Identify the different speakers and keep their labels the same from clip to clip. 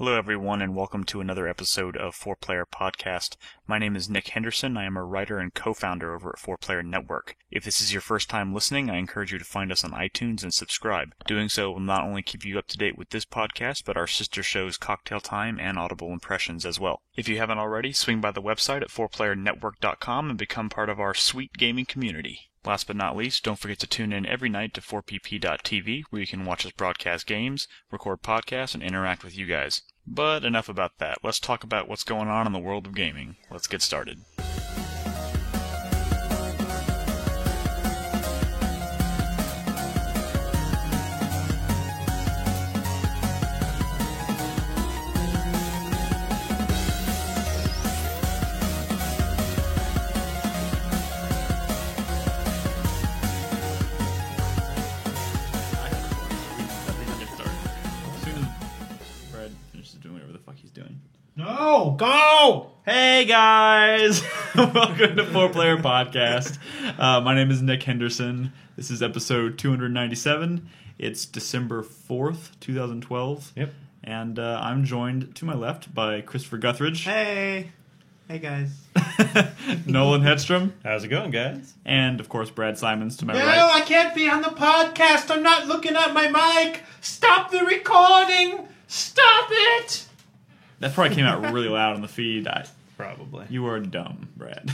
Speaker 1: Hello, everyone, and welcome to another episode of 4Player Podcast. My name is Nick Henderson. I am a writer and co-founder over at 4Player Network. If this is your first time listening, I encourage you to find us on iTunes and subscribe. Doing so will not only keep you up to date with this podcast, but our sister shows Cocktail Time and Audible Impressions as well. If you haven't already, swing by the website at 4playernetwork.com and become part of our sweet gaming community. Last but not least, don't forget to tune in every night to 4pp.tv, where you can watch us broadcast games, record podcasts, and interact with you guys. But enough about that. Let's talk about what's going on in the world of gaming. Let's get started.
Speaker 2: No, go!
Speaker 1: Hey guys! Welcome to 4Player Podcast. My name is Nick Henderson. This is episode 297. It's December 4th, 2012.
Speaker 2: Yep.
Speaker 1: And I'm joined to my left by Christopher Guthridge.
Speaker 3: Hey guys.
Speaker 1: Nolan Hedstrom.
Speaker 2: How's it going, guys?
Speaker 1: And, of course, Brad Simons to my
Speaker 2: No,
Speaker 1: right.
Speaker 2: I can't be on the podcast. I'm not looking at my mic. Stop the recording. Stop it.
Speaker 1: That probably came out really loud on the feed.
Speaker 2: Probably.
Speaker 1: You are dumb, Brad.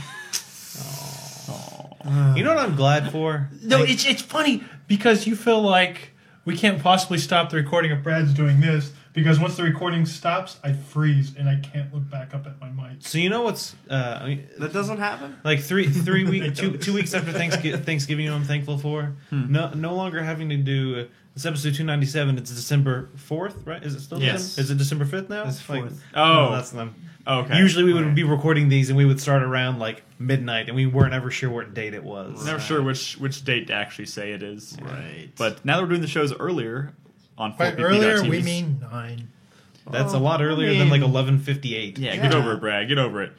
Speaker 2: You know what I'm glad for?
Speaker 4: No, it's funny because you feel like we can't possibly stop the recording if Brad's doing this, because once the recording stops, I freeze and I can't look back up at my mic.
Speaker 2: So you know what's
Speaker 3: That doesn't happen?
Speaker 2: like three weeks, two weeks after Thanksgiving, you know what I'm thankful for? No longer having to do. It's episode 297. It's December 4th, right? Is it still
Speaker 1: Yes.
Speaker 2: December? Is it December 5th now?
Speaker 3: It's 4th.
Speaker 1: Oh.
Speaker 2: No, that's them.
Speaker 1: Okay.
Speaker 2: Usually we would be recording these and we would start around like midnight and we weren't ever sure what date it was.
Speaker 1: Never sure which date to actually say it is.
Speaker 3: Right.
Speaker 1: But now that we're doing the shows earlier on 4pp.tv.
Speaker 4: By earlier, we mean 9.
Speaker 2: That's a lot earlier than like 11:58.
Speaker 1: Yeah, get over it, Brad. Get over it.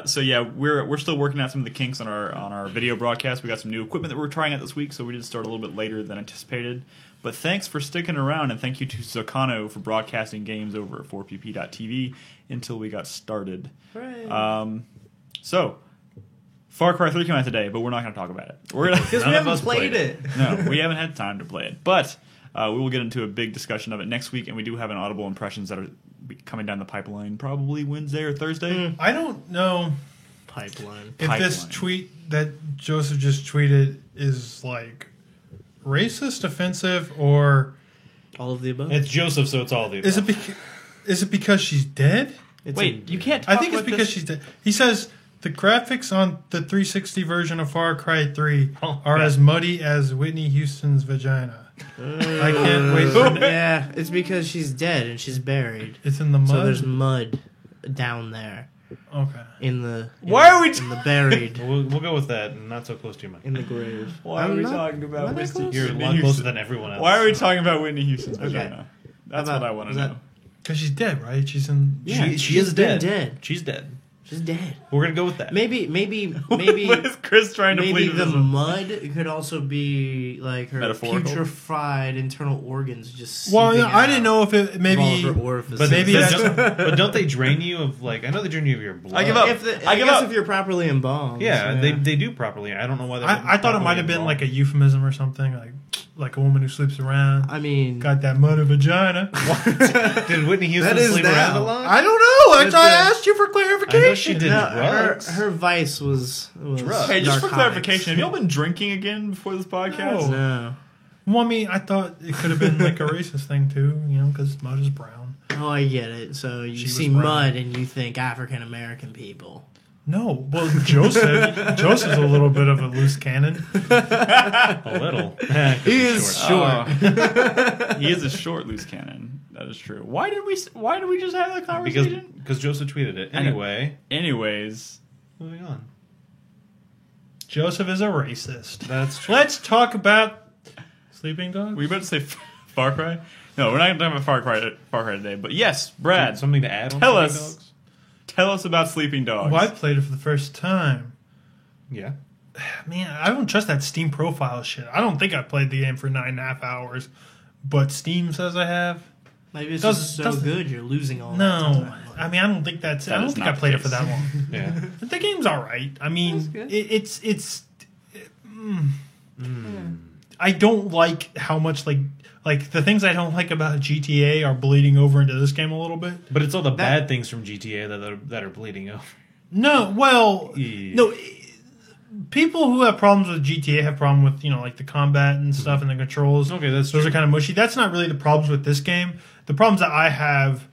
Speaker 1: So yeah, we're still working out some of the kinks on our video broadcast. We got some new equipment that we're trying out this week, so we did start a little bit later than anticipated. But thanks for sticking around, and thank you to Socano for broadcasting games over at 4pp.tv until we got started.
Speaker 3: Right.
Speaker 1: So, Far Cry 3 came out today, but we're not going to talk about it.
Speaker 3: Because we
Speaker 2: None of
Speaker 3: haven't
Speaker 2: us
Speaker 3: played
Speaker 2: played
Speaker 3: it.
Speaker 1: No, we haven't had time to play it. But we will get into a big discussion of it next week, and we do have an Audible Impressions that are coming down the pipeline probably Wednesday or Thursday.
Speaker 4: I don't know
Speaker 3: Pipeline.
Speaker 4: if this
Speaker 1: Pipeline.
Speaker 4: tweet that Joseph just tweeted is like racist, offensive, or
Speaker 3: All of the above?
Speaker 2: It's Joseph, so it's all the
Speaker 4: is it because she's dead?
Speaker 3: It's
Speaker 1: Wait, you can't
Speaker 4: I
Speaker 1: talk
Speaker 4: think it's
Speaker 1: about
Speaker 4: because
Speaker 1: this?
Speaker 4: she's dead. He says the graphics on the 360 version of Far Cry 3 are as muddy as Whitney Houston's vagina. I can't wait for
Speaker 3: Yeah, it's because she's dead and she's buried.
Speaker 4: It's in the mud.
Speaker 3: So there's mud down there
Speaker 4: Okay.
Speaker 3: in the
Speaker 1: Why are we
Speaker 3: in the buried
Speaker 2: We'll go with that, and not so close to your mic.
Speaker 3: in the grave.
Speaker 1: Why are
Speaker 3: I'm
Speaker 1: we
Speaker 3: not-
Speaker 1: talking about
Speaker 3: am I that
Speaker 1: Whitney
Speaker 3: close?
Speaker 2: You're a
Speaker 1: Whitney
Speaker 2: lot closer
Speaker 1: Houston?
Speaker 2: than everyone else.
Speaker 1: Why are we talking about Whitney Houston's vagina? That's
Speaker 3: About-
Speaker 1: what I want to
Speaker 3: was that-
Speaker 1: know.
Speaker 4: Because she's dead, right? She's in.
Speaker 3: Yeah,
Speaker 2: She
Speaker 3: she's
Speaker 2: is
Speaker 3: been
Speaker 2: dead.
Speaker 3: dead.
Speaker 2: She's dead.
Speaker 3: She's dead.
Speaker 2: We're gonna go with that.
Speaker 3: Maybe
Speaker 1: What is Chris trying to
Speaker 3: maybe
Speaker 1: plead
Speaker 3: the
Speaker 1: with us?
Speaker 3: mud could also be like her
Speaker 1: Metaphorical?
Speaker 3: putrefied internal organs just.
Speaker 4: Well,
Speaker 3: seeping
Speaker 4: I didn't
Speaker 3: out
Speaker 4: know if it
Speaker 3: of all
Speaker 4: maybe.
Speaker 3: of her orifices.
Speaker 2: But
Speaker 4: Maybe
Speaker 2: but
Speaker 4: that's-
Speaker 2: but don't they drain you of like? I know they drain you of your blood.
Speaker 1: I give up.
Speaker 3: I
Speaker 1: give
Speaker 3: guess
Speaker 1: up.
Speaker 3: if you're properly embalmed.
Speaker 2: Yeah, they do properly. I don't know why.
Speaker 4: I thought it might have been like a euphemism or something, like a woman who sleeps around.
Speaker 3: I mean,
Speaker 4: Got that muddy vagina.
Speaker 2: Did Whitney Houston
Speaker 3: That is
Speaker 2: sleep around
Speaker 3: now.
Speaker 2: a lot?
Speaker 4: I don't know. That's
Speaker 3: But,
Speaker 4: why I asked you for clarification.
Speaker 2: I know she did
Speaker 3: no,
Speaker 2: drugs.
Speaker 3: her vice was
Speaker 2: Drugs.
Speaker 1: Hey, just for
Speaker 3: narcotics.
Speaker 1: clarification, have y'all been drinking again before this podcast?
Speaker 3: No.
Speaker 4: Well, I mean, I thought it could have been like a racist thing too, because mud is brown.
Speaker 3: Oh, I get it. So you
Speaker 4: She
Speaker 3: see
Speaker 4: was brown.
Speaker 3: mud and you think African American people.
Speaker 4: No, well, Joseph's a little bit of a loose cannon.
Speaker 2: A little.
Speaker 3: He is short.
Speaker 1: He is a short loose cannon. That is true. Why did we just have that
Speaker 2: because
Speaker 1: conversation?
Speaker 2: Joseph tweeted it.
Speaker 1: I know.
Speaker 2: Anyway,
Speaker 1: Anyways,
Speaker 2: moving on.
Speaker 4: Joseph is a racist.
Speaker 2: That's true.
Speaker 4: Let's talk about Sleeping Dogs.
Speaker 1: were you about to say Far Cry? No, we're not going to talk about Far Cry today. But yes, Brad,
Speaker 2: Something to add on
Speaker 1: tell
Speaker 2: Sleeping
Speaker 1: us.
Speaker 2: Dogs?
Speaker 1: Tell us about Sleeping Dogs.
Speaker 4: Well, I played it for the first time.
Speaker 2: Yeah.
Speaker 4: Man, I don't trust that Steam profile shit. I don't think I played the game for 9.5 hours, but Steam says I have.
Speaker 3: Maybe it's
Speaker 2: Does-
Speaker 3: just so
Speaker 2: does-
Speaker 3: good you're losing all that
Speaker 2: No,
Speaker 3: time.
Speaker 2: I mean I don't think that's.
Speaker 1: That
Speaker 2: I don't
Speaker 1: is
Speaker 2: think
Speaker 1: not
Speaker 2: I played
Speaker 1: the
Speaker 2: it for that
Speaker 1: case.
Speaker 2: long.
Speaker 4: Yeah.
Speaker 2: But the game's all right. I mean,
Speaker 3: good.
Speaker 2: it's. I don't like how much like the things I don't like about GTA are bleeding over into this game a little bit.
Speaker 5: But it's all the bad things from GTA that are bleeding over.
Speaker 2: No, well,
Speaker 5: Yeah.
Speaker 2: no. People who have problems with GTA have problem with like the combat and stuff and the controls.
Speaker 5: Okay, that's
Speaker 2: those
Speaker 5: true.
Speaker 2: are kind of mushy. That's not really the problems with this game. The problems that I have,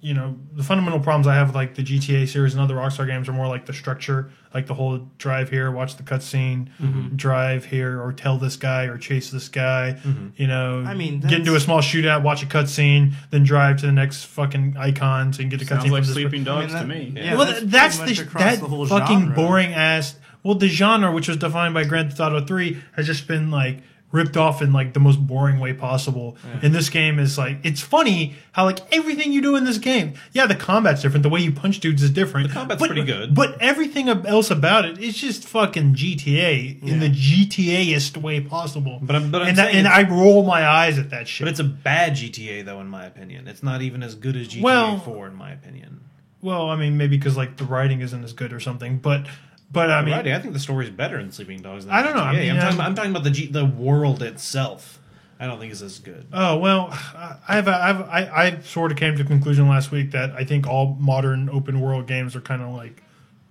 Speaker 2: the fundamental problems I have with like the GTA series and other Rockstar games are more like the structure, like the whole drive here, watch the cutscene, drive here, or tell this guy or chase this guy.
Speaker 3: I mean,
Speaker 2: get into a small shootout, watch a cutscene, then drive to the next fucking icon so you can get a
Speaker 1: Sounds
Speaker 2: cutscene.
Speaker 1: like
Speaker 2: from this
Speaker 1: Sleeping
Speaker 3: I mean,
Speaker 1: Dogs
Speaker 3: that-
Speaker 1: to me.
Speaker 3: yeah.
Speaker 2: well,
Speaker 3: that's
Speaker 2: that's
Speaker 3: pretty
Speaker 2: the
Speaker 3: much across
Speaker 2: that
Speaker 3: the whole
Speaker 2: fucking
Speaker 3: genre.
Speaker 2: boring ass. Well, the genre, which was defined by Grand Theft Auto 3, has just been like ripped off in like the most boring way possible. And this game is like, it's funny how like everything you do in this game, yeah, the combat's different. The way you punch dudes is different.
Speaker 5: The combat's pretty good.
Speaker 2: but everything else about it is just fucking GTA in the GTA-est way possible.
Speaker 5: But I'm
Speaker 2: and
Speaker 5: saying
Speaker 2: and
Speaker 5: it's-
Speaker 2: I roll my eyes at that shit.
Speaker 5: But it's a bad GTA, though, in my opinion. It's not even as good as GTA
Speaker 2: Well-
Speaker 5: 4, in my opinion.
Speaker 2: well, I mean, maybe because like the writing isn't as good or something. But I mean,
Speaker 5: I think the story's better in Sleeping Dogs than
Speaker 2: I don't know.
Speaker 5: GTA.
Speaker 2: I mean,
Speaker 5: I'm talking about the world itself. I don't think it's as good.
Speaker 2: oh well, I sort of came to the conclusion last week that I think all modern open world games are kind of like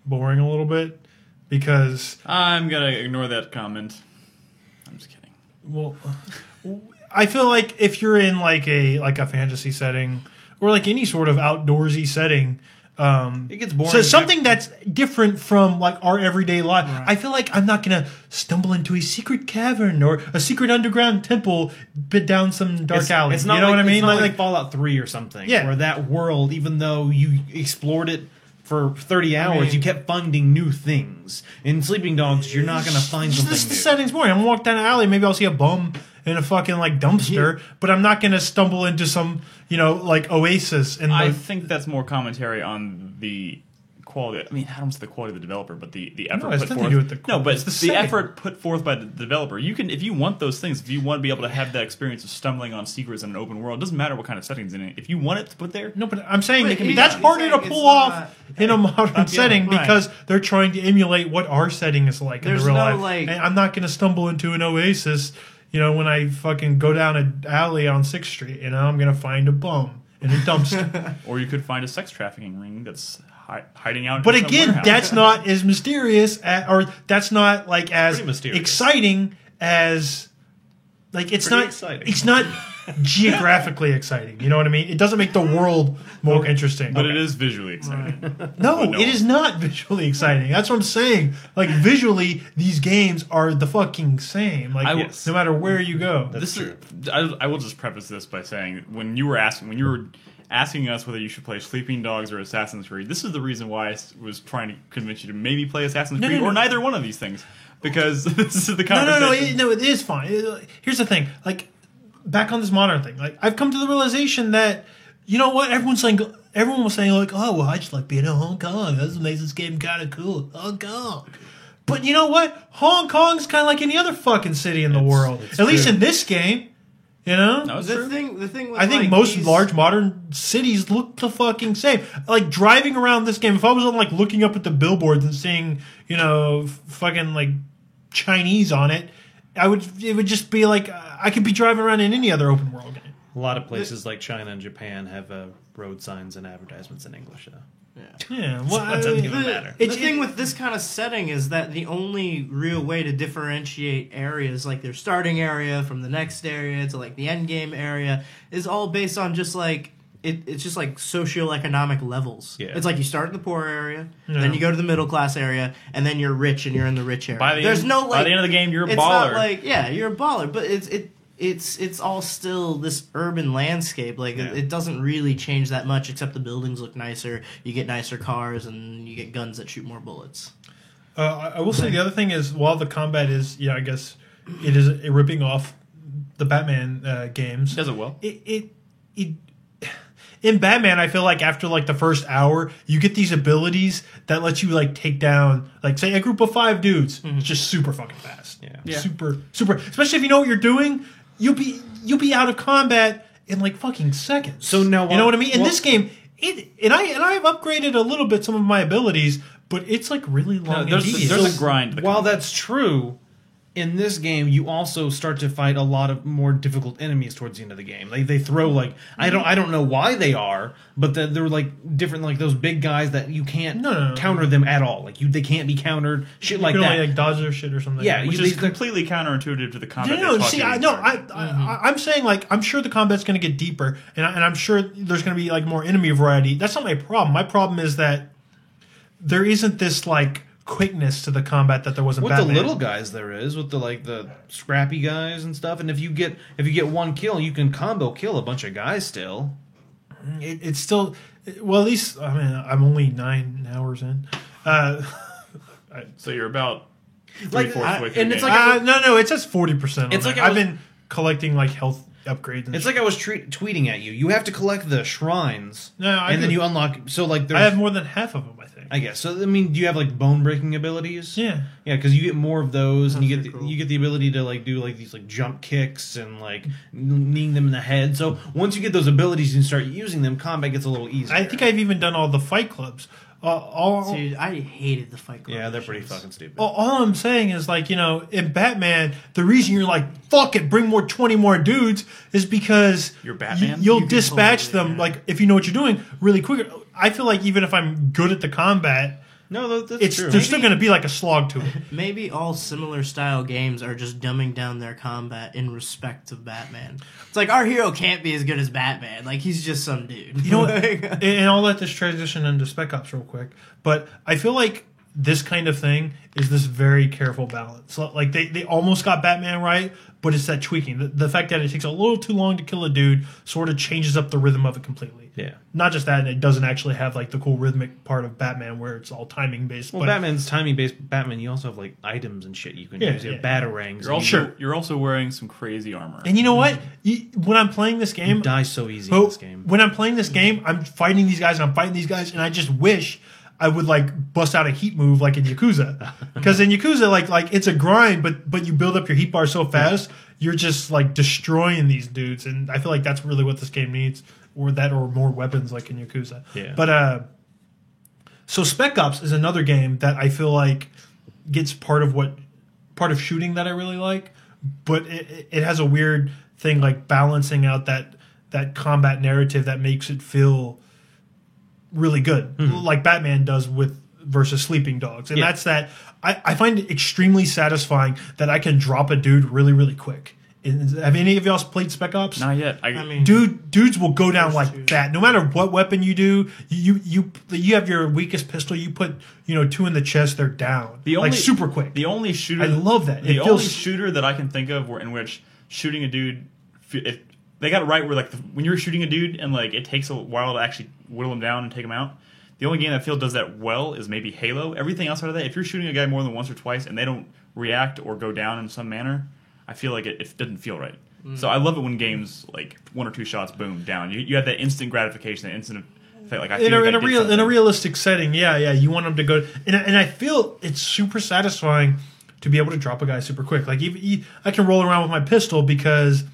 Speaker 2: boring a little bit because
Speaker 1: I'm gonna ignore that comment. I'm just kidding.
Speaker 2: well, I feel like if you're in like a fantasy setting or like any sort of outdoorsy setting.
Speaker 5: It gets boring.
Speaker 2: So something that's different from like our everyday life. I feel like I'm not gonna stumble into a secret cavern or a secret underground temple bit down some dark alley.
Speaker 5: It's not
Speaker 2: you know
Speaker 5: like,
Speaker 2: what I mean?
Speaker 5: It's not
Speaker 2: Like,
Speaker 5: like Fallout 3 or something.
Speaker 2: Yeah.
Speaker 5: Where that world, even though you explored it for 30 hours,
Speaker 3: mean-
Speaker 5: you kept finding new things. In Sleeping Dogs, you're not going to find something
Speaker 2: the
Speaker 5: new.
Speaker 2: setting's boring. I'm gonna walk down an alley. Maybe I'll see a bum in a fucking like dumpster, but I'm not gonna stumble into some like oasis. And
Speaker 1: I think that's more commentary on the quality. I mean, I don't say the quality of the developer, but the effort
Speaker 2: it's
Speaker 1: put
Speaker 2: nothing to
Speaker 1: forth.
Speaker 2: do with the
Speaker 1: no,
Speaker 2: quality.
Speaker 1: but
Speaker 2: It's the
Speaker 1: the
Speaker 2: setting.
Speaker 1: effort put forth by the developer. You can, if you want those things, if you want to be able to have that experience of stumbling on secrets in an open world, it doesn't matter what kind of settings in it. If you want it to put there,
Speaker 2: no, but I'm saying
Speaker 3: But he's-
Speaker 2: that's
Speaker 3: he's
Speaker 2: harder to
Speaker 3: saying
Speaker 2: pull
Speaker 3: it's
Speaker 2: off
Speaker 3: not-
Speaker 2: in a modern setting
Speaker 3: right.
Speaker 2: because they're trying to emulate what our setting is like
Speaker 3: There's
Speaker 2: in the real
Speaker 3: no,
Speaker 2: life.
Speaker 3: like-
Speaker 2: And I'm not going to stumble into an oasis, when I fucking go down an alley on 6th Street. I'm going to find a bum in a dumpster.
Speaker 1: or you could find a sex trafficking ring that's hiding out.
Speaker 2: But
Speaker 1: in some
Speaker 2: again,
Speaker 1: warehouse.
Speaker 2: that's not as mysterious, or that's not like as
Speaker 5: Pretty mysterious.
Speaker 2: exciting as like it's
Speaker 5: Pretty
Speaker 2: not.
Speaker 5: exciting.
Speaker 2: It's not geographically exciting. You know what I mean? It doesn't make the world more interesting.
Speaker 1: But it is visually exciting.
Speaker 2: No,
Speaker 1: no.
Speaker 2: it is not visually exciting. That's what I'm saying. Like visually, these games are the fucking same. Like
Speaker 1: Yes.
Speaker 2: no matter where you go.
Speaker 1: This is. I will just preface this by saying when you were asking us whether you should play Sleeping Dogs or Assassin's Creed, this is the reason why I was trying to convince you to maybe play Assassin's Creed or neither one of these things, because this is the conversation.
Speaker 2: No, it is fine. Here's the thing. Like back on this modern thing. Like I've come to the realization that you know what everyone was saying like, oh well, I just like being in Hong Kong. That makes this game kind of cool. Hong Kong. But you know what? Hong Kong's kind of like any other fucking city in the world. At least in this game.
Speaker 1: No, it's
Speaker 3: The
Speaker 1: true.
Speaker 3: thing with
Speaker 2: I think
Speaker 3: like,
Speaker 2: most
Speaker 3: these-
Speaker 2: large modern cities look the fucking same. Like driving around this game, if I was on like looking up at the billboards and seeing, fucking like Chinese on it, it would just be like I could be driving around in any other open world game.
Speaker 5: A lot of places like China and Japan have road signs and advertisements in English, though.
Speaker 2: Yeah, well,
Speaker 5: It doesn't even matter.
Speaker 3: The thing with this kind of setting is that the only real way to differentiate areas, like their starting area from the next area to like the end game area, is all based on just like it's just like socioeconomic levels.
Speaker 5: Yeah.
Speaker 3: It's like you start in the poor area, then you go to the middle class area, and then you're rich and you're in the rich area.
Speaker 1: By the
Speaker 3: There's
Speaker 1: end,
Speaker 3: no like
Speaker 1: by the end of the game, you're a
Speaker 3: it's
Speaker 1: baller.
Speaker 3: not like you're a baller, but it's all still this urban landscape. Like it doesn't really change that much, except the buildings look nicer. You get nicer cars, and you get guns that shoot more bullets.
Speaker 2: I will say the other thing is while the combat is, I guess it is ripping off the Batman games.
Speaker 1: Does it well?
Speaker 2: It in Batman, I feel like after like the first hour, you get these abilities that let you like take down, like say a group of 5 dudes, just super fucking fast.
Speaker 5: Yeah.
Speaker 2: Super. Especially if you know what you're doing, you'll be out of combat in like fucking seconds.
Speaker 5: So now
Speaker 2: you know what I mean? In
Speaker 5: well-
Speaker 2: this game, I've upgraded a little bit some of my abilities, but it's like really long and tedious.
Speaker 1: There's a grind. To the
Speaker 5: While
Speaker 1: combat.
Speaker 5: that's true, in this game you also start to fight a lot of more difficult enemies towards the end of the game. They throw like I don't know why they are, but they're like different, like those big guys that you can't
Speaker 2: No.
Speaker 5: counter them at all. Like they can't be countered. Shit
Speaker 2: you
Speaker 5: like
Speaker 2: can
Speaker 5: that.
Speaker 2: only like dodge their shit or something.
Speaker 5: Yeah,
Speaker 1: which
Speaker 5: you-
Speaker 1: is
Speaker 5: they-
Speaker 1: completely counterintuitive to the combat.
Speaker 2: No,
Speaker 1: they taught
Speaker 2: see,
Speaker 1: you
Speaker 2: I
Speaker 1: to
Speaker 2: no,
Speaker 1: start.
Speaker 2: I'm saying like I'm sure the combat's going to get deeper, and I'm sure there's going to be like more enemy variety. That's not my problem. My problem is that there isn't this like quickness to the combat that there was in
Speaker 5: with
Speaker 2: Batman.
Speaker 5: the little guys there is, with the scrappy guys and stuff. And if you get one kill, you can combo kill a bunch of guys still.
Speaker 2: It's still well. At least I mean I'm only 9 hours in.
Speaker 1: So you're about
Speaker 5: Like,
Speaker 1: 3/4 way through
Speaker 5: and
Speaker 1: the
Speaker 5: it's
Speaker 1: game.
Speaker 5: like
Speaker 2: No, it says 40%.
Speaker 5: It's like I
Speaker 2: I've
Speaker 5: was-
Speaker 2: been collecting like health upgrades. And
Speaker 5: It's like I was tweeting at you. You have to collect the shrines,
Speaker 2: No, I
Speaker 5: and then
Speaker 2: do-
Speaker 5: you unlock. So like, there's,
Speaker 2: I have more than half of them. I think.
Speaker 5: I guess. So I mean, do you have like bone breaking abilities?
Speaker 2: Yeah.
Speaker 5: Yeah, because you get more of those, and you
Speaker 3: That's
Speaker 5: get
Speaker 3: pretty cool.
Speaker 5: you get the ability to like do like these like jump kicks and like kneeing them in the head. So once you get those abilities and start using them, combat gets a little easier.
Speaker 2: I think I've even done all the fight clubs.
Speaker 3: Dude, I hated the Fight Club.
Speaker 5: yeah, they're pretty
Speaker 3: missions.
Speaker 5: fucking stupid.
Speaker 2: All I'm saying is, like, you know, in Batman, the reason you're like, fuck it, bring 20 more dudes is because
Speaker 1: You're Batman?
Speaker 2: you'll
Speaker 3: You can
Speaker 2: dispatch
Speaker 3: totally,
Speaker 2: them,
Speaker 3: yeah.
Speaker 2: like, if you know what you're doing, really quick. I feel like even if I'm good at the combat,
Speaker 5: No, that's true.
Speaker 2: there's still going to be like a slog to it.
Speaker 3: Maybe all similar style games are just dumbing down their combat in respect of Batman. It's like our hero can't be as good as Batman. Like he's just some dude.
Speaker 2: You know what?
Speaker 3: Like-
Speaker 2: And I'll let this transition into Spec Ops real quick. But I feel like this kind of thing is this very careful balance. So, like they almost got Batman right, but it's that tweaking. The fact that it takes a little too long to kill a dude sort of changes up the rhythm of it completely.
Speaker 5: Yeah.
Speaker 2: Not just that, and it doesn't actually have like the cool rhythmic part of Batman where it's all timing based.
Speaker 5: Well,
Speaker 2: but
Speaker 5: Batman's timing based. Batman, you also have like items and shit you can
Speaker 2: Yeah,
Speaker 5: use. You have
Speaker 2: yeah.
Speaker 5: batarangs.
Speaker 1: You're
Speaker 5: and
Speaker 1: also you're also wearing some crazy armor.
Speaker 2: and you know what? When I'm playing this
Speaker 5: you
Speaker 2: game,
Speaker 5: die so easy in
Speaker 2: But
Speaker 5: this game.
Speaker 2: when I'm playing this game, I'm fighting these guys and I'm fighting these guys, and I just wish I would like bust out a heat move like in Yakuza, because in Yakuza, like it's a grind, but you build up your heat bar so fast, you're just like destroying these dudes, and I feel like that's really what this game needs, or more weapons like in Yakuza.
Speaker 5: Yeah.
Speaker 2: But so Spec Ops is another game that I feel like gets part of shooting that I really like, but it has a weird thing like balancing out that combat narrative that makes it feel really good, like Batman does with versus Sleeping Dogs, and
Speaker 5: Yeah.
Speaker 2: that's that. I find it extremely satisfying that I can drop a dude really, really quick. Have any of y'all played Spec Ops?
Speaker 1: Not yet.
Speaker 3: I mean,
Speaker 2: Dudes will go down like
Speaker 3: two.
Speaker 2: that. No matter what weapon you do, you have your weakest pistol. You put 2 in the chest, they're down. Like super quick.
Speaker 1: The only shooter
Speaker 2: I love that.
Speaker 1: The
Speaker 2: It
Speaker 1: only
Speaker 2: feels-
Speaker 1: shooter that I can think of in which shooting a dude, they got it right where like when you're shooting a dude and like it takes a while to actually whittle him down and take him out. The only game that I feel does that well is maybe Halo. Everything outside of that, if you're shooting a guy more than once or twice and they don't react or go down in some manner, I feel like it doesn't feel right. So I love it when games like 1 or 2 shots, boom, down. You have that instant gratification, that instant effect. Like I feel
Speaker 2: in a
Speaker 1: like I did
Speaker 2: real in
Speaker 1: something.
Speaker 2: a realistic setting, yeah, you want them to go, and I feel it's super satisfying to be able to drop a guy super quick. Like even I can roll around with my pistol because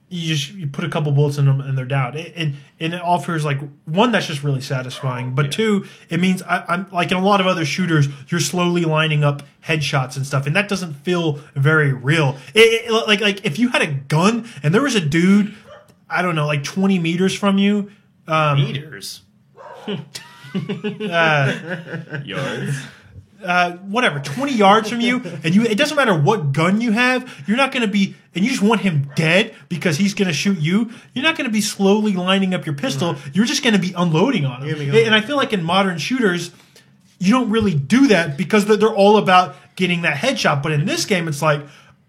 Speaker 2: you put a couple bullets in them and they're down, and it offers like one that's just really satisfying, but two, it means I'm like in a lot of other shooters, you're slowly lining up headshots and stuff, and that doesn't feel very real. Like if you had a gun and there was a dude, I don't know, like 20 meters from you.
Speaker 5: Meters.
Speaker 1: yards.
Speaker 2: Whatever, 20 yards from you, and it doesn't matter what gun you have, you're not going to be, and you just want him dead because he's going to shoot you, you're not going to be slowly lining up your pistol, you're just going to be unloading on him. And I feel like in modern shooters, you don't really do that because they're all about getting that headshot, but in this game, it's like,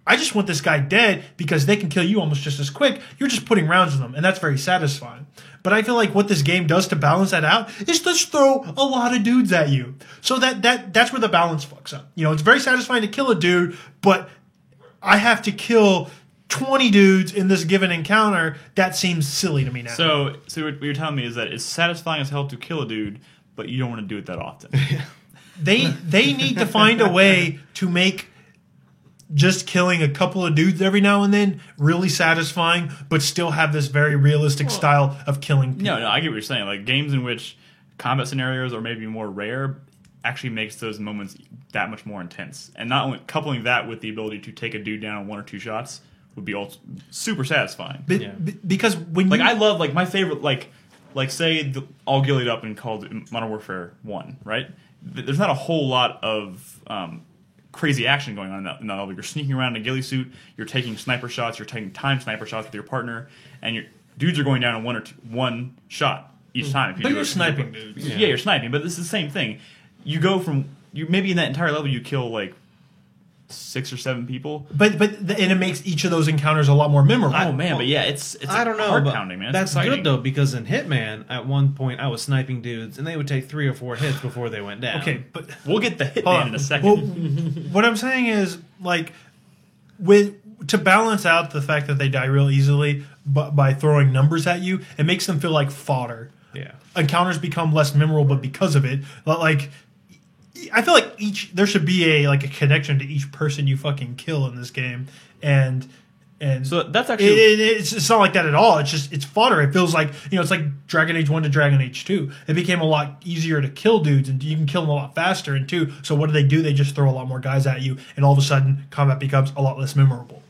Speaker 2: I just want this guy dead because they can kill you almost just as quick. You're just putting rounds in them, and that's very satisfying. But I feel like what this game does to balance that out is just throw a lot of dudes at you. So that's where the balance fucks up. It's very satisfying to kill a dude, but I have to kill 20 dudes in this given encounter. That seems silly to me now.
Speaker 1: So what you're telling me is that it's satisfying as hell to kill a dude, but you don't want to do it that often.
Speaker 2: They need to find a way to make just killing a couple of dudes every now and then really satisfying, but still have this very realistic style of killing people.
Speaker 1: No, I get what you're saying. Like games in which combat scenarios are maybe more rare actually makes those moments that much more intense. And not only coupling that with the ability to take a dude down in 1 or 2 shots would be also super satisfying.
Speaker 2: Because when
Speaker 1: Like
Speaker 2: you,
Speaker 1: I love like my favorite like say all gillied up and called Modern Warfare 1, right? There's not a whole lot of crazy action going on in that level. You're sneaking around in a ghillie suit, you're taking sniper shots, you're taking timed sniper shots with your partner, and your dudes are going down in 1 shot each time. If you
Speaker 2: but
Speaker 1: do
Speaker 2: you're
Speaker 1: it.
Speaker 2: sniping dudes.
Speaker 1: Yeah, you're sniping, but it's the same thing. You go from maybe in that entire level you kill like 6 or 7 people.
Speaker 2: And it makes each of those encounters a lot more memorable.
Speaker 1: Oh man, but yeah, it's
Speaker 5: I don't know,
Speaker 1: heart
Speaker 5: but
Speaker 1: pounding, man. It's
Speaker 5: that's
Speaker 1: exciting.
Speaker 5: good though, because in Hitman, at one point, I was sniping dudes, and they would take 3 or 4 hits before they went down.
Speaker 2: Okay, but
Speaker 1: We'll get the
Speaker 2: hold
Speaker 1: hitman
Speaker 2: on.
Speaker 1: in a second.
Speaker 2: Well, what I'm saying is, like, to balance out the fact that they die real easily by throwing numbers at you, it makes them feel like fodder.
Speaker 5: Yeah.
Speaker 2: Encounters become less memorable because of it. Like, I feel like there should be a connection to each person you fucking kill in this game, and
Speaker 1: So that's actually
Speaker 2: it's not like that at all. It's fodder. It feels like, it's like Dragon Age 1 to Dragon Age 2. It became a lot easier to kill dudes, and you can kill them a lot faster in 2. So what do? They just throw a lot more guys at you, and all of a sudden combat becomes a lot less memorable.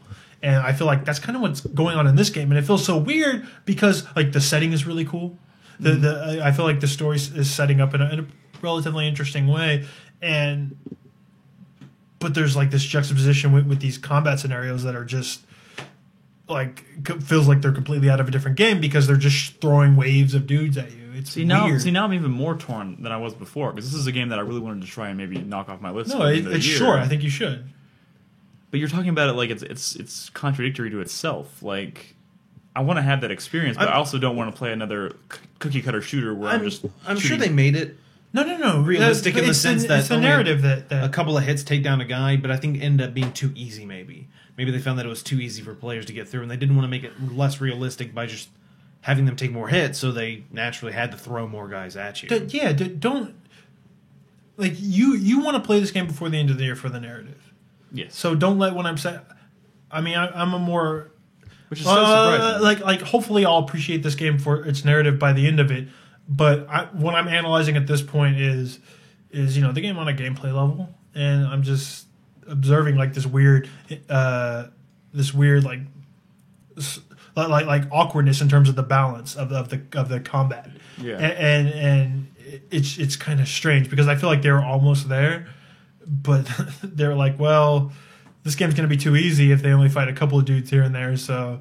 Speaker 2: And I feel like that's kind of what's going on in this game, and it feels so weird because like the setting is really cool. I feel like the story is setting up in a relatively interesting way, but there's like this juxtaposition with these combat scenarios that are just like feels like they're completely out of a different game because they're just throwing waves of dudes at you. It's weird.
Speaker 1: Now I'm even more torn than I was before because this is a game that I really wanted to try and maybe knock off my list.
Speaker 2: No,
Speaker 1: by the end of the
Speaker 2: it's
Speaker 1: year.
Speaker 2: short. I think you should.
Speaker 1: But you're talking about it like it's contradictory to itself. Like I want to have that experience, but I also don't want to play another cookie cutter shooter where I'm
Speaker 5: I'm sure
Speaker 1: shooting-
Speaker 5: they made it
Speaker 2: No.
Speaker 5: realistic in the sense that
Speaker 2: it's the
Speaker 5: only
Speaker 2: narrative that
Speaker 5: a couple of hits take down a guy, but I think it ended up being too easy. Maybe they found that it was too easy for players to get through, and they didn't want to make it less realistic by just having them take more hits, so they naturally had to throw more guys at you.
Speaker 2: don't like you want to play this game before the end of the year for the narrative.
Speaker 1: Yes.
Speaker 2: So don't let when I'm saying. I mean, I'm a more
Speaker 1: Which is so surprising.
Speaker 2: like hopefully I'll appreciate this game for its narrative by the end of it. But what I'm analyzing at this point is the game on a gameplay level, and I'm just observing like this weird like awkwardness in terms of the balance of the combat.
Speaker 1: Yeah.
Speaker 2: And it's kind of strange because I feel like they were almost there, but they're like, well, this game's going to be too easy if they only fight a couple of dudes here and there, so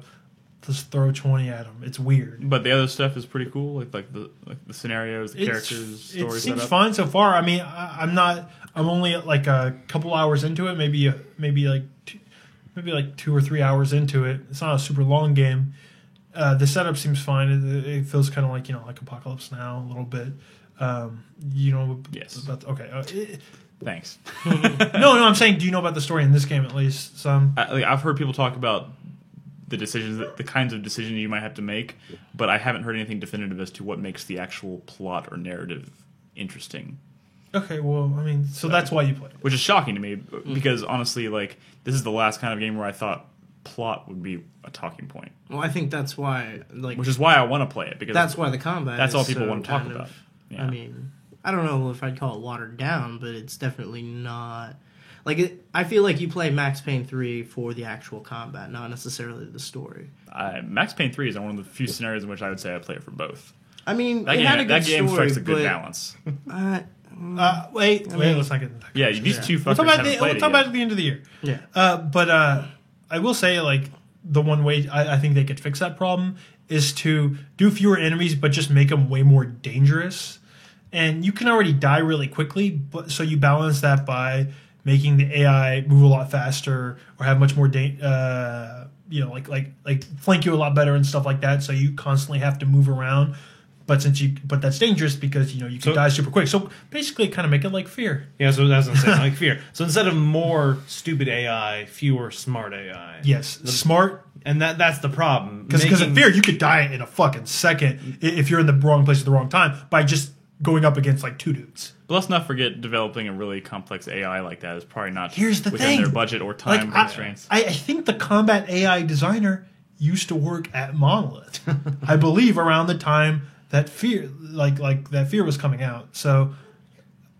Speaker 2: let's throw 20 at them. It's weird.
Speaker 1: But the other stuff is pretty cool, like the scenarios, the characters,
Speaker 2: It
Speaker 1: stories.
Speaker 2: seems
Speaker 1: setup.
Speaker 2: fine so far. I mean, I'm only like a couple hours into it, maybe like 2 or 3 hours into it. It's not a super long game. The setup seems fine. It feels kind of like like Apocalypse Now a little bit.
Speaker 1: Yes.
Speaker 2: Okay.
Speaker 1: Thanks.
Speaker 2: No, I'm saying, do you know about the story in this game at least? Some.
Speaker 1: I've heard people talk about the decisions, the kinds of decisions you might have to make, but I haven't heard anything definitive as to what makes the actual plot or narrative interesting.
Speaker 2: Okay, well, I mean, so that's why you play it.
Speaker 1: Which is shocking to me because honestly, like this is the last kind of game where I thought plot would be a talking point.
Speaker 3: Well, I think that's why, like,
Speaker 1: Which is why I want to play it because
Speaker 3: that's why the combat.
Speaker 1: that's
Speaker 3: is
Speaker 1: all people
Speaker 3: so
Speaker 1: want to talk
Speaker 3: kind of-
Speaker 1: about. Yeah.
Speaker 3: I mean, I don't know if I'd call it watered down, but it's definitely not. Like, I feel like you play Max Payne 3 for the actual combat, not necessarily the story.
Speaker 1: Max Payne 3 is one of the few scenarios in which I would say I play it for both.
Speaker 3: I mean,
Speaker 1: That
Speaker 3: it had a
Speaker 1: game,
Speaker 3: good
Speaker 1: that game
Speaker 3: story,
Speaker 1: strikes a good
Speaker 3: but,
Speaker 1: balance.
Speaker 2: Wait, let's not get into that.
Speaker 1: Yeah, these two fuckers
Speaker 2: We'll talk about
Speaker 1: haven't played
Speaker 2: we'll
Speaker 1: it
Speaker 2: talk about it
Speaker 1: yet.
Speaker 2: at the end of the year.
Speaker 3: Yeah.
Speaker 2: But I will say, like, the one way I think they could fix that problem is to do fewer enemies, but just make them way more dangerous. And you can already die really quickly, but so you balance that by making the AI move a lot faster or have much more, like flank you a lot better and stuff like that. So you constantly have to move around. But that's dangerous because you can die super quick. So basically, kind of make it like Fear.
Speaker 5: Yeah, so that's what I'm saying, like Fear. So instead of more stupid AI, fewer smart AI.
Speaker 2: Yes, smart.
Speaker 5: And that's the problem.
Speaker 2: Because in Fear, you could die in a fucking second if you're in the wrong place at the wrong time by just going up against like two dudes.
Speaker 1: But let's not forget developing a really complex AI like that is probably not
Speaker 2: Here's the
Speaker 1: within
Speaker 2: thing.
Speaker 1: their budget or time constraints.
Speaker 2: I think the combat AI designer used to work at Monolith. I believe around the time that Fear, like that Fear was coming out. So,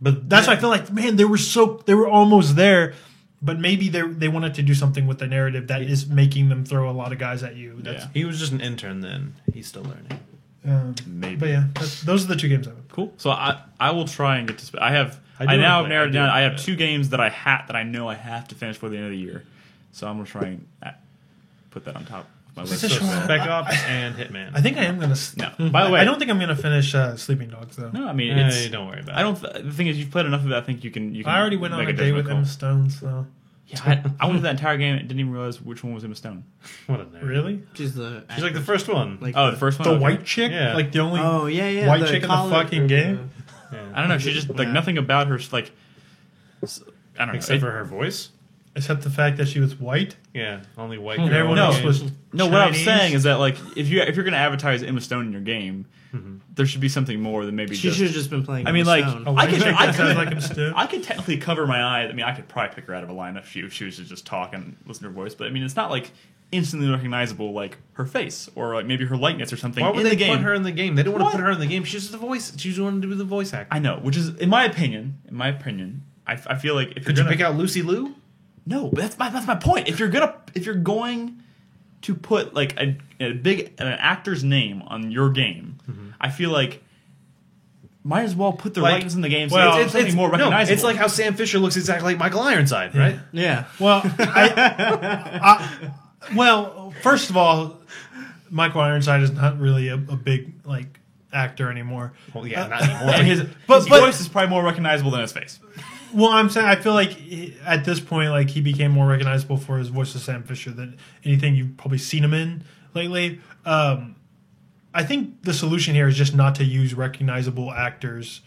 Speaker 2: but that's why I feel like, man, they were almost there, but maybe they wanted to do something with the narrative that is making them throw a lot of guys at you. That's,
Speaker 5: He was just an intern then. He's still learning.
Speaker 1: Maybe.
Speaker 2: But yeah, those are the two games I have.
Speaker 1: Cool. So I will try and get to. I
Speaker 5: do
Speaker 1: now
Speaker 5: play-
Speaker 1: narrowed
Speaker 5: I do
Speaker 1: down. I have
Speaker 5: play.
Speaker 1: 2 games that I know I have to finish before the end of the year. So I'm gonna try and put that on top of my list.
Speaker 2: So
Speaker 5: Spec Ops and Hitman.
Speaker 2: I think I am gonna.
Speaker 1: No. By the way,
Speaker 2: I don't think I'm gonna finish Sleeping Dogs though.
Speaker 1: No, I mean it's.
Speaker 5: don't worry about it.
Speaker 1: I don't. The thing is, you've played enough of it. I think you can.
Speaker 2: I already went on
Speaker 1: make
Speaker 2: a date with
Speaker 1: judgment
Speaker 2: Emma
Speaker 1: call.
Speaker 2: Stone, so
Speaker 1: Yeah, I went through that entire game and didn't even realize which one was Emma Stone.
Speaker 5: What a nerd.
Speaker 2: really
Speaker 3: She's the
Speaker 5: She's like the first one.
Speaker 3: like
Speaker 1: Oh, the first one.
Speaker 2: the
Speaker 1: Okay.
Speaker 2: white chick,
Speaker 5: Yeah.
Speaker 2: like the only
Speaker 3: oh yeah
Speaker 2: white chick in the
Speaker 3: college-
Speaker 2: fucking game?
Speaker 1: I don't know. She just like
Speaker 3: Yeah.
Speaker 1: nothing about her. Like I don't know.
Speaker 5: Except
Speaker 1: It-
Speaker 5: for her voice.
Speaker 2: Except the fact that she was white.
Speaker 5: Yeah, only white
Speaker 2: And
Speaker 5: girl.
Speaker 2: everyone
Speaker 1: No.
Speaker 2: else was
Speaker 1: No, what I'm
Speaker 2: Chinese.
Speaker 1: saying is that like if you're going to advertise Emma Stone in your game, there should be something more than maybe
Speaker 3: She
Speaker 1: just.
Speaker 3: should have just been playing.
Speaker 1: I mean,
Speaker 3: Emma
Speaker 1: like,
Speaker 3: Stone.
Speaker 2: A
Speaker 1: I
Speaker 2: white
Speaker 1: could-
Speaker 2: chick
Speaker 1: I
Speaker 2: that sounds
Speaker 1: could-
Speaker 2: like Emma Stone.
Speaker 1: I could technically cover my eyes. I mean, I could probably pick her out of a lineup if she was to just talk and listen to her voice. But I mean, it's not like instantly recognizable, like her face or like maybe her likeness or something
Speaker 5: Why would
Speaker 1: in
Speaker 5: they
Speaker 1: the game.
Speaker 5: put her in the game? They didn't want
Speaker 1: What?
Speaker 5: to put her in the game. She's just the voice. She's wanted to be the voice actor.
Speaker 1: I know, which is in my opinion. I feel like if
Speaker 5: Could
Speaker 1: you're
Speaker 5: you
Speaker 1: gonna,
Speaker 5: pick out Lucy Liu?
Speaker 1: No, but that's my point. If you're going to put like an actor's name on your game, I feel like might as well put their
Speaker 5: Like-
Speaker 1: likeness in the game so
Speaker 2: well,
Speaker 1: it's something more
Speaker 5: no,
Speaker 1: recognizable.
Speaker 5: it's like how Sam Fisher looks exactly like Michael Ironside, right?
Speaker 3: yeah.
Speaker 2: Well, well, first of all, Michael Ironside is not really a big like actor anymore.
Speaker 5: Well, yeah, not anymore.
Speaker 1: and his
Speaker 2: but-
Speaker 1: voice is probably more recognizable than his face.
Speaker 2: Well, I'm saying I feel like at this point, like he became more recognizable for his voice of Sam Fisher than anything you've probably seen him in lately. I think the solution here is just not to use recognizable actors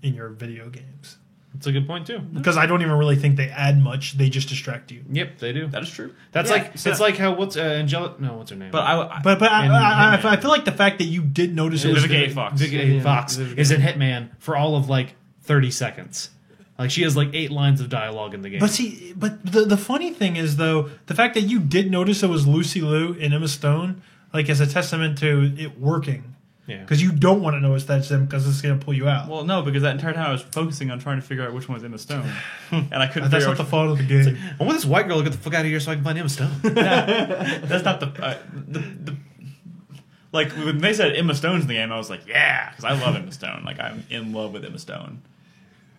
Speaker 2: in your video games
Speaker 5: That's a good point too.
Speaker 2: because I don't even really think they add much; they just distract you.
Speaker 5: Yep, they do.
Speaker 1: That is true.
Speaker 5: That's
Speaker 1: Yeah,
Speaker 5: like
Speaker 1: so-
Speaker 5: it's like how what's Angelica? No, what's her name?
Speaker 1: But I
Speaker 2: But
Speaker 5: In
Speaker 2: I
Speaker 5: Hitman.
Speaker 2: feel like the fact that you did notice it was
Speaker 1: Vivica A. Fox.
Speaker 5: Vivica A.
Speaker 3: Yeah,
Speaker 5: Fox
Speaker 3: Vivica.
Speaker 5: is in Hitman for all of like 30 seconds. Like she has like 8 lines of dialogue in the game.
Speaker 2: But see, but the funny thing is though, the fact that you did notice it was Lucy Liu and Emma Stone, like, is a testament to it working.
Speaker 5: yeah,
Speaker 2: Because you don't want to notice that's them because it's going to pull you out.
Speaker 1: Well, no, because that entire time I was focusing on trying to figure out which one was Emma Stone, and I couldn't.
Speaker 2: That's
Speaker 1: figure
Speaker 2: not the
Speaker 1: out
Speaker 2: fault of the game.
Speaker 5: I want this white girl to get the fuck out of here so I can find Emma Stone.
Speaker 1: That's not the like when they said Emma Stone's in the game, I was like, yeah, because I love Emma Stone. Like I'm in love with Emma Stone.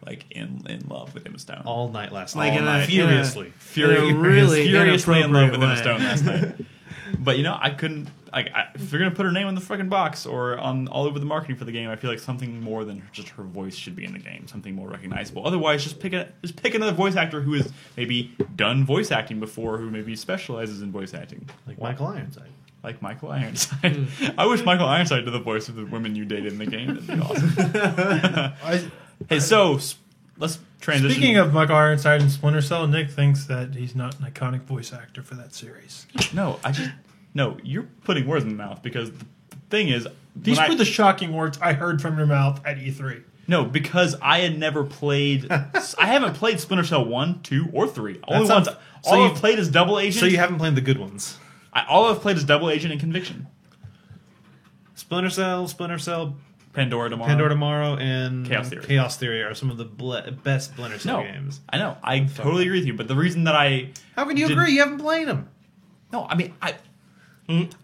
Speaker 1: Like in love with Emma Stone.
Speaker 5: All night last
Speaker 3: Like
Speaker 5: night.
Speaker 3: in a-
Speaker 5: Furiously.
Speaker 3: really
Speaker 1: furiously in love
Speaker 3: inappropriate
Speaker 1: with Emma
Speaker 3: way.
Speaker 1: Stone last night. But I couldn't. If you're gonna put her name on the fucking box or on all over the marketing for the game, I feel like something more than just her voice should be in the game. Something more recognizable. Otherwise, just pick another voice actor who has maybe done voice acting before, who maybe specializes in voice acting,
Speaker 5: Like Michael Ironside.
Speaker 1: like Michael Ironside. I wish Michael Ironside did the voice of the women you dated in the game. That'd be awesome. Hey, so let's transition.
Speaker 2: Speaking of Michael Ironside and Splinter Cell, Nick thinks that he's not an iconic voice actor for that series.
Speaker 1: No, you're putting words in the mouth because the thing is,
Speaker 2: These
Speaker 1: when
Speaker 2: were the shocking words I heard from your mouth at E E3.
Speaker 1: no, because I had never played. I haven't played Splinter Cell 1, 2, or 3. Only
Speaker 5: That's
Speaker 1: ones.
Speaker 5: not-
Speaker 1: All
Speaker 5: so
Speaker 1: I've
Speaker 5: you-
Speaker 1: played is Double Agent.
Speaker 5: So you haven't played the good ones.
Speaker 1: All I've played is Double Agent and Conviction.
Speaker 5: Splinter Cell,
Speaker 1: Pandora Tomorrow.
Speaker 5: Pandora Tomorrow, and
Speaker 1: Chaos Theory.
Speaker 5: are some of the best Splinter Cell
Speaker 1: No,
Speaker 5: games.
Speaker 1: I know. I totally agree with you. But the reason that
Speaker 5: How can you
Speaker 1: Did-
Speaker 5: agree? You haven't played them.
Speaker 1: no, I mean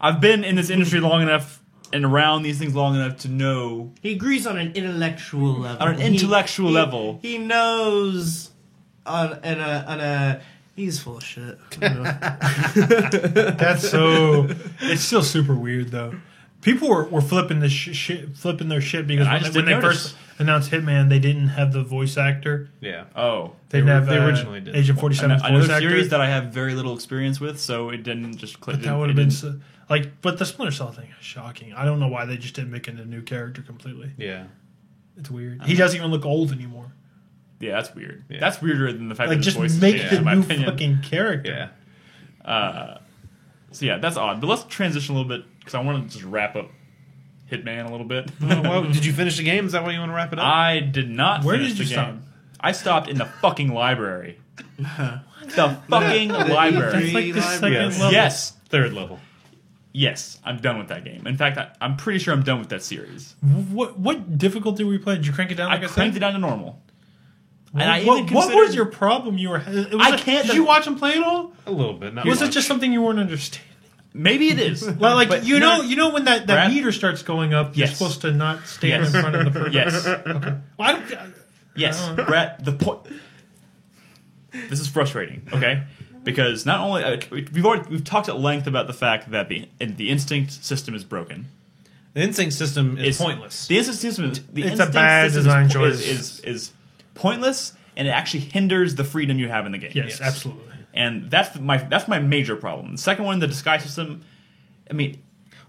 Speaker 1: I've been in this industry long enough and around these things long enough to know.
Speaker 3: He agrees on an intellectual level.
Speaker 1: On an intellectual level.
Speaker 3: He knows on a. He's full of shit.
Speaker 2: That's so. It's still super weird though. People were flipping this flipping their shit because
Speaker 1: I
Speaker 2: when,
Speaker 1: just
Speaker 2: when they
Speaker 1: didn't notice.
Speaker 2: first announced Hitman, they didn't have the voice actor.
Speaker 5: Yeah.
Speaker 1: Oh,
Speaker 2: They didn't have
Speaker 5: they originally did.
Speaker 2: Agent 47's
Speaker 1: another
Speaker 2: voice actor.
Speaker 1: series that I have very little experience with, so it didn't just click.
Speaker 2: But that would have been so, like. But the Splinter Cell thing is shocking. I don't know why they just didn't make it a new character completely.
Speaker 5: Yeah.
Speaker 2: It's weird. He doesn't even look old anymore.
Speaker 1: Yeah, that's weird.
Speaker 5: Yeah.
Speaker 1: That's weirder than the fact
Speaker 2: Like,
Speaker 1: that his
Speaker 2: just
Speaker 1: voice
Speaker 2: make
Speaker 1: is changed,
Speaker 2: the
Speaker 1: in my
Speaker 2: new
Speaker 1: opinion.
Speaker 2: fucking character.
Speaker 5: Yeah.
Speaker 1: So yeah, that's odd. But let's transition a little bit because I want to just wrap up
Speaker 6: Hitman a little bit.
Speaker 5: Well, did you finish the game? Is that why you want to wrap it up?
Speaker 6: I did not
Speaker 2: Where
Speaker 6: finish
Speaker 2: did you
Speaker 6: the
Speaker 2: stop?
Speaker 6: game. I stopped in the fucking library. The fucking library.
Speaker 2: That's like the second
Speaker 5: Yes.
Speaker 2: level.
Speaker 6: Yes.
Speaker 5: Third level.
Speaker 6: Yes, I'm done with that game. In fact, I'm pretty sure I'm done with that series.
Speaker 2: What difficulty were you playing? Did you crank it down?
Speaker 6: I
Speaker 2: Like I
Speaker 6: cranked
Speaker 2: said?
Speaker 6: it down to normal.
Speaker 2: What,
Speaker 6: And I
Speaker 2: what,
Speaker 6: even
Speaker 2: what
Speaker 6: considered-
Speaker 2: was your problem? You were.
Speaker 6: I can't-
Speaker 2: Did you watch him play it all?
Speaker 5: A little bit. Not
Speaker 2: Was
Speaker 5: much.
Speaker 2: it just something you weren't understanding?
Speaker 6: Maybe it is.
Speaker 2: Well, like
Speaker 6: But
Speaker 2: you know when that
Speaker 6: Brad?
Speaker 2: meter starts going up, you're
Speaker 6: Yes.
Speaker 2: supposed to not stand
Speaker 6: Yes.
Speaker 2: in front of the person.
Speaker 6: Yes.
Speaker 2: Well, I don't.
Speaker 6: Yes, Brett. The point. This is frustrating. Okay, because not only we've talked at length about the fact that the instinct system is broken.
Speaker 5: The instinct system is
Speaker 6: It's
Speaker 5: pointless.
Speaker 6: The instinct system is the
Speaker 2: It's a
Speaker 6: instinct
Speaker 2: bad
Speaker 6: system
Speaker 2: design
Speaker 6: is,
Speaker 2: choice.
Speaker 6: Is pointless, and it actually hinders the freedom you have in the game.
Speaker 2: Yes, absolutely.
Speaker 6: And that's my major problem. The second one, the disguise system. I mean,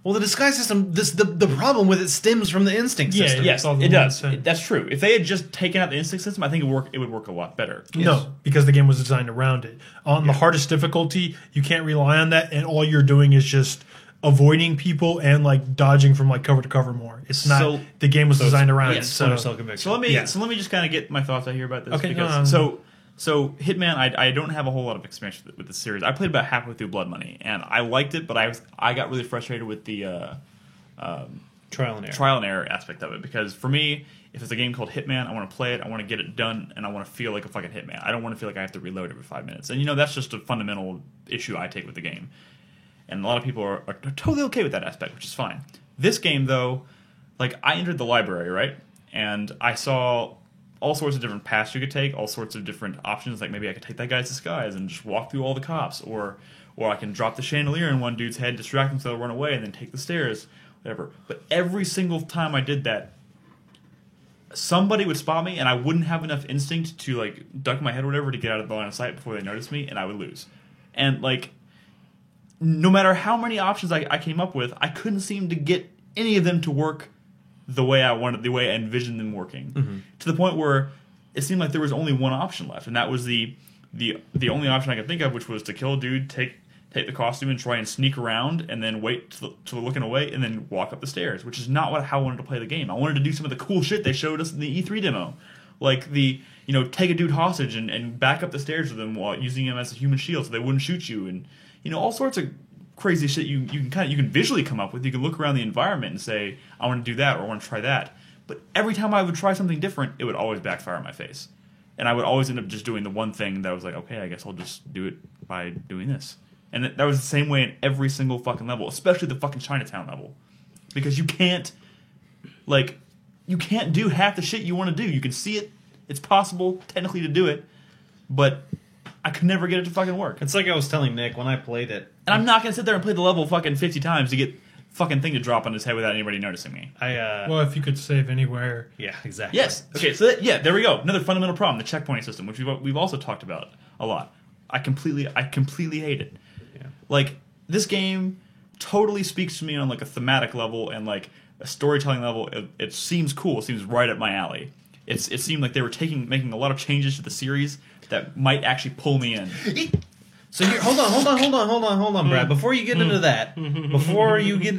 Speaker 5: Well, the disguise system, the problem with it stems from the instinct
Speaker 2: Yeah,
Speaker 5: system.
Speaker 2: yeah.
Speaker 6: yes,
Speaker 2: all the
Speaker 6: it does.
Speaker 2: same.
Speaker 6: That's true. If they had just taken out the instinct system, I think it would work a lot better.
Speaker 2: No, because the game was designed around it. On the hardest difficulty, you can't rely on that, and all you're doing is just avoiding people and like dodging from like cover to cover more. It's not
Speaker 6: So-
Speaker 2: the game was designed around
Speaker 6: yes,
Speaker 2: it.
Speaker 5: Splinter
Speaker 2: So
Speaker 5: Cell Conviction.
Speaker 6: So let me
Speaker 2: Yeah.
Speaker 6: just kind of get my thoughts out here about this.
Speaker 2: Okay,
Speaker 6: because,
Speaker 2: no.
Speaker 6: so Hitman, I don't have a whole lot of experience with the series. I played about halfway through Blood Money, and I liked it, but I got really frustrated with the
Speaker 5: Trial and error.
Speaker 6: trial and error aspect of it, because for me, if it's a game called Hitman, I want to play it, I want to get it done, and I want to feel like a fucking Hitman. I don't want to feel like I have to reload every 5 minutes. And that's just a fundamental issue I take with the game. And a lot of people are totally okay with that aspect, which is fine. This game, though, like, I entered the library, right? And I saw all sorts of different paths you could take, all sorts of different options. Like, maybe I could take that guy's disguise and just walk through all the cops, or I can drop the chandelier in one dude's head, distract him so they'll run away, and then take the stairs, whatever. But every single time I did that, somebody would spot me, and I wouldn't have enough instinct to, like, duck my head or whatever to get out of the line of sight before they noticed me, and I would lose. And, like, no matter how many options I came up with, I couldn't seem to get any of them to work the way I wanted, the way I envisioned them working. To the point where it seemed like there was only one option left, and that was the only option I could think of, which was to kill a dude, take the costume, and try and sneak around, and then wait till they're looking away, and then walk up the stairs, which is not how I wanted to play the game. I wanted to do some of the cool shit they showed us in the E3 demo, like take a dude hostage and back up the stairs with them while using him as a human shield so they wouldn't shoot you, and all sorts of crazy shit you can visually come up with. You can look around the environment and say, I want to do that, or I want to try that. But every time I would try something different, it would always backfire in my face. And I would always end up just doing the one thing that was like, okay, I guess I'll just do it by doing this. And that was the same way in every single fucking level, especially the fucking Chinatown level. Because you can't do half the shit you want to do. You can see it, it's possible technically to do it, but I could never get it to fucking work.
Speaker 5: It's like I was telling Nick when I played it.
Speaker 6: And I'm not going to sit there and play the level fucking 50 times to get fucking thing to drop on his head without anybody noticing me.
Speaker 2: well, if you could save anywhere,
Speaker 5: Yeah, exactly.
Speaker 6: Yes. Okay, so there we go. Another fundamental problem, the checkpointing system, which we've also talked about a lot. I completely hate it.
Speaker 5: Yeah.
Speaker 6: Like, this game totally speaks to me on, like, a thematic level and, like, a storytelling level. It seems cool. It seems right up my alley. It seemed like they were making a lot of changes to the series that might actually pull me in.
Speaker 5: So here, hold on, Brad. Before you get into that,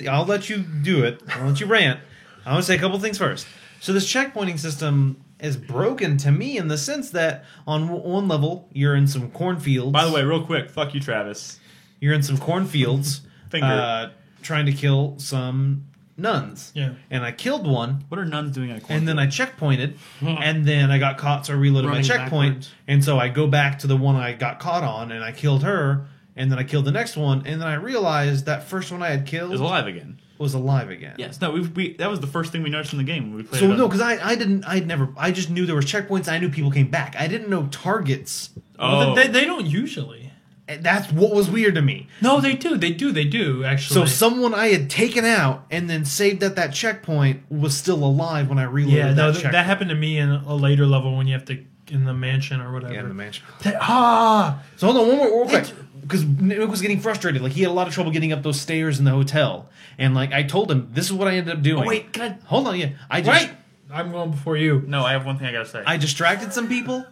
Speaker 5: I'll let you do it. I'll let you rant. I want to say a couple things first. So this checkpointing system is broken to me in the sense that on one level you're in some cornfields.
Speaker 6: By the way, real quick, fuck you, Travis.
Speaker 5: You're in some cornfields,
Speaker 6: Finger.
Speaker 5: trying to kill some nuns.
Speaker 2: Yeah.
Speaker 5: And I killed one.
Speaker 6: What are nuns doing on a cornfield?
Speaker 5: And then I checkpointed, and then I got caught, so I reloaded my
Speaker 3: Running
Speaker 5: checkpoint.
Speaker 3: backwards.
Speaker 5: And so I go back to the one I got caught on, and I killed her, and then I killed the next one, and then I realized that first one I had killed
Speaker 6: is alive again.
Speaker 5: was alive again.
Speaker 6: Yes. No, that was the first thing we noticed in the game when we played
Speaker 5: So
Speaker 6: it.
Speaker 5: no, because I just knew there were checkpoints. I knew people came back. I didn't know targets.
Speaker 6: Oh.
Speaker 2: they don't usually.
Speaker 5: And that's what was weird to me.
Speaker 2: No, they do actually.
Speaker 5: So someone I had taken out and then saved at that checkpoint was still alive when I reloaded
Speaker 2: yeah, no,
Speaker 5: that checkpoint.
Speaker 2: that happened to me in a later level when you have to in the mansion or whatever.
Speaker 5: Yeah, in the mansion.
Speaker 2: So
Speaker 5: So hold on, one more real quick. Because Nick was getting frustrated. Like, he had a lot of trouble getting up those stairs in the hotel. And, like, I told him, this is what I ended up doing.
Speaker 6: Oh, wait, can I...
Speaker 5: Hold on, yeah.
Speaker 2: I'm going before you.
Speaker 6: No, I have one thing I gotta say.
Speaker 5: I distracted some people,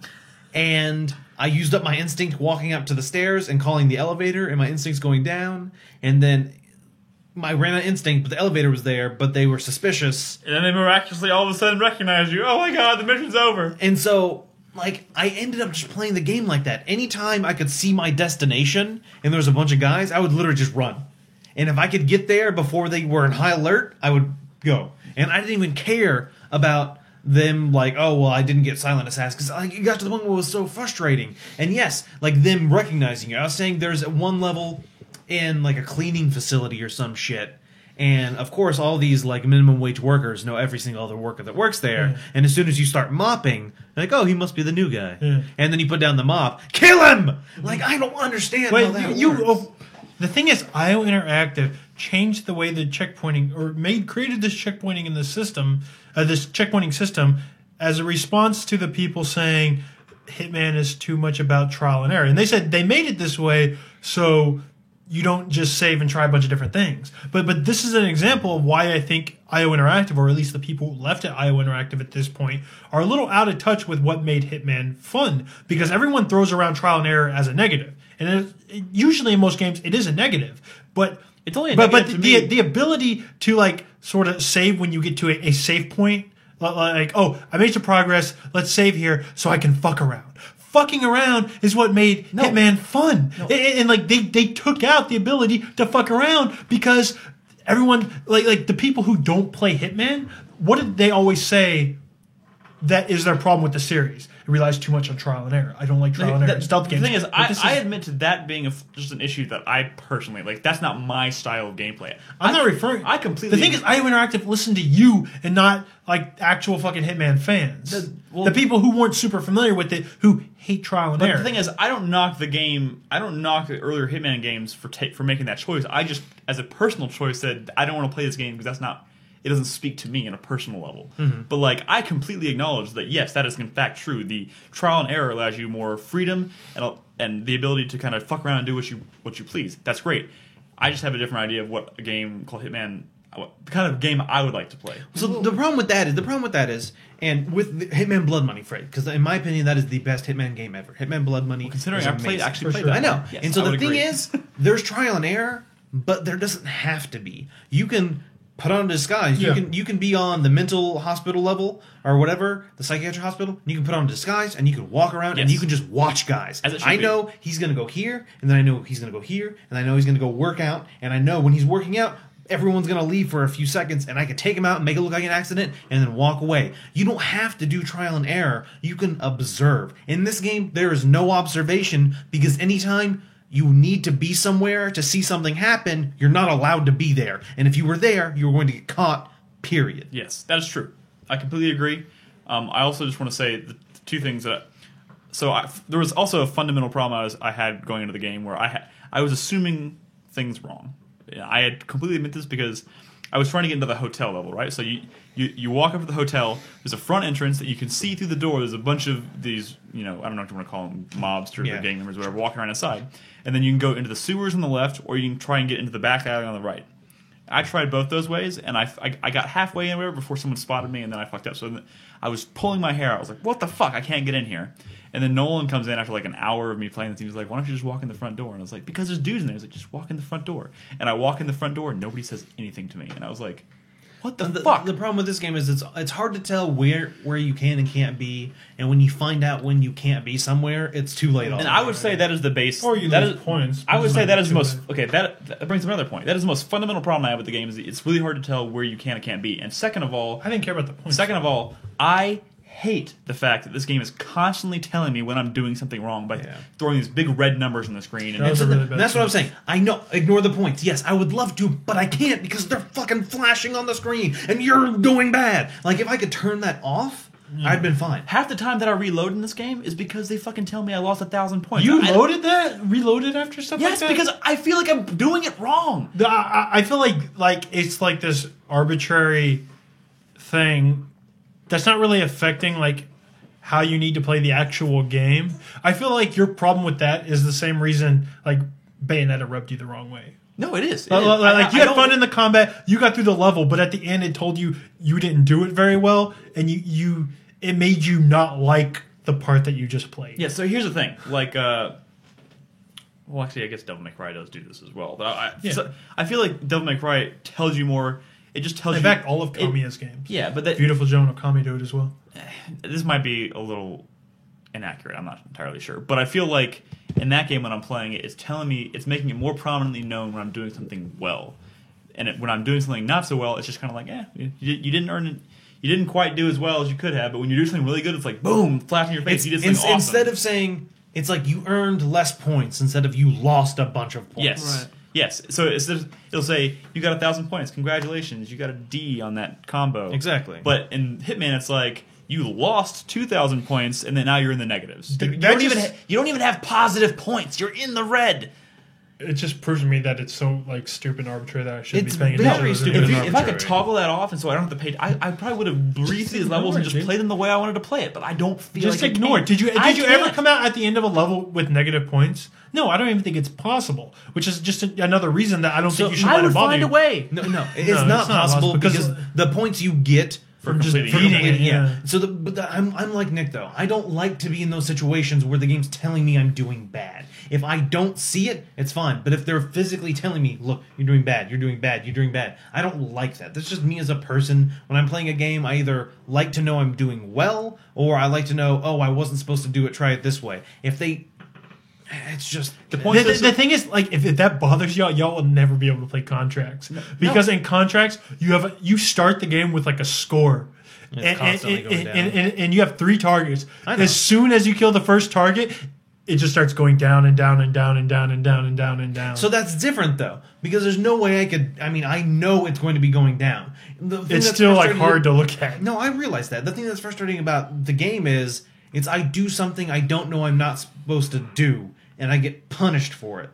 Speaker 5: and I used up my instinct walking up to the stairs and calling the elevator, and my instinct's going down. And then I ran out of instinct, but the elevator was there, but they were suspicious.
Speaker 6: And then they miraculously all of a sudden recognize you. Oh my god, the mission's over.
Speaker 5: And so, like, I ended up just playing the game like that. Anytime I could see my destination and there was a bunch of guys, I would literally just run. And if I could get there before they were in high alert, I would go. And I didn't even care about them, like, oh, well, I didn't get silent assassin, because like, it got to the point where it was so frustrating. And yes, like, them recognizing you. I was saying there's one level in, like, a cleaning facility or some shit, and of course all these, like, minimum wage workers know every single other worker that works there.
Speaker 2: Yeah.
Speaker 5: And as soon as you start mopping, they're like, oh, he must be the new guy.
Speaker 2: Yeah.
Speaker 5: And then you put down the mop, kill him. Like, I don't understand how that works.
Speaker 2: The thing is, IO Interactive changed the way the checkpointing, or created this checkpointing in the system, this checkpointing system, as a response to the people saying Hitman is too much about trial and error. And they said they made it this way so you don't just save and try a bunch of different things. But this is an example of why I think IO Interactive, or at least the people who left at IO Interactive at this point, are a little out of touch with what made Hitman fun. Because everyone throws around trial and error as a negative. And usually in most games, it is a negative. But
Speaker 6: It's only a
Speaker 2: but
Speaker 6: negative to me.
Speaker 2: the ability to, like, sort of save when you get to a safe point, like, oh, I made some progress, let's save here so I can fuck around. Fucking around is what made Hitman fun. And like, they took out the ability to fuck around, because everyone, like the people who don't play Hitman, what did they always say that is their problem with the series? It relies too much on trial and error. I don't like trial and error in stealth games.
Speaker 6: The thing is,
Speaker 2: But this
Speaker 6: I admit to that being just an issue that I personally, like, that's not my style of gameplay.
Speaker 2: I'm not referring.
Speaker 6: I completely.
Speaker 2: The thing is, IO Interactive listened to you and not, like, actual fucking Hitman fans. The people who weren't super familiar with it, who hate trial and
Speaker 6: But
Speaker 2: error.
Speaker 6: the thing is, I don't knock the game. I don't knock the earlier Hitman games for making that choice. I just, as a personal choice, said I don't want to play this game because that's not. It doesn't speak to me on a personal level.
Speaker 2: Mm-hmm.
Speaker 6: But, like, I completely acknowledge that, yes, that is in fact true. The trial and error allows you more freedom and the ability to kind of fuck around and do what you please. That's great. I just have a different idea of what a game called Hitman, the kind of game I would like to play.
Speaker 5: So the problem with that is, and with the Hitman Blood Money, Fred, because in my opinion that is the best Hitman game ever. Hitman Blood Money.
Speaker 6: Considering
Speaker 5: is
Speaker 6: I
Speaker 5: amazing.
Speaker 6: actually played
Speaker 2: sure.
Speaker 6: that.
Speaker 5: I know.
Speaker 6: Yes,
Speaker 5: And so
Speaker 6: I
Speaker 5: the
Speaker 6: would
Speaker 5: thing
Speaker 6: agree.
Speaker 5: is, there's trial and error, but there doesn't have to be. You can put on a disguise.
Speaker 2: Yeah.
Speaker 5: You can be on the mental hospital level or whatever, the psychiatric hospital, and you can put on a disguise and you can walk around and
Speaker 6: Yes.
Speaker 5: you can just watch guys.
Speaker 6: As it should
Speaker 5: I
Speaker 6: be.
Speaker 5: know he's gonna go here, and then I know he's gonna go here, and I know he's gonna go work out, and I know when he's working out, everyone's gonna leave for a few seconds, and I can take him out and make it look like an accident and then walk away. You don't have to do trial and error. You can observe. In this game, there is no observation, because anytime you need to be somewhere to see something happen, you're not allowed to be there. And if you were there, you were going to get caught, period.
Speaker 6: Yes, that is true. I completely agree. I also just want to say the two things that. There was also a fundamental problem I had going into the game where I was assuming things wrong. I had completely admit this because I was trying to get into the hotel level, right? So you walk up to the hotel. There's a front entrance that you can see through the door. There's a bunch of these, I don't know what you want to call them, mobsters or gang members, whatever, walking around inside. And then you can go into the sewers on the left, or you can try and get into the back alley on the right. I tried both those ways, and I got halfway in there before someone spotted me, and then I fucked up. So then I was pulling my hair out. I was like, what the fuck? I can't get in here. And then Nolan comes in after like an hour of me playing this. He was like, why don't you just walk in the front door? And I was like, because there's dudes in there. He's like, just walk in the front door. And I walk in the front door, and nobody says anything to me. And I was like, what the fuck?
Speaker 5: The problem with this game is it's hard to tell where you can and can't be, and when you find out when you can't be somewhere, it's too late.
Speaker 6: And I would say that is the base.
Speaker 2: Or you
Speaker 6: that
Speaker 2: lose
Speaker 6: is,
Speaker 2: points.
Speaker 6: I would
Speaker 2: Which
Speaker 6: say
Speaker 2: is
Speaker 6: that
Speaker 2: not
Speaker 6: is the
Speaker 2: too
Speaker 6: most. Okay, that brings up another point. That is the most fundamental problem I have with the game. Is it's really hard to tell where you can and can't be. And second of all,
Speaker 2: I didn't care about the points.
Speaker 6: Second of all, I hate the fact that this game is constantly telling me when I'm doing something wrong by throwing these big red numbers on the screen. And
Speaker 2: Those are really bad.
Speaker 5: That's what I'm saying. I know. Ignore the points. Yes, I would love to, but I can't because they're fucking flashing on the screen and you're doing bad. Like, if I could turn that off, I'd been fine.
Speaker 6: half the time that I reload in this game is because they fucking tell me I lost 1,000 points.
Speaker 2: You
Speaker 6: I-
Speaker 2: reloaded after stuff
Speaker 6: Yes,
Speaker 2: like that?
Speaker 6: because I feel like I'm doing it wrong.
Speaker 2: I feel like it's like this arbitrary thing that's not really affecting like how you need to play the actual game. I feel like your problem with that is the same reason like Bayonetta rubbed you the wrong way.
Speaker 6: No, it is.
Speaker 2: Like you had fun in the combat, you got through the level, but at the end it told you didn't do it very well, and it made you not like the part that you just played.
Speaker 6: Yeah, so here's the thing. Like, what Well, actually, I guess Devil May Cry does do this as well. But
Speaker 2: Yeah.
Speaker 6: I feel like Devil May Cry tells you more. It just tells
Speaker 2: In
Speaker 6: you.
Speaker 2: fact, all of Kamiya's games.
Speaker 6: Yeah, but that,
Speaker 2: Beautiful Joe Okami do it as well.
Speaker 6: this might be a little inaccurate. I'm not entirely sure, but I feel like in that game when I'm playing it, it's telling me, it's making it more prominently known when I'm doing something well, and when I'm doing something not so well, it's just kind of like, you didn't earn it. You didn't quite do as well as you could have, but when you do something really good, it's like boom, flash in your face. You did something awesome.
Speaker 5: Instead of saying it's like you earned less points instead of you lost a bunch of points.
Speaker 6: Yes.
Speaker 3: Right.
Speaker 6: Yes. So it'll say you got 1,000 points. Congratulations, you got a D on that combo.
Speaker 5: Exactly.
Speaker 6: But in Hitman, it's like you lost 2,000 points, and then now you're in the negatives. You
Speaker 2: That
Speaker 6: don't,
Speaker 2: just-
Speaker 6: you don't even have positive points. You're in the red.
Speaker 4: It just proves to me that it's so like stupid and arbitrary that I shouldn't
Speaker 5: It's
Speaker 4: be paying
Speaker 5: very
Speaker 4: attention.
Speaker 5: stupid.
Speaker 6: If I could toggle that off, and so I don't have to pay, I probably would have breezed these levels and just
Speaker 2: dude.
Speaker 6: played them the way I wanted to play it. But I don't feel
Speaker 2: Just
Speaker 6: like I
Speaker 2: ignore
Speaker 6: can.
Speaker 2: it. Did you
Speaker 6: I
Speaker 2: ever
Speaker 6: can't.
Speaker 2: come out at the end of a level with negative points? No, I don't even think it's possible. Which is just another reason that I don't think you should
Speaker 6: I
Speaker 2: let it
Speaker 6: would
Speaker 2: bother
Speaker 6: find
Speaker 2: you.
Speaker 6: a way.
Speaker 5: No, it's
Speaker 2: it's
Speaker 5: not
Speaker 2: not
Speaker 5: possible
Speaker 2: possible
Speaker 5: because
Speaker 2: because-
Speaker 5: the points you get
Speaker 6: From
Speaker 2: just
Speaker 6: completing
Speaker 2: beating
Speaker 6: it.
Speaker 2: it. Yeah.
Speaker 5: So I'm like Nick though. I don't like to be in those situations where the game's telling me I'm doing bad. If I don't see it, it's fine. But if they're physically telling me, look, you're doing bad, you're doing bad, you're doing bad, I don't like that. That's just me as a person. When I'm playing a game, I either like to know I'm doing well, or I like to know, oh, I wasn't supposed to do it, try it this way. If they... It's just...
Speaker 6: The point
Speaker 2: The,
Speaker 6: is,
Speaker 2: the thing is, like, if that bothers y'all will never be able to play contracts because in contracts you start the game with like a score,
Speaker 5: It's constantly going down.
Speaker 2: and you have 3 targets.
Speaker 5: I know.
Speaker 2: As soon as you kill the first target, it just starts going down and down and down and down and down and down and down.
Speaker 5: So that's different though, because there's no way I could... I mean, I know it's going to be going down. The thing
Speaker 2: it's
Speaker 5: that's
Speaker 2: still like
Speaker 5: frustrating-
Speaker 2: hard to look at.
Speaker 5: No, I realize that. The thing that's frustrating about the game is it's I do something I don't know I'm not supposed to do, and I get punished for it.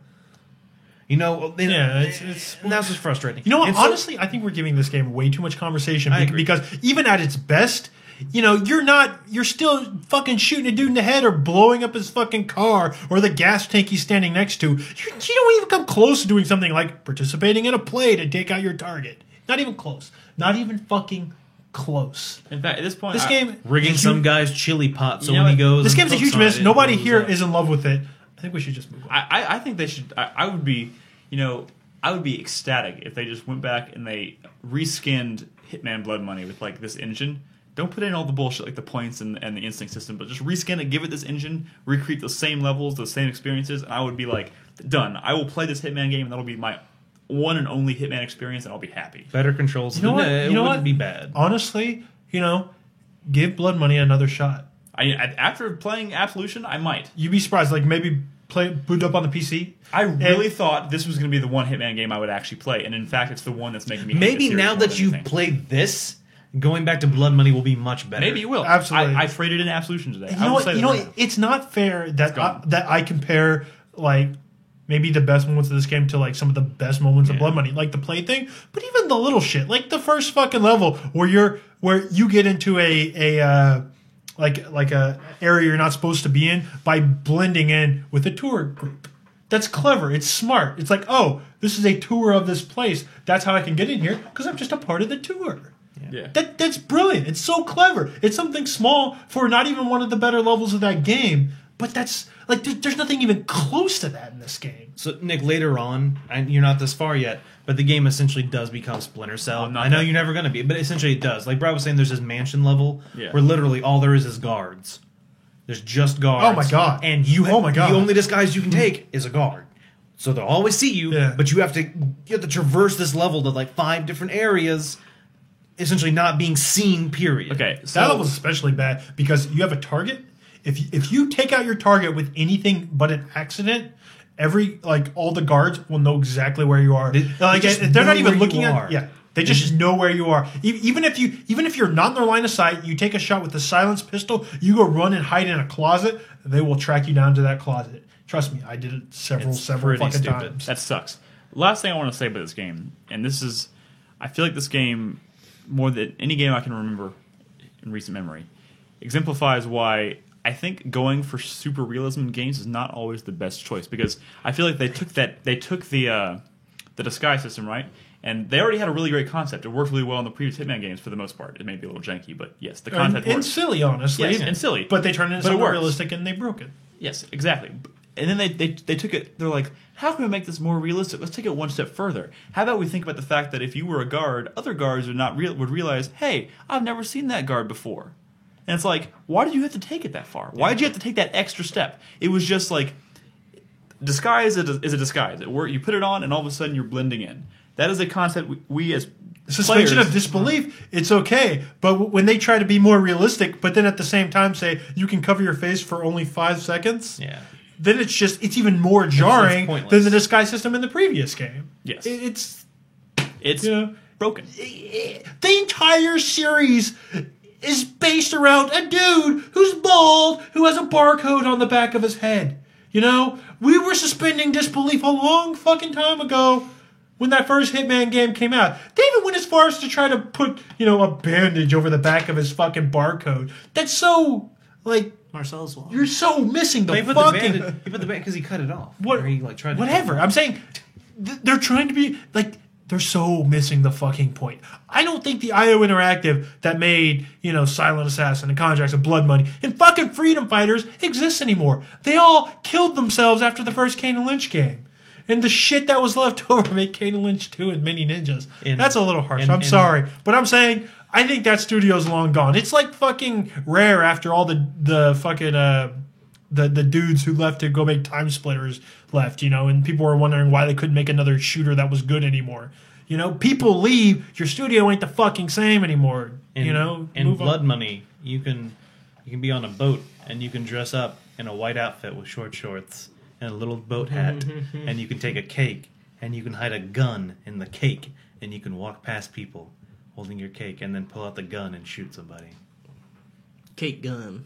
Speaker 5: You know, and,
Speaker 2: Yeah, it's
Speaker 5: and that's what's frustrating.
Speaker 2: You know what?
Speaker 5: And so-
Speaker 2: Honestly, I think we're giving this game way too much conversation
Speaker 5: I agree.
Speaker 2: because even at its best, you know, you're still fucking shooting a dude in the head or blowing up his fucking car or the gas tank he's standing next to. You don't even come close to doing something like participating in a play to take out your target. Not even close. Not even fucking close.
Speaker 6: in fact, at this point,
Speaker 2: This game
Speaker 5: rigging
Speaker 2: is
Speaker 5: some
Speaker 2: hu-
Speaker 5: guy's chili pot so
Speaker 6: You know
Speaker 5: when he
Speaker 6: what?
Speaker 5: goes...
Speaker 2: This
Speaker 5: and
Speaker 2: game's a
Speaker 5: cooks
Speaker 2: huge
Speaker 5: on
Speaker 2: miss.
Speaker 5: it, it
Speaker 2: Nobody
Speaker 5: blows
Speaker 2: here
Speaker 5: up.
Speaker 2: is in love with it. I think we should just move on.
Speaker 6: I think they should. I would be, you know, I would be ecstatic if they just went back and they reskinned Hitman Blood Money with like this engine. Don't put in all the bullshit like the points and the instinct system, but just reskin it, give it this engine, recreate the same levels, the same experiences, and I would be like, done. I will play this Hitman game, and that'll be my one and only Hitman experience, and I'll be happy.
Speaker 5: Better controls.
Speaker 2: You know what?
Speaker 5: It
Speaker 2: You know
Speaker 5: wouldn't
Speaker 2: what?
Speaker 5: be bad.
Speaker 2: Honestly, you know, give Blood Money another shot.
Speaker 6: After playing Absolution, I might.
Speaker 2: You'd be surprised. Like maybe boot up on the PC.
Speaker 6: I really thought this was going to be the one Hitman game I would actually play, and in fact, it's the one that's making me hate
Speaker 5: Maybe
Speaker 6: the series
Speaker 5: now
Speaker 6: more
Speaker 5: that
Speaker 6: than
Speaker 5: you've
Speaker 6: anything.
Speaker 5: played this, going back to Blood Money will be much better.
Speaker 6: Maybe you will.
Speaker 2: Absolutely.
Speaker 6: I traded in Absolution today.
Speaker 2: You
Speaker 6: I
Speaker 2: know
Speaker 6: will
Speaker 2: what?
Speaker 6: say
Speaker 2: You
Speaker 6: that
Speaker 2: know
Speaker 6: right
Speaker 2: what?
Speaker 6: now.
Speaker 2: It's not fair that
Speaker 6: gone.
Speaker 2: that I compare like maybe the best moments of this game to like some of the best moments of Blood Money, like the play thing, but even the little shit, like the first fucking level where you get into a like a area you're not supposed to be in by blending in with a tour group. That's clever. It's smart. It's like, oh, this is a tour of this place. That's how I can get in here because I'm just a part of the tour.
Speaker 6: Yeah.
Speaker 2: That's brilliant. It's so clever. It's something small for not even one of the better levels of that game, but that's like there's nothing even close to that in this game.
Speaker 5: So, Nick, later on, and you're not this far yet, but the game essentially does become Splinter Cell.
Speaker 6: I'm not
Speaker 5: I know
Speaker 6: that-
Speaker 5: you're never going to be, but essentially it does. Like Brad was saying, there's this mansion level
Speaker 6: Yeah.
Speaker 5: where literally all there is guards. There's just guards.
Speaker 2: Oh my God.
Speaker 5: And you
Speaker 2: Oh my God.
Speaker 5: the only disguise you can take is a guard. So they'll always see you,
Speaker 2: Yeah.
Speaker 5: but you have to traverse this level to like 5 different areas, essentially not being seen, period.
Speaker 6: Okay, so
Speaker 2: That level's especially bad because you have a target. If you take out your target with anything but an accident, all the guards will know exactly where you are.
Speaker 5: They just
Speaker 2: They're not
Speaker 5: know
Speaker 2: even
Speaker 5: where
Speaker 2: looking
Speaker 5: you
Speaker 2: at.
Speaker 5: are.
Speaker 2: Yeah, they just know where you are. Even if you're not in their line of sight, you take a shot with the silenced pistol. You go run and hide in a closet. They will track you down to that closet. Trust me, I did it several
Speaker 5: pretty
Speaker 2: fucking
Speaker 5: stupid.
Speaker 2: times.
Speaker 6: that sucks. Last thing I want to say about this game, and this is, I feel like this game, more than any game I can remember in recent memory, exemplifies why I think going for super realism in games is not always the best choice, because I feel like they took the disguise system, right? And they already had a really great concept. It worked really well in the previous Hitman games for the most part. It may be a little janky, but yes, the concept
Speaker 2: and
Speaker 6: works.
Speaker 2: silly, honestly.
Speaker 6: Yes, and silly.
Speaker 2: But they turned it into
Speaker 6: But it
Speaker 2: something
Speaker 6: works.
Speaker 2: realistic and they broke it.
Speaker 6: Yes, exactly. And then they took it. They're like, how can we make this more realistic? Let's take it one step further. How about we think about the fact that if you were a guard, other guards would realize, hey, I've never seen that guard before. And it's like, why did you have to take it that far? Why did you have to take that extra step? It was just like, disguise is a disguise. You put it on, and all of a sudden you're blending in. That is a concept we as
Speaker 2: suspension
Speaker 6: players,
Speaker 2: of disbelief, it's okay. But when they try to be more realistic, but then at the same time say you can cover your face for only 5 seconds,
Speaker 5: Yeah.
Speaker 2: then it's even more jarring
Speaker 5: pointless.
Speaker 2: than the disguise system in the previous game.
Speaker 6: Yes.
Speaker 2: It's
Speaker 6: it's broken.
Speaker 2: the entire series is based around a dude who's bald who has a barcode on the back of his head. You know, we were suspending disbelief a long fucking time ago when that first Hitman game came out. They even went as far as to try to put, a bandage over the back of his fucking barcode. That's so,
Speaker 3: Marcel's Wall.
Speaker 2: you're so missing the
Speaker 5: He put
Speaker 2: fucking...
Speaker 5: the band. He put the band because he cut it off.
Speaker 2: What?
Speaker 5: Or he tried to
Speaker 2: Whatever. I'm saying they're trying to be they're so missing the fucking point. I don't think the IO Interactive that made Silent Assassin and Contracts and Blood Money and fucking Freedom Fighters exists anymore. They all killed themselves after the first Kane and Lynch game. And the shit that was left over made Kane and Lynch 2 and Mini Ninjas. That's a little harsh. I'm sorry, but I'm saying I think that studio's long gone. It's like fucking Rare after all the fucking the dudes who left to go make Time Splitters left, and people were wondering why they couldn't make another shooter that was good anymore. People leave, your studio ain't the fucking same anymore.
Speaker 5: And
Speaker 2: move
Speaker 5: Blood
Speaker 2: on.
Speaker 5: Money, you can be on a boat and you can dress up in a white outfit with short shorts and a little boat hat, and you can take a cake and you can hide a gun in the cake, and you can walk past people holding your cake and then pull out the gun and shoot somebody.
Speaker 3: Cake gun.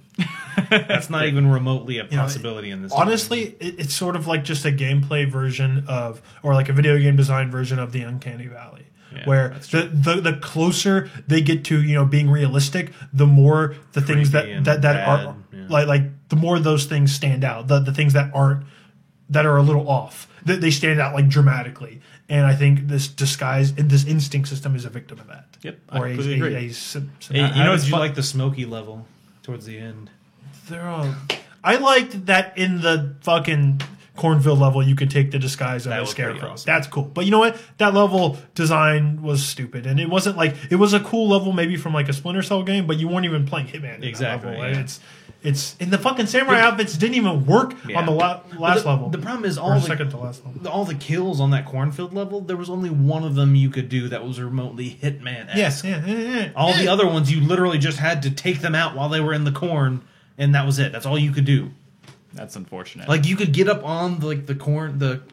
Speaker 5: That's not even remotely a possibility in this.
Speaker 2: Honestly, it's sort of like just a gameplay version of, or like a video game design version of the Uncanny Valley.
Speaker 5: Yeah,
Speaker 2: where the closer they get to being realistic, the more the things
Speaker 5: Creepy and
Speaker 2: that
Speaker 5: bad,
Speaker 2: are
Speaker 5: yeah.
Speaker 2: like the more those things stand out. The things that are a little off, they stand out like dramatically. And I think this instinct system is a victim of that.
Speaker 6: Yep,
Speaker 2: Or
Speaker 6: I completely agree.
Speaker 5: Did you like the smoky level towards the end?
Speaker 2: They're all. I liked that in the fucking cornfield level, you could take the disguise of
Speaker 5: That
Speaker 2: a
Speaker 5: was pretty
Speaker 2: scarecrow.
Speaker 5: awesome.
Speaker 2: That's cool. But you know what? That level design was stupid, and it wasn't it was a cool level maybe from like a Splinter Cell game, but you weren't even playing Hitman. In
Speaker 5: Exactly,
Speaker 2: That level.
Speaker 5: yeah.
Speaker 2: It's and the fucking samurai outfits didn't even work on the last level.
Speaker 5: The problem is
Speaker 2: or second to last level.
Speaker 5: all the kills on that cornfield level. There was only one of them you could do that was remotely Hitman-esque.
Speaker 2: Yes, yeah.
Speaker 5: All the other ones, you literally just had to take them out while they were in the corn, and that was it. That's all you could do.
Speaker 6: That's unfortunate.
Speaker 5: Like you could get up on the corn, the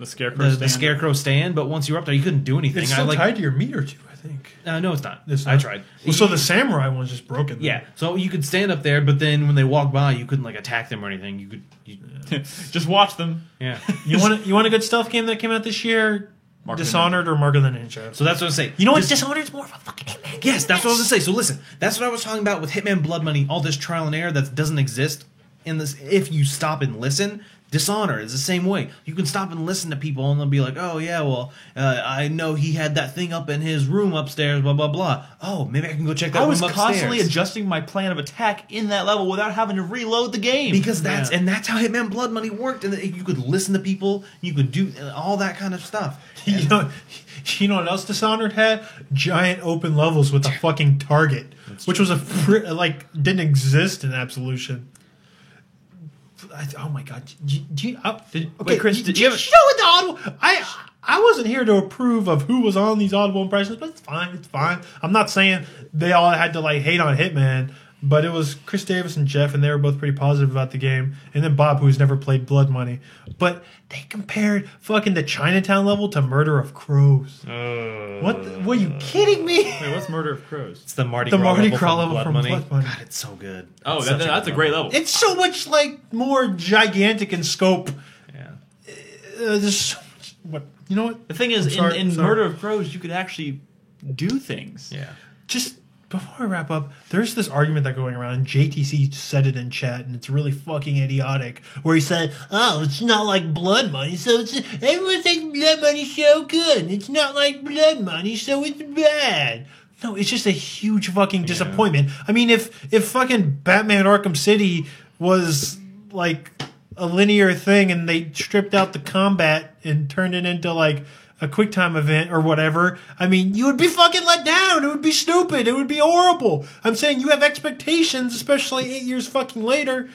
Speaker 6: scarecrow stand.
Speaker 5: the scarecrow stand, but once you were up there, you couldn't do anything.
Speaker 2: It's still tied to your meter too, I think.
Speaker 5: No, it's not.
Speaker 2: It's
Speaker 5: I
Speaker 2: not?
Speaker 5: tried.
Speaker 2: Well, so the samurai one's just broken.
Speaker 5: Yeah, so you could stand up there, but then when they walk by, you couldn't attack them or anything. You could,
Speaker 6: Just watch them.
Speaker 5: yeah.
Speaker 2: You want a good stealth game that came out this year?
Speaker 6: Mark of the
Speaker 2: Dishonored or Mark of the Ninja?
Speaker 5: So that's what I'm saying.
Speaker 2: You know what? Dishonored's more of a fucking Hitman game.
Speaker 5: Yes, that's what I was gonna say. So listen, that's what I was talking about with Hitman Blood Money. All this trial and error that doesn't exist in this. If you stop and listen, Dishonored is the same way. You can stop and listen to people, and they'll be like, "Oh yeah, well, I know he had that thing up in his room upstairs, blah blah blah. Oh, maybe I can go check that
Speaker 6: I
Speaker 5: room
Speaker 6: was
Speaker 5: upstairs."
Speaker 6: constantly adjusting my plan of attack in that level without having to reload the game.
Speaker 5: Because that's how Hitman Blood Money worked, and you could listen to people, you could do all that kind of stuff.
Speaker 2: You know what else Dishonored had? Giant open levels with a fucking target, which was didn't exist in Absolution. Oh my god!
Speaker 6: Wait, Chris, did you have
Speaker 2: show it the audible? I wasn't here to approve of who was on these audible impressions, but it's fine. It's fine. I'm not saying they all had to hate on Hitman, but it was Chris Davis and Jeff, and they were both pretty positive about the game. And then Bob, who's never played Blood Money, but they compared fucking the Chinatown level to Murder of Crows. What? Were you kidding me?
Speaker 6: Wait, what's Murder of Crows?
Speaker 5: It's the Mardi
Speaker 2: The
Speaker 5: Gras
Speaker 2: Mardi
Speaker 5: level
Speaker 2: Gras
Speaker 5: from
Speaker 2: level
Speaker 5: Blood
Speaker 2: from
Speaker 5: Money.
Speaker 2: Blood Money.
Speaker 5: God, it's so good.
Speaker 6: Oh,
Speaker 5: It's such
Speaker 6: that's a great level.
Speaker 2: It's so much more gigantic in scope.
Speaker 5: Yeah.
Speaker 2: There's so much. What? You know what?
Speaker 6: The thing is,
Speaker 2: I'm sorry,
Speaker 6: in
Speaker 2: sorry.
Speaker 6: Murder of Crows, you could actually do things.
Speaker 5: Yeah.
Speaker 2: Just before I wrap up, there's this argument that going around. JTC said it in chat, and it's really fucking idiotic. Where he said, "Oh, it's not like Blood Money, so everyone thinks Blood Money's so good. It's not like Blood Money, so it's bad." No, it's just a huge fucking disappointment. I mean, if fucking Batman Arkham City was like a linear thing and they stripped out the combat and turned it into like a QuickTime event or whatever, I mean, you would be fucking let down. It would be stupid. It would be horrible. I'm saying you have expectations, especially 8 years fucking later.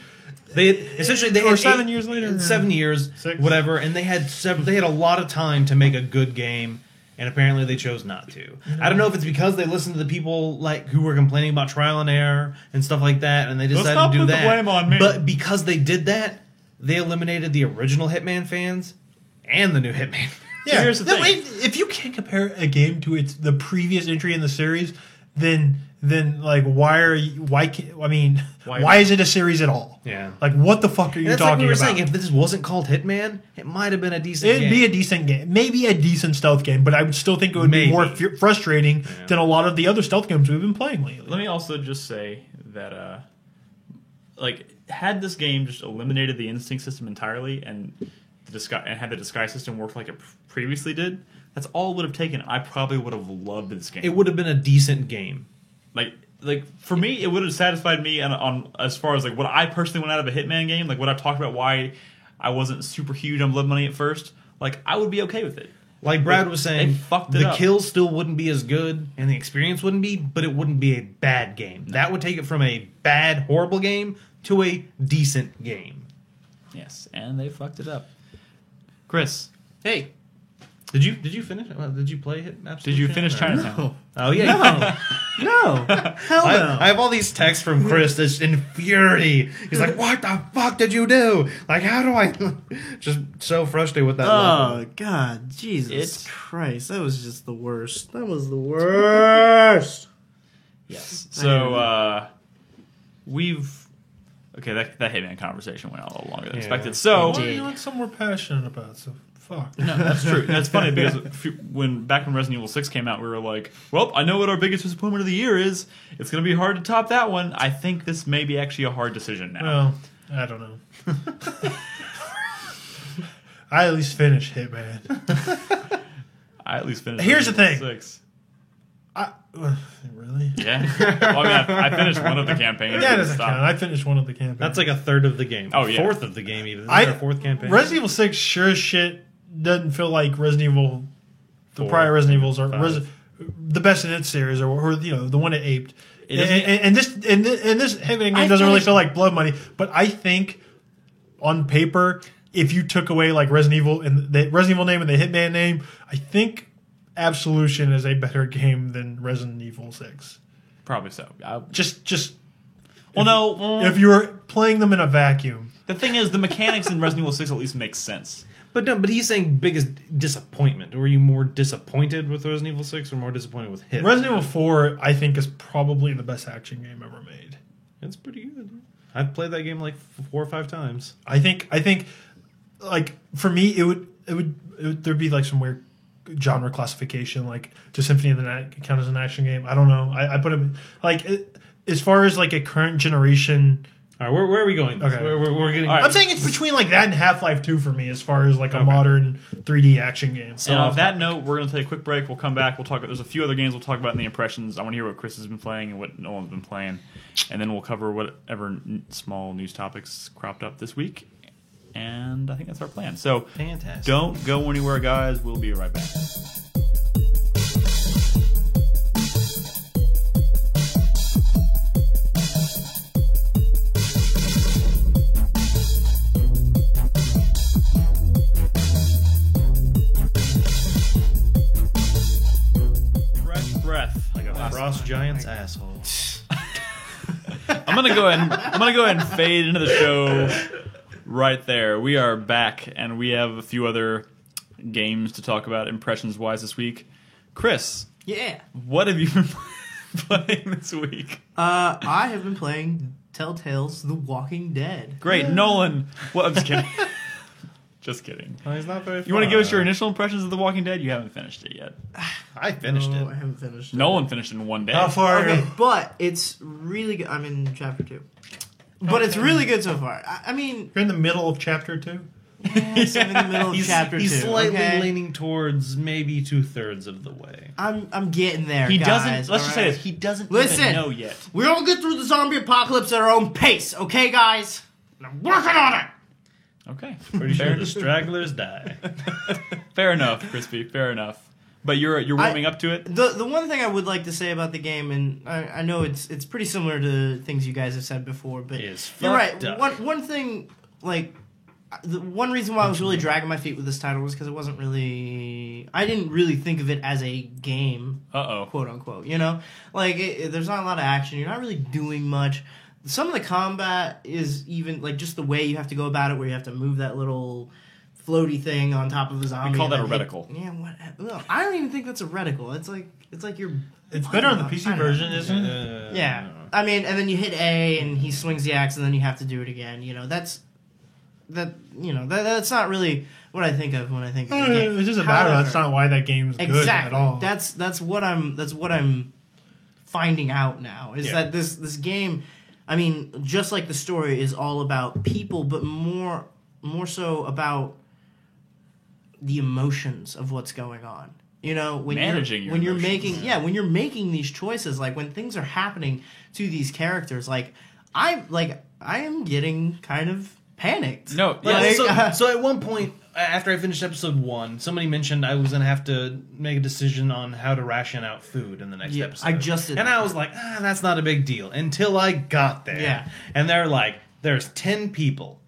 Speaker 5: They
Speaker 2: Or
Speaker 5: had
Speaker 2: 7 years later.
Speaker 5: 7 years,
Speaker 2: 6.
Speaker 5: whatever, and they had a lot of time to make a good game, and apparently they chose not to. I don't know if it's because they listened to the people like who were complaining about trial and error and stuff like that, and they decided
Speaker 6: not
Speaker 5: to do
Speaker 6: put the
Speaker 5: that.
Speaker 6: blame on me.
Speaker 5: But because they did that, they eliminated the original Hitman fans and the new Hitman.
Speaker 2: Yeah.
Speaker 6: here's the
Speaker 2: No,
Speaker 6: thing.
Speaker 2: wait, if you can't compare a game to the previous entry in the series, then like why is it a series at all?
Speaker 5: Yeah.
Speaker 2: Like what the fuck are you
Speaker 5: That's
Speaker 2: talking
Speaker 5: like we were
Speaker 2: about?
Speaker 5: saying. If this wasn't called Hitman, it might have been a decent
Speaker 2: It'd
Speaker 5: game.
Speaker 2: be a decent game, maybe a decent stealth game, but I would still think it would be
Speaker 5: Maybe.
Speaker 2: more frustrating than a lot of the other stealth games we've been playing lately.
Speaker 6: Let me also just say that, had this game just eliminated the instinct system entirely and had the disguise system work like it previously did, that's all it would have taken. I probably would have loved this game.
Speaker 5: It would have been a decent game.
Speaker 6: Like for me, it would have satisfied me on as far as like what I personally went out of a Hitman game. Like what I've talked about, why I wasn't super huge on Blood Money at first. Like I would be okay with it.
Speaker 5: Like Brad
Speaker 6: But
Speaker 5: was
Speaker 6: they
Speaker 5: saying,
Speaker 6: fucked it
Speaker 5: the
Speaker 6: up.
Speaker 5: kills still wouldn't be as good, and the experience wouldn't be, but it wouldn't be a bad game. That would take it from a bad, horrible game to a decent game.
Speaker 6: Yes, and they fucked it up. Chris,
Speaker 3: Hey,
Speaker 5: Did you finish? Did you play Hit?
Speaker 6: did you finish
Speaker 5: China?
Speaker 6: Chinatown?
Speaker 5: Oh yeah.
Speaker 3: no, hell no.
Speaker 5: I have all these texts from Chris that's in fury. He's like, "What the fuck did you do? Like, how do I?" Just so frustrated with that.
Speaker 3: Oh
Speaker 5: level.
Speaker 3: God, Jesus
Speaker 6: It's-
Speaker 3: Christ! That was just the worst. That was the worst.
Speaker 6: Yes. So we've okay. That Hitman conversation went on a little longer than expected. So
Speaker 2: Well, you know, it's something we're passionate about, so fuck.
Speaker 6: no, that's true. That's funny because back when Resident Evil 6 came out, we were like, "Well, I know what our biggest disappointment of the year is. It's going to be hard to top that one." I think this may be actually a hard decision now.
Speaker 2: Well, I don't know. I at least finished Hitman.
Speaker 6: I at least finished.
Speaker 2: Here's the
Speaker 6: Resident
Speaker 2: thing.
Speaker 6: Evil 6.
Speaker 2: Really?
Speaker 6: Yeah. Well, I mean, I finished one of the campaigns.
Speaker 2: Yeah, it
Speaker 6: and
Speaker 2: doesn't
Speaker 6: stopped.
Speaker 2: count. I finished one of the campaigns.
Speaker 5: That's like a third of the game.
Speaker 6: Oh, yeah.
Speaker 5: Fourth of the game even. Isn't there a fourth campaign?
Speaker 2: Resident Evil 6 sure as shit doesn't feel like Resident Evil. The
Speaker 5: 4,
Speaker 2: prior Resident Evils are
Speaker 5: 5.
Speaker 2: the best in its series, or you know the one it aped.
Speaker 6: It doesn't-
Speaker 2: And this Hitman game doesn't really feel like Blood Money, but I think on paper, if you took away like Resident Evil and the Resident Evil name and the Hitman name, I think Absolution is a better game than Resident Evil 6.
Speaker 6: Probably so.
Speaker 2: Just
Speaker 6: Well, no.
Speaker 2: if you were playing them in a vacuum.
Speaker 6: The thing is, the mechanics in Resident Evil 6 at least make sense.
Speaker 5: But no, but he's saying biggest disappointment. Were you more disappointed with Resident Evil 6 or more disappointed with Hit?
Speaker 2: Resident Evil 4, I think, is probably the best action game ever made.
Speaker 5: It's pretty good. I've played that game like 4 or 5 times.
Speaker 2: I think, like for me, it would there'd be like some weird genre classification, like does Symphony of the Night count as an action game? I don't know. I put it like as far as like a current generation.
Speaker 5: All right, where are we going?
Speaker 2: Okay.
Speaker 5: We're getting.
Speaker 6: All right.
Speaker 2: I'm saying it's between like that and Half-Life 2 for me, as far as like a modern 3D action game.
Speaker 6: So on that note, we're going to take a quick break. We'll come back. We'll talk. There's a few other games we'll talk about in the impressions. I want to hear what Chris has been playing and what Nolan's been playing, and then we'll cover whatever small news topics cropped up this week. And I think that's our plan. So
Speaker 5: Fantastic.
Speaker 6: don't go anywhere, guys. We'll be right back. Fresh breath. Like a
Speaker 5: Frost Giant's asshole.
Speaker 6: I'm gonna go ahead and fade into the show right there. We are back, and we have a few other games to talk about impressions wise this week. Chris,
Speaker 3: Yeah.
Speaker 6: what have you been playing this week?
Speaker 3: I have been playing Telltale's The Walking Dead.
Speaker 6: Great, Nolan. What? I'm just kidding. Just kidding.
Speaker 5: Oh, he's not very.
Speaker 6: You want to give us your initial impressions of The Walking Dead? You haven't finished it yet.
Speaker 5: I finished
Speaker 3: No, I
Speaker 5: it.
Speaker 3: haven't finished it.
Speaker 6: Nolan finished it in one day.
Speaker 2: How far?
Speaker 3: Okay, but it's really good. I'm in chapter 2. But it's really good so far. I mean,
Speaker 2: You're in the middle of chapter 2.
Speaker 3: yes, I'm in the middle of chapter 2.
Speaker 5: He's slightly
Speaker 3: okay?
Speaker 5: leaning towards maybe 2/3 of the way.
Speaker 3: I'm getting there.
Speaker 6: He
Speaker 3: guys,
Speaker 6: doesn't. Let's just say
Speaker 3: alright?
Speaker 6: this. He doesn't
Speaker 3: Listen.
Speaker 6: even know yet.
Speaker 3: We all get through the zombie apocalypse at our own pace, okay, guys? and I'm working on it.
Speaker 6: Okay.
Speaker 5: Pretty sure the stragglers die.
Speaker 6: Fair enough, Crispy. Fair enough. But you're warming up to it?
Speaker 3: The one thing I would like to say about the game, and I know it's pretty similar to things you guys have said before, but
Speaker 5: Is
Speaker 3: you're right.
Speaker 5: fucked up.
Speaker 3: One thing, like, the one reason why I was really dragging my feet with this title was because it wasn't really... I didn't really think of it as a game,
Speaker 6: Uh-oh.
Speaker 3: quote unquote, you know? Like, there's not a lot of action. You're not really doing much. Some of the combat is even, like, just the way you have to go about it, where you have to move that little floaty thing on top of a zombie.
Speaker 6: We call
Speaker 3: and
Speaker 6: that a
Speaker 3: then hit-
Speaker 6: reticle.
Speaker 3: Yeah, what? No, I don't even think that's a reticle. It's like you're...
Speaker 2: It's better on the
Speaker 3: I
Speaker 2: PC
Speaker 3: don't know.
Speaker 2: version, isn't it?
Speaker 3: Yeah. I mean, and then you hit A, and he swings the axe, and then you have to do it again. You know, that's not really what I think of when I think of the game.
Speaker 2: It's just a battle. That's
Speaker 3: However,
Speaker 2: not why that game's good
Speaker 3: exactly.
Speaker 2: at all.
Speaker 3: That's what I'm finding out now is that this game, I mean, just like the story is all about people, but more so about the emotions of what's going on. You know, when
Speaker 6: Managing your
Speaker 3: when you're
Speaker 6: emotions.
Speaker 3: making when you're making these choices, like when things are happening to these characters, like I am getting kind of panicked.
Speaker 6: No,
Speaker 3: Like,
Speaker 5: So at one point, after I finished episode 1, somebody mentioned I was going to have to make a decision on how to ration out food in the next
Speaker 3: Yeah,
Speaker 5: episode.
Speaker 3: I just did
Speaker 5: and
Speaker 3: that.
Speaker 5: I was like, that's not a big deal until I got there.
Speaker 3: Yeah.
Speaker 5: And they're like, there's 10 people.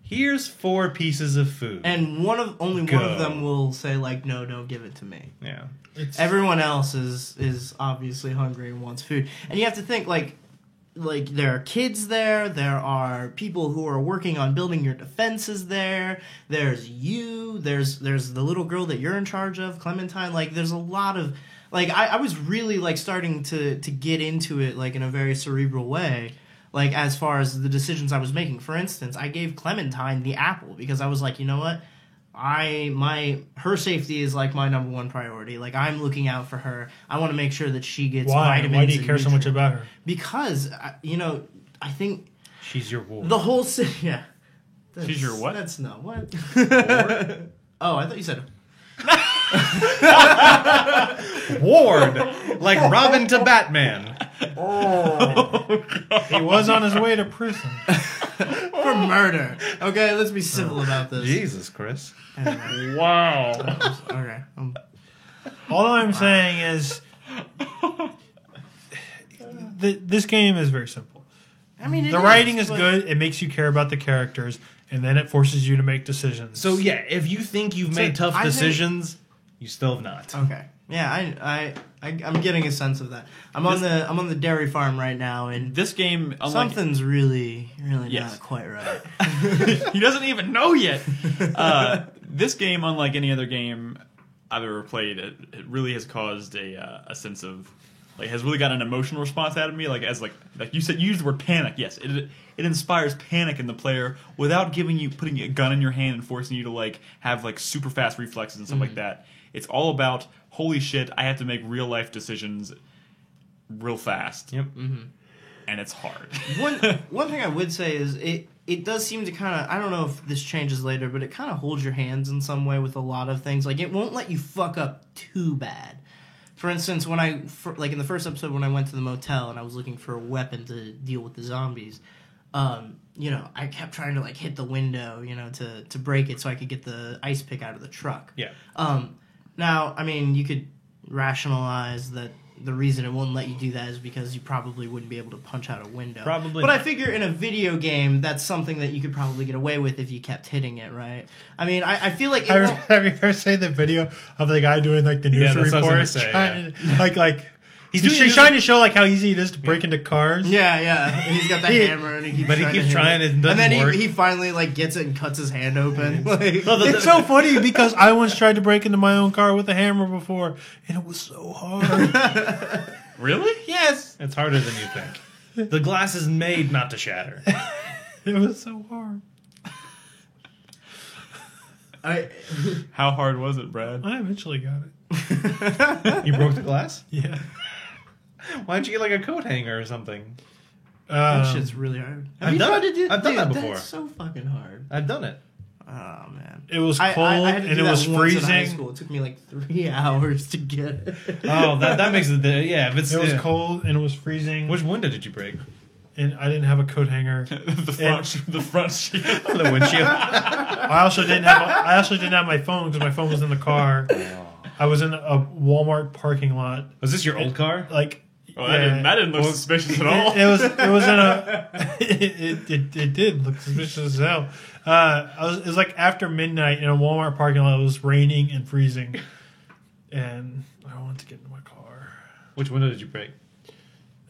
Speaker 5: Here's 4 pieces of food.
Speaker 3: and only one of
Speaker 5: Go.
Speaker 3: them will say like, no, don't give it to me.
Speaker 5: yeah.
Speaker 3: Everyone else is obviously hungry and wants food, and you have to think like there are kids there. There are people who are working on building your defenses there. There's you. There's the little girl that you're in charge of, Clementine. Like there's a lot of like I was really like starting to get into it like in a very cerebral way. Like as far as the decisions I was making. For instance, I gave Clementine the apple because I was like, you know what? Her safety is like my number one priority. Like I'm looking out for her. I want to make sure that she gets
Speaker 2: Why?
Speaker 3: vitamins.
Speaker 2: Why do you
Speaker 3: and
Speaker 2: care so much
Speaker 3: nutrients.
Speaker 2: about her?
Speaker 3: Because I think
Speaker 5: She's your ward.
Speaker 3: the whole yeah.
Speaker 6: She's your what?
Speaker 3: That's no what. Oh, I thought you said
Speaker 5: ward! Like Robin to Batman.
Speaker 2: He was on his way to prison.
Speaker 3: for murder. Okay, let's be civil about this.
Speaker 5: Jesus, Chris.
Speaker 3: Anyway,
Speaker 6: Wow.
Speaker 3: okay.
Speaker 2: All I'm saying is, this game is very simple.
Speaker 3: I mean,
Speaker 2: The writing is good. It makes you care about the characters, and then it forces you to make decisions.
Speaker 5: So yeah, if you think you've made tough
Speaker 3: I think-
Speaker 5: decisions, you still have not.
Speaker 3: Okay. Yeah, I'm getting a sense of that. I'm on the dairy farm right now, and
Speaker 6: This game, unlike
Speaker 3: something's really
Speaker 6: Yes.
Speaker 3: not quite right.
Speaker 6: he doesn't even know yet. This game, unlike any other game I've ever played, it really has caused a sense of like has really got an emotional response out of me. Like you said, you used the word panic. Yes, it inspires panic in the player without putting a gun in your hand and forcing you to like have like super fast reflexes and stuff like that. It's all about holy shit, I have to make real life decisions real fast.
Speaker 5: Yep.
Speaker 6: And it's hard.
Speaker 3: One thing I would say is it does seem to kind of, I don't know if this changes later, but it kind of holds your hands in some way with a lot of things. Like it won't let you fuck up too bad. For instance, when in the first episode when I went to the motel and I was looking for a weapon to deal with the zombies, I kept trying to like hit the window, to break it so I could get the ice pick out of the truck.
Speaker 5: Yeah.
Speaker 3: Now, I mean, you could rationalize that the reason it won't let you do that is because you probably wouldn't be able to punch out a window.
Speaker 5: Probably
Speaker 3: But I
Speaker 5: not.
Speaker 3: figure in a video game, that's something that you could probably get away with if you kept hitting it, right? I mean, I feel like... it won't-
Speaker 2: Have you ever seen the video of the guy doing like the news
Speaker 5: Yeah, that's what I
Speaker 2: report?
Speaker 5: was gonna say,
Speaker 2: trying to, like
Speaker 5: He's
Speaker 2: he's
Speaker 5: doing
Speaker 2: trying to show like how easy it is to break into cars.
Speaker 3: Yeah. And he's got the hammer and he keeps
Speaker 5: But he
Speaker 3: trying
Speaker 5: keeps
Speaker 3: to hit
Speaker 5: trying,
Speaker 3: it.
Speaker 5: it doesn't
Speaker 3: And then
Speaker 5: work.
Speaker 3: he finally like gets it and cuts his hand open. Like,
Speaker 2: It's so funny because I once tried to break into my own car with a hammer before, and it was so hard.
Speaker 6: Really?
Speaker 2: Yes,
Speaker 5: It's harder than you think. The glass is made not to shatter.
Speaker 2: it was so hard.
Speaker 6: How hard was it, Brad?
Speaker 2: I eventually got it.
Speaker 5: You broke the glass?
Speaker 2: Yeah,
Speaker 5: Why don't you get like a coat hanger or something?
Speaker 3: that shit's really hard. Have
Speaker 5: I've
Speaker 3: you
Speaker 5: done
Speaker 3: tried
Speaker 5: it.
Speaker 3: to do
Speaker 5: I've done
Speaker 3: dude,
Speaker 5: that before.
Speaker 3: That's so fucking hard.
Speaker 5: I've done it.
Speaker 3: Oh, man.
Speaker 2: it was cold
Speaker 3: I had to
Speaker 2: and
Speaker 3: do
Speaker 2: it
Speaker 3: that
Speaker 2: was
Speaker 3: once in high
Speaker 2: freezing.
Speaker 3: school. It took me like 3 hours to get it.
Speaker 5: Oh, that makes it. Yeah, if it's
Speaker 2: It was cold and it was freezing.
Speaker 5: Which window did you break?
Speaker 2: and I didn't have a coat hanger.
Speaker 6: the front sheet.
Speaker 5: The windshield.
Speaker 2: I also didn't have my phone because my phone was in the car. I was in a Walmart parking lot.
Speaker 5: Was this your old car?
Speaker 2: Like,
Speaker 6: Oh, that didn't look suspicious at all.
Speaker 2: It was in a. It did look suspicious as hell. It was like after midnight in a Walmart parking lot. It was raining and freezing, and I wanted to get in my car.
Speaker 5: Which window did you break?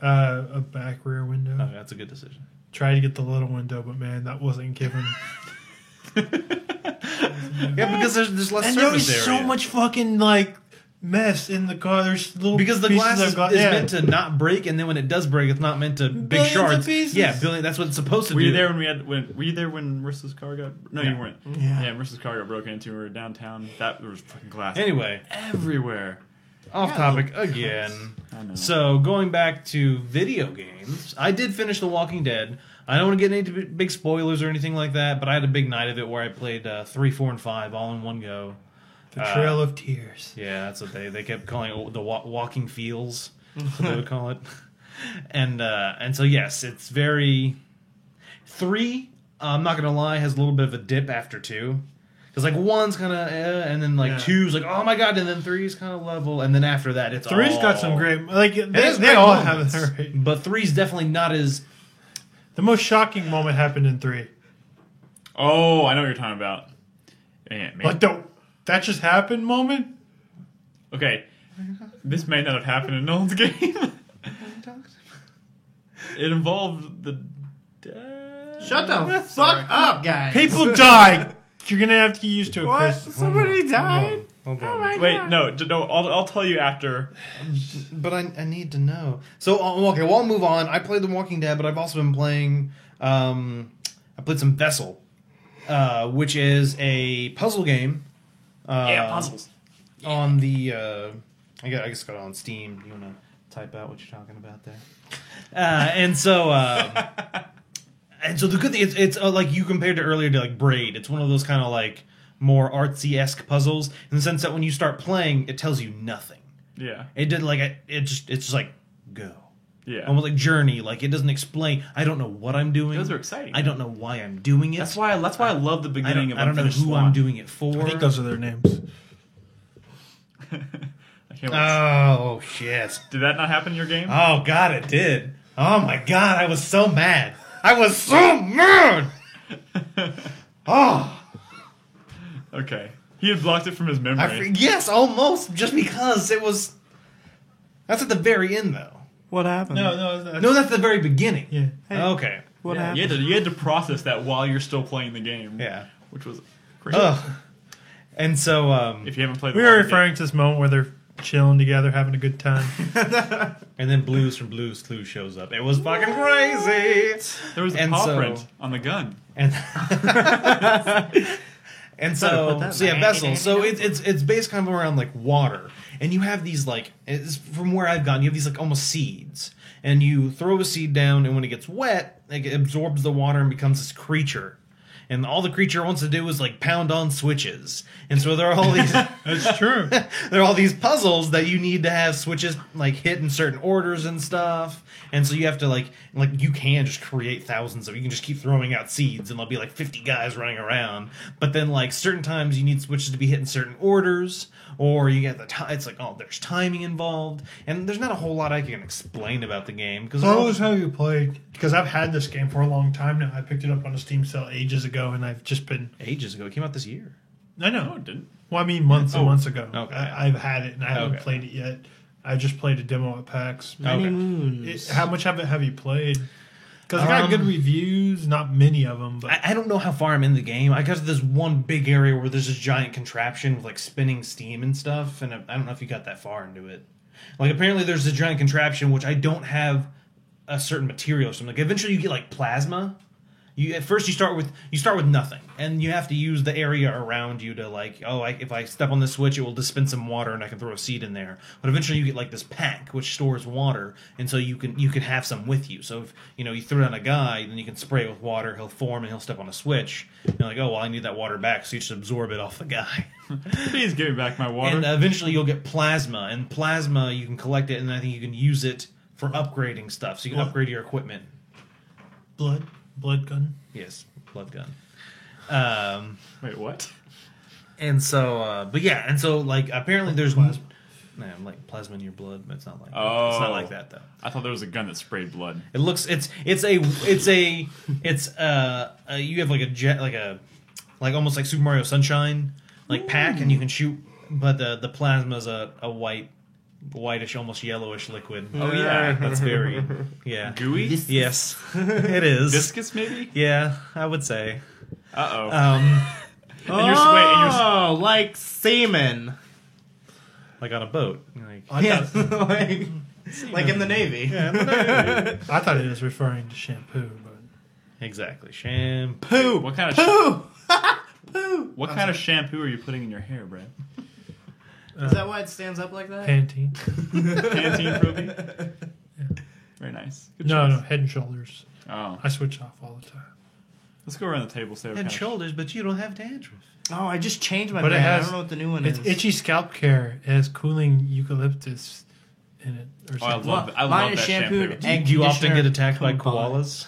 Speaker 2: A back rear window.
Speaker 5: Oh, that's a good decision.
Speaker 2: Tried to get the little window, but man, that wasn't given.
Speaker 5: Yeah, because there's less
Speaker 2: And there
Speaker 5: surface
Speaker 2: was
Speaker 5: area.
Speaker 2: so much fucking like mess in the car. There's little
Speaker 5: Because the
Speaker 2: pieces
Speaker 5: glass is
Speaker 2: of
Speaker 5: meant to not break, and then when it does break, it's not meant to big
Speaker 2: Billions of
Speaker 5: shards.
Speaker 2: pieces.
Speaker 5: Yeah, billion. That's what it's supposed to
Speaker 6: Were
Speaker 5: do.
Speaker 6: you there were you there when Marissa's car got? No, you weren't.
Speaker 3: Yeah.
Speaker 6: Marissa's car got broken into. We were downtown. There was fucking glass
Speaker 5: Anyway,
Speaker 6: everywhere.
Speaker 5: off topic again.
Speaker 6: I know.
Speaker 5: So going back to video games, I did finish The Walking Dead. I don't want to get into big spoilers or anything like that, but I had a big night of it where I played 3, 4, and 5 all in one go.
Speaker 2: The Trail of Tears.
Speaker 5: Yeah, that's what they kept calling it, the walking feels. That's what they would call it. And so yes, it's very 3. I'm not gonna lie, has a little bit of a dip after 2. Because like 1's kind of, and then like 2's like, oh my god, and then 3's kind of level, and then after that it's
Speaker 2: 3's
Speaker 5: all...
Speaker 2: got some great, like
Speaker 5: has
Speaker 2: they
Speaker 5: great
Speaker 2: all
Speaker 5: moments,
Speaker 2: have their.
Speaker 5: but 3's definitely not as...
Speaker 2: The most shocking moment happened in 3.
Speaker 6: Oh, I know what you're talking about. Yeah, man.
Speaker 2: Like that just happened moment.
Speaker 6: Okay, this may not have happened in Nolan's game. It involved the.
Speaker 3: Shut the fuck up, guys.
Speaker 2: People died. You're gonna have to get used to it,
Speaker 3: What?
Speaker 2: Chris.
Speaker 3: Somebody died?
Speaker 5: Hold
Speaker 3: Oh
Speaker 5: on.
Speaker 3: my
Speaker 6: Wait,
Speaker 3: god.
Speaker 6: no. I'll tell you after.
Speaker 5: But I need to know. So, okay, well, I'll move on. I played The Walking Dead, but I've also been playing... I played some Vessel, which is a puzzle game.
Speaker 6: Puzzles.
Speaker 5: On the... I guess got it on Steam. You want to type out what you're talking about there? And so the good thing, it's like you compared to earlier to like Braid. It's one of those kind of like more artsy-esque puzzles in the sense that when you start playing, it tells you nothing.
Speaker 6: Yeah.
Speaker 5: It did like it's just like go.
Speaker 6: Yeah.
Speaker 5: Almost like Journey. Like it doesn't explain. I don't know what I'm doing.
Speaker 6: Those are exciting.
Speaker 5: I don't know why I'm doing it.
Speaker 6: That's why I love the
Speaker 5: I
Speaker 6: beginning
Speaker 5: don't,
Speaker 6: of
Speaker 5: I don't know
Speaker 6: Unfinished
Speaker 5: who
Speaker 6: Swan.
Speaker 5: I'm doing it for.
Speaker 2: I think those are their names.
Speaker 6: I can't wait.
Speaker 5: Oh shit!
Speaker 6: Did that not happen in your game?
Speaker 5: Oh god, it did. Oh my god, I was so mad. I was so mad. Oh.
Speaker 6: Okay. He had blocked it from his memory.
Speaker 5: Yes, almost. Just because it was. That's at the very end, though.
Speaker 3: What happened?
Speaker 2: No,
Speaker 5: No, that's the very beginning.
Speaker 2: Yeah.
Speaker 5: Okay.
Speaker 3: What
Speaker 6: Yeah,
Speaker 3: happened?
Speaker 6: you had to process that while you're still playing the game.
Speaker 5: Yeah.
Speaker 6: Which was crazy.
Speaker 5: Ugh. And so,
Speaker 6: If you haven't played,
Speaker 2: We
Speaker 6: The
Speaker 2: are
Speaker 6: Walking
Speaker 2: referring to this moment where they're chilling together, having a good time.
Speaker 5: and then Blues from Blues Clues shows up. It was fucking crazy.
Speaker 6: Dead, there was a
Speaker 5: and
Speaker 6: paw
Speaker 5: so-
Speaker 6: print on the gun.
Speaker 5: And and
Speaker 3: Better put that
Speaker 5: so yeah,
Speaker 3: back.
Speaker 5: Vessel. So it's based kind of around like water, and you have these like it's, from where I've gone, you have these like almost seeds, and you throw a seed down, and when it gets wet, like, it absorbs the water and becomes this creature. And all the creature wants to do is like pound on switches, and so there are all these.
Speaker 2: That's true.
Speaker 5: There are all these puzzles that you need to have switches like hit in certain orders and stuff, and so you have to like you can just create thousands of. You can just keep throwing out seeds, and there'll be like 50 guys running around. But then like certain times you need switches to be hit in certain orders, or you get the time. It's like there's timing involved, and there's not a whole lot I can explain about the game because
Speaker 2: What was how you played? Because I've had this game for a long time now. I picked it up on a Steam sale ages ago, and I've just been.
Speaker 5: ages ago. It came out this year.
Speaker 2: I
Speaker 6: No,
Speaker 2: know.
Speaker 6: it didn't.
Speaker 2: Well, I mean, months and months ago.
Speaker 5: Okay.
Speaker 2: I've had it, and I haven't
Speaker 5: Okay.
Speaker 2: played it yet. I just played a demo at PAX.
Speaker 3: Many
Speaker 5: Okay.
Speaker 3: moons.
Speaker 2: How much of it have you played? Because I got good reviews, not many of them, but
Speaker 5: I don't know how far I'm in the game. I got to this one big area where there's this giant contraption with like spinning steam and stuff, and I don't know if you got that far into it. Like apparently there's a giant contraption which I don't have a certain material or something. Like eventually you get like plasma. At first you start with nothing, and you have to use the area around you to like if I step on this switch it will dispense some water and I can throw a seed in there. But eventually you get like this pack which stores water, and so you can have some with you. So if you throw down a guy, then you can spray it with water. He'll form and he'll step on a switch. And you're like, oh well, I need that water back, so you just absorb it off the guy.
Speaker 6: Please give me back my water.
Speaker 5: And eventually you'll get plasma, and plasma you can collect it, and I think you can use it for upgrading stuff. So you can upgrade your equipment.
Speaker 2: blood gun.
Speaker 5: Yes, blood gun.
Speaker 6: Wait, what?
Speaker 5: And so, but yeah, and so like apparently there's
Speaker 2: Plasma.
Speaker 5: no like plasma in your blood, but it's not like it's
Speaker 6: Oh.
Speaker 5: not like that though.
Speaker 6: I thought there was a gun that sprayed blood.
Speaker 5: It looks you have like a jet like almost like Super Mario Sunshine like pack, and you can shoot, but the plasma's a whitish, almost yellowish liquid.
Speaker 6: Oh, yeah.
Speaker 5: That's very
Speaker 6: Gooey?
Speaker 5: Yes, it is.
Speaker 6: Viscous, maybe?
Speaker 5: Yeah, I would say.
Speaker 6: Uh-oh.
Speaker 5: Um,
Speaker 3: Oh, like semen.
Speaker 5: like on a boat. Like,
Speaker 3: Yeah, like in the Navy.
Speaker 2: I thought it was referring to shampoo, but
Speaker 5: exactly. Shampoo.
Speaker 6: What kind of What kind of shampoo are you putting in your hair, Brad?
Speaker 3: Is that why it stands up like that?
Speaker 2: Pantene.
Speaker 6: Pantene Proby? Very nice. Good
Speaker 2: No,
Speaker 6: choice.
Speaker 2: no, Head and Shoulders.
Speaker 6: Oh.
Speaker 2: I switch off all the time.
Speaker 6: Let's go around the table. Say what
Speaker 5: And
Speaker 6: kind of-
Speaker 5: shoulders, but you don't have dandruff.
Speaker 3: Oh, I just changed my
Speaker 2: But it
Speaker 3: brand. I
Speaker 2: has-
Speaker 3: don't know what the new one
Speaker 2: It's
Speaker 3: is.
Speaker 2: Itchy Scalp Care. It has cooling eucalyptus in it. Or
Speaker 6: Oh, I
Speaker 2: something.
Speaker 6: love, I
Speaker 3: Mine
Speaker 6: love
Speaker 3: is
Speaker 6: that
Speaker 3: shampooed
Speaker 6: shampoo.
Speaker 3: and
Speaker 5: Do you often
Speaker 3: conditioner
Speaker 5: get attacked by
Speaker 3: combined.
Speaker 5: koalas?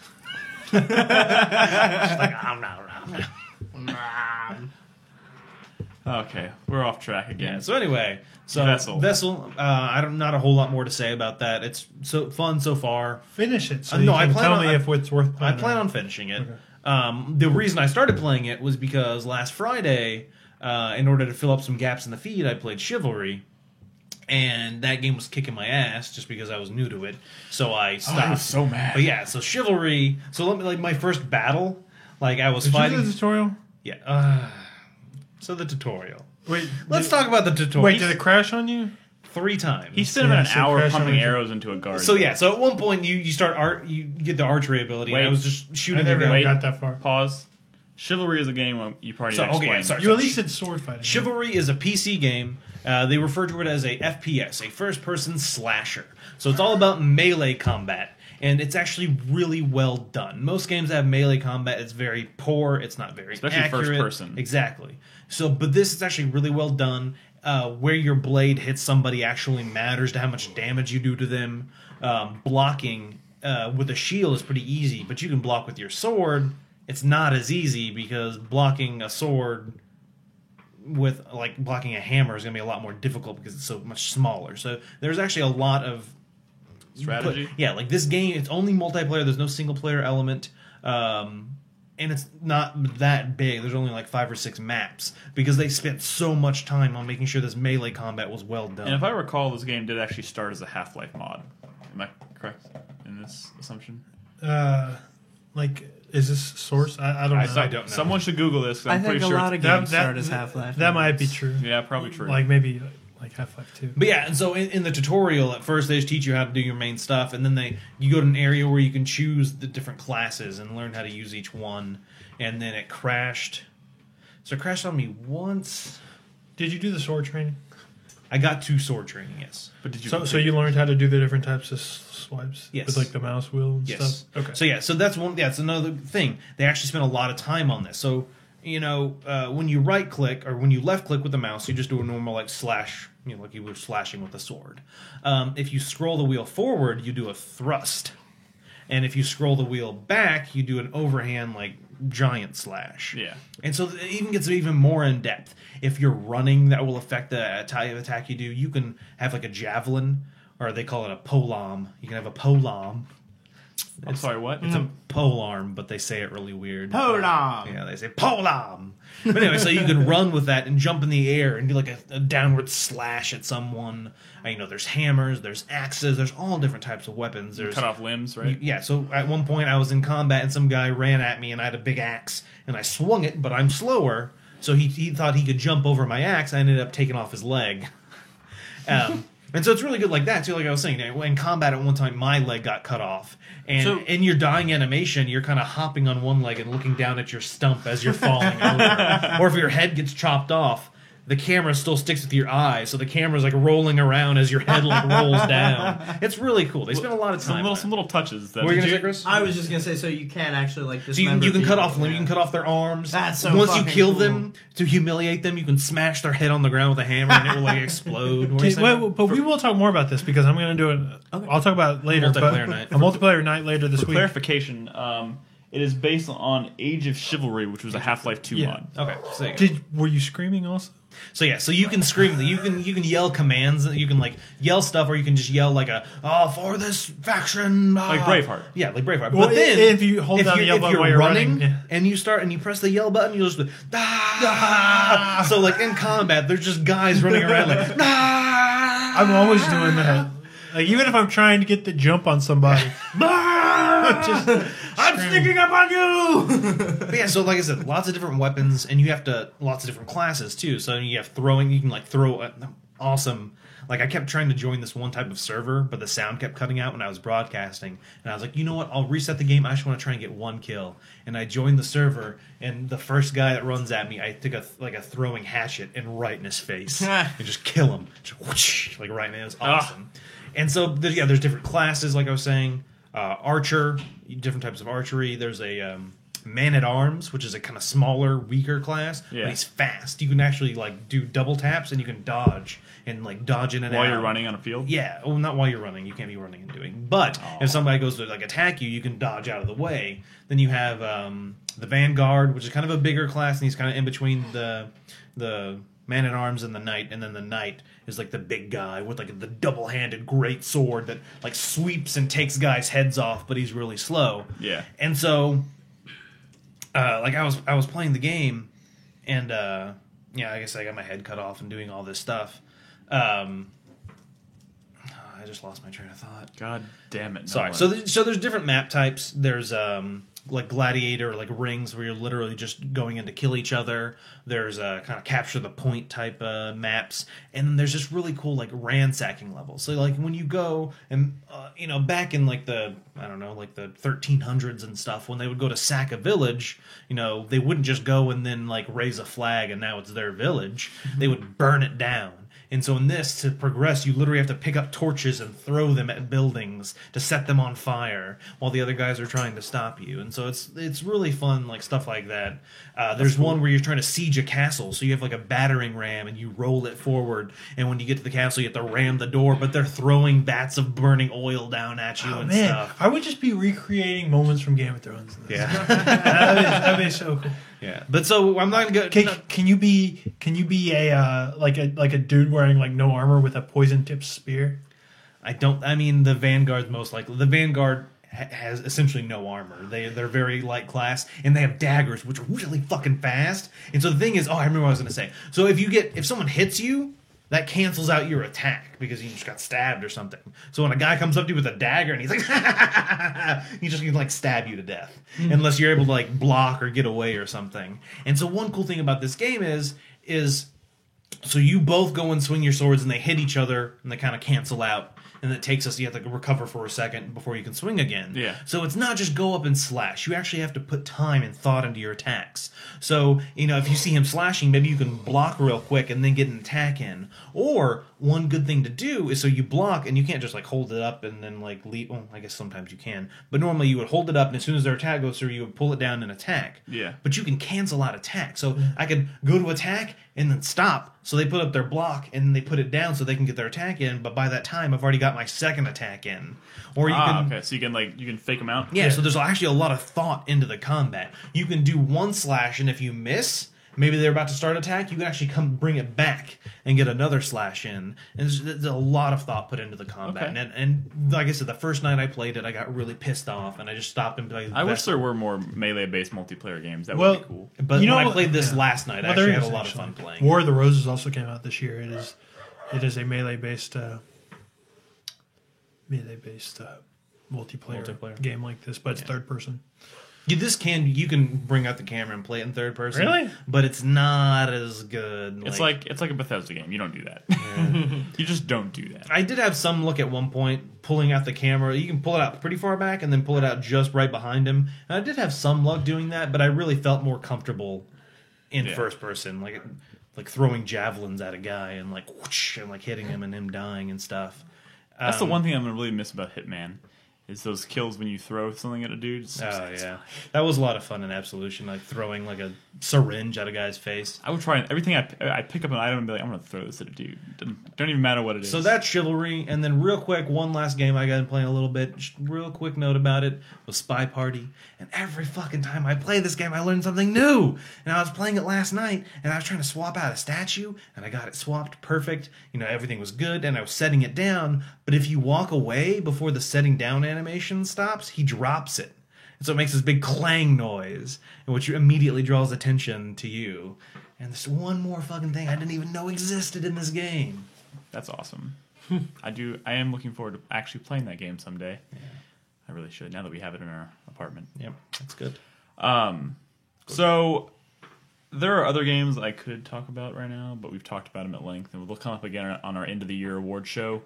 Speaker 5: I'm not.
Speaker 6: Okay, we're off track again.
Speaker 5: Yeah. So anyway, Vessel. Not a whole lot more to say about that. It's so fun so far.
Speaker 2: Finish it so
Speaker 5: No,
Speaker 2: you
Speaker 5: I
Speaker 2: can
Speaker 5: plan
Speaker 2: tell
Speaker 5: on-
Speaker 2: me
Speaker 5: I-
Speaker 2: if it's worth
Speaker 5: I
Speaker 2: playing.
Speaker 5: plan
Speaker 2: or
Speaker 5: on
Speaker 2: not.
Speaker 5: finishing it.
Speaker 2: Okay.
Speaker 5: The reason I started playing it was because last Friday, in order to fill up some gaps in the feed, I played Chivalry, and that game was kicking my ass just because I was new to it. So I stopped.
Speaker 6: I was so mad.
Speaker 5: But yeah, so Chivalry. So let me like my first battle. Like I was
Speaker 2: Did you
Speaker 5: fighting.
Speaker 2: do the tutorial?
Speaker 5: Yeah. So the tutorial.
Speaker 2: Wait,
Speaker 5: Let's talk about the tutorial.
Speaker 2: Wait, did it crash on you?
Speaker 5: 3 times.
Speaker 6: He spent about an
Speaker 2: so
Speaker 6: hour
Speaker 2: crash
Speaker 6: pumping
Speaker 2: on-
Speaker 6: arrows into a guard.
Speaker 5: So yeah, so at one point you start you get the archery ability. And
Speaker 6: Wait.
Speaker 5: I was just
Speaker 2: I
Speaker 5: shooting.
Speaker 2: never
Speaker 5: the
Speaker 6: Wait.
Speaker 2: got that far.
Speaker 6: Pause. Chivalry is a game where you probably
Speaker 5: So,
Speaker 6: need to
Speaker 5: okay,
Speaker 6: explain.
Speaker 5: sorry.
Speaker 2: You at least did sword fighting.
Speaker 5: Chivalry is a PC game. They refer to it as a FPS, a first-person slasher. So it's all about melee combat, and it's actually really well done. Most games that have melee combat, it's very poor. It's not very
Speaker 6: Especially
Speaker 5: accurate.
Speaker 6: first person.
Speaker 5: Exactly. So, but this is actually really well done. Where your blade hits somebody actually matters to how much damage you do to them. Blocking with a shield is pretty easy, but you can block with your sword. It's not as easy because blocking a sword with like blocking a hammer is going to be a lot more difficult because it's so much smaller. So there's actually a lot of
Speaker 6: Strategy?
Speaker 5: yeah, like this game, it's only multiplayer. There's no single player element, and it's not that big. There's only like 5 or 6 maps because they spent so much time on making sure this melee combat was well done.
Speaker 6: And if I recall, this game did actually start as a Half-Life mod. Am I correct in this assumption?
Speaker 2: Like, is this source? I don't know.
Speaker 5: I don't know.
Speaker 6: Someone should Google this. 'Cause
Speaker 3: I
Speaker 6: I'm
Speaker 3: think
Speaker 6: pretty
Speaker 3: a
Speaker 6: sure.
Speaker 3: lot of
Speaker 2: That-
Speaker 3: games
Speaker 2: that-
Speaker 3: start as Half-Life.
Speaker 2: That might be true.
Speaker 6: Yeah, probably true.
Speaker 2: Like maybe like Half-Life 2.
Speaker 5: But yeah, and so in the tutorial, at first they just teach you how to do your main stuff, and then you go to an area where you can choose the different classes and learn how to use each one. And then it crashed. So it crashed on me once.
Speaker 2: Did you do the sword training?
Speaker 5: I got 2 sword training, yes.
Speaker 6: but did you?
Speaker 2: So you learned how to do the different types of swipes?
Speaker 5: Yes.
Speaker 2: With like the mouse wheel and
Speaker 5: Yes.
Speaker 2: stuff? Okay.
Speaker 5: So yeah, so that's one. Yeah, it's another thing. They actually spent a lot of time on this. So when you right click or when you left click with the mouse, you just do a normal like slash. Like you were slashing with a sword. If you scroll the wheel forward, you do a thrust, and if you scroll the wheel back, you do an overhand like giant slash.
Speaker 6: Yeah.
Speaker 5: And so it even gets even more in depth. If you're running, that will affect the type of attack you do. You can have like a javelin, or they call it a polearm. You can have a polearm.
Speaker 6: I'm sorry. What?
Speaker 5: It's a polearm, but they say it really weird.
Speaker 3: Polearm.
Speaker 5: Yeah, they say polearm. But anyway, so you can run with that and jump in the air and do like a downward slash at someone. There's hammers, there's axes, there's all different types of weapons. There's
Speaker 6: Cut off limbs, right?
Speaker 5: yeah, so at one point I was in combat and some guy ran at me and I had a big axe and I swung it, but I'm slower, so he thought he could jump over my axe. I ended up taking off his leg. And so it's really good like that too. Like I was saying, in combat at one time my leg got cut off, and
Speaker 6: So-
Speaker 5: in your dying animation you're kind of hopping on one leg and looking down at your stump as you're falling over. Or if your head gets chopped off, the camera still sticks with your eye, so the camera's like rolling around as your head like rolls down. It's really cool. They spend a lot of time.
Speaker 6: Some little touches. That
Speaker 5: What were you gonna say, Chris?
Speaker 3: I was just gonna say, so you can actually like
Speaker 5: So
Speaker 3: dismember
Speaker 5: you can cut
Speaker 3: people.
Speaker 5: off limb, you can cut off their arms.
Speaker 3: That's so
Speaker 5: Once you
Speaker 3: fucking
Speaker 5: kill
Speaker 3: cool.
Speaker 5: them to humiliate them, you can smash their head on the ground with a hammer and it will like explode. What were you
Speaker 2: Okay,
Speaker 5: saying?
Speaker 2: but we will talk more about this because I'm going to do it. I'll talk about it later.
Speaker 5: Multiplayer
Speaker 2: but
Speaker 5: night.
Speaker 2: A multiplayer night later this
Speaker 6: For
Speaker 2: week.
Speaker 6: clarification, it is based on Age of Chivalry, which was a Half-Life 2
Speaker 2: Yeah.
Speaker 6: mod.
Speaker 5: Okay, so, there you go.
Speaker 2: Were you screaming also?
Speaker 5: So yeah, so you can scream, you can yell commands, you can like yell stuff, or you can just yell like for this faction,
Speaker 6: Like Braveheart.
Speaker 5: Yeah, like Braveheart.
Speaker 2: Well,
Speaker 5: But then
Speaker 2: if you hold down the yell button while you're running, yeah.
Speaker 5: and you start and you press the yell button, you'll just so like in combat, there's just guys running around like
Speaker 2: I'm always doing that. Like even if I'm trying to get the jump on somebody,
Speaker 5: I'm sneaking up on you. But yeah, so like I said, lots of different weapons, and you have lots of different classes too. So you have throwing, you can like throw awesome. Like I kept trying to join this one type of server, but the sound kept cutting out when I was broadcasting, and I was like, you know what? I'll reset the game. I just want to try and get one kill. And I joined the server, and the first guy that runs at me, I took a throwing hatchet and right in his face and just kill him, just whoosh, like right in. It was awesome. And so there's different classes, like I was saying. Archer, different types of archery. There's a man-at-arms, which is a kind of smaller, weaker class.
Speaker 6: Yeah.
Speaker 5: But he's fast. You can actually like do double taps, and you can dodge and like dodge in and out.
Speaker 6: While you're running on a field?
Speaker 5: Yeah, well, not while you're running. You can't be running and doing. But if somebody goes to like attack you, you can dodge out of the way. Then you have the Vanguard, which is kind of a bigger class, and he's kind of in between the man-at-arms and the knight, and then the knight is like the big guy with like the double-handed great sword that like sweeps and takes guys' heads off, but he's really slow.
Speaker 6: Yeah.
Speaker 5: And so, like I was playing the game, and I guess I got my head cut off and doing all this stuff. I just lost my train of thought.
Speaker 6: God damn it.
Speaker 5: Sorry.
Speaker 6: Nolan.
Speaker 5: So there's different map types. There's like gladiator, like rings where you're literally just going in to kill each other. There's kind of capture the point type maps, and then there's just really cool like ransacking levels. So like when you go and back in like the 1300s and stuff, when they would go to sack a village, they wouldn't just go and then like raise a flag and now it's their village. They would burn it down. And so in this, to progress, you literally have to pick up torches and throw them at buildings to set them on fire while the other guys are trying to stop you. And so it's really fun, like stuff like that. There's one where you're trying to siege a castle, so you have like a battering ram and you roll it forward, and when you get to the castle, you have to ram the door, but they're throwing bats of burning oil down at you and stuff.
Speaker 2: I would just be recreating moments from Game of Thrones.
Speaker 5: Yeah,
Speaker 2: that'd be so cool.
Speaker 5: yeah. But so I'm not gonna go.
Speaker 2: Can you be a like a dude wearing like no armor with a poison tipped spear?
Speaker 5: I mean, the Vanguard's most likely. The Vanguard has essentially no armor. They're very light class, and they have daggers, which are really fucking fast. And so the thing is, I remember what I was going to say. So if someone hits you, that cancels out your attack because you just got stabbed or something. So when a guy comes up to you with a dagger and he's like, he just can like stab you to death unless you're able to like block or get away or something. And so one cool thing about this game is so you both go and swing your swords and they hit each other and they kind of cancel out. And it takes us, you have to recover for a second before you can swing again.
Speaker 6: Yeah.
Speaker 5: So it's not just go up and slash. You actually have to put time and thought into your attacks. So, if you see him slashing, maybe you can block real quick and then get an attack in. Or one good thing to do is so you block and you can't just like hold it up and then like leave. Well, I guess sometimes you can. But normally you would hold it up and as soon as their attack goes through, you would pull it down and attack.
Speaker 6: Yeah.
Speaker 5: But you can cancel out attack. So I could go to attack and then stop. So they put up their block and then they put it down so they can get their attack in. But by that time, I've already got my second attack in. Or you can,
Speaker 6: okay. So you can fake them out.
Speaker 5: yeah. So there's actually a lot of thought into the combat. You can do one slash, and if you miss, maybe they're about to start attack, you can actually come bring it back and get another slash in. And there's a lot of thought put into the combat.
Speaker 6: Okay.
Speaker 5: And like I said, the first night I played it, I got really pissed off, and I just stopped and played.
Speaker 6: I wish there were more melee-based multiplayer games. That
Speaker 2: Well,
Speaker 6: would be cool.
Speaker 5: But
Speaker 2: You know
Speaker 5: when I
Speaker 2: what-
Speaker 5: played this
Speaker 2: yeah.
Speaker 5: last night, I
Speaker 2: Well,
Speaker 5: actually
Speaker 2: there
Speaker 5: had a
Speaker 2: is,
Speaker 5: lot of
Speaker 2: actually.
Speaker 5: fun playing.
Speaker 2: War of the Roses also came out this year. It is a melee based multiplayer game like this, but it's third person.
Speaker 5: You can bring out the camera and play it in third person.
Speaker 2: Really?
Speaker 5: But it's not as good.
Speaker 6: It's like a Bethesda game. You don't do that. You just don't do that.
Speaker 5: I did have some look at one point pulling out the camera. You can pull it out pretty far back and then pull it out just right behind him. And I did have some luck doing that, but I really felt more comfortable in first person. Like like throwing javelins at a guy and like whoosh, and like hitting him and him dying and stuff.
Speaker 6: That's the one thing I'm gonna really miss about Hitman. Is those kills when you throw something at a dude.
Speaker 5: Oh yeah, that was a lot of fun in Absolution, like throwing like a syringe at a guy's face.
Speaker 6: I would try everything. I pick up an item and be like, I'm gonna throw this at a dude. Don't even matter what it is.
Speaker 5: So that's Chivalry, and then real quick, one last game I got to play a little bit. Just real quick note about it was Spy Party, and every fucking time I play this game, I learn something new. And I was playing it last night, and I was trying to swap out a statue, and I got it swapped perfect. You know, everything was good, and I was setting it down. But if you walk away before the setting down animation stops, he drops it. And so it makes this big clang noise, which immediately draws attention to you. And there's one more fucking thing I didn't even know existed in this game.
Speaker 6: That's awesome. I am looking forward to actually playing that game someday. Yeah. I really should, now that we have it in our apartment.
Speaker 5: Yep, that's good.
Speaker 6: So there are other games I could talk about right now, but we've talked about them at length, and we'll come up again on our end of the year award show.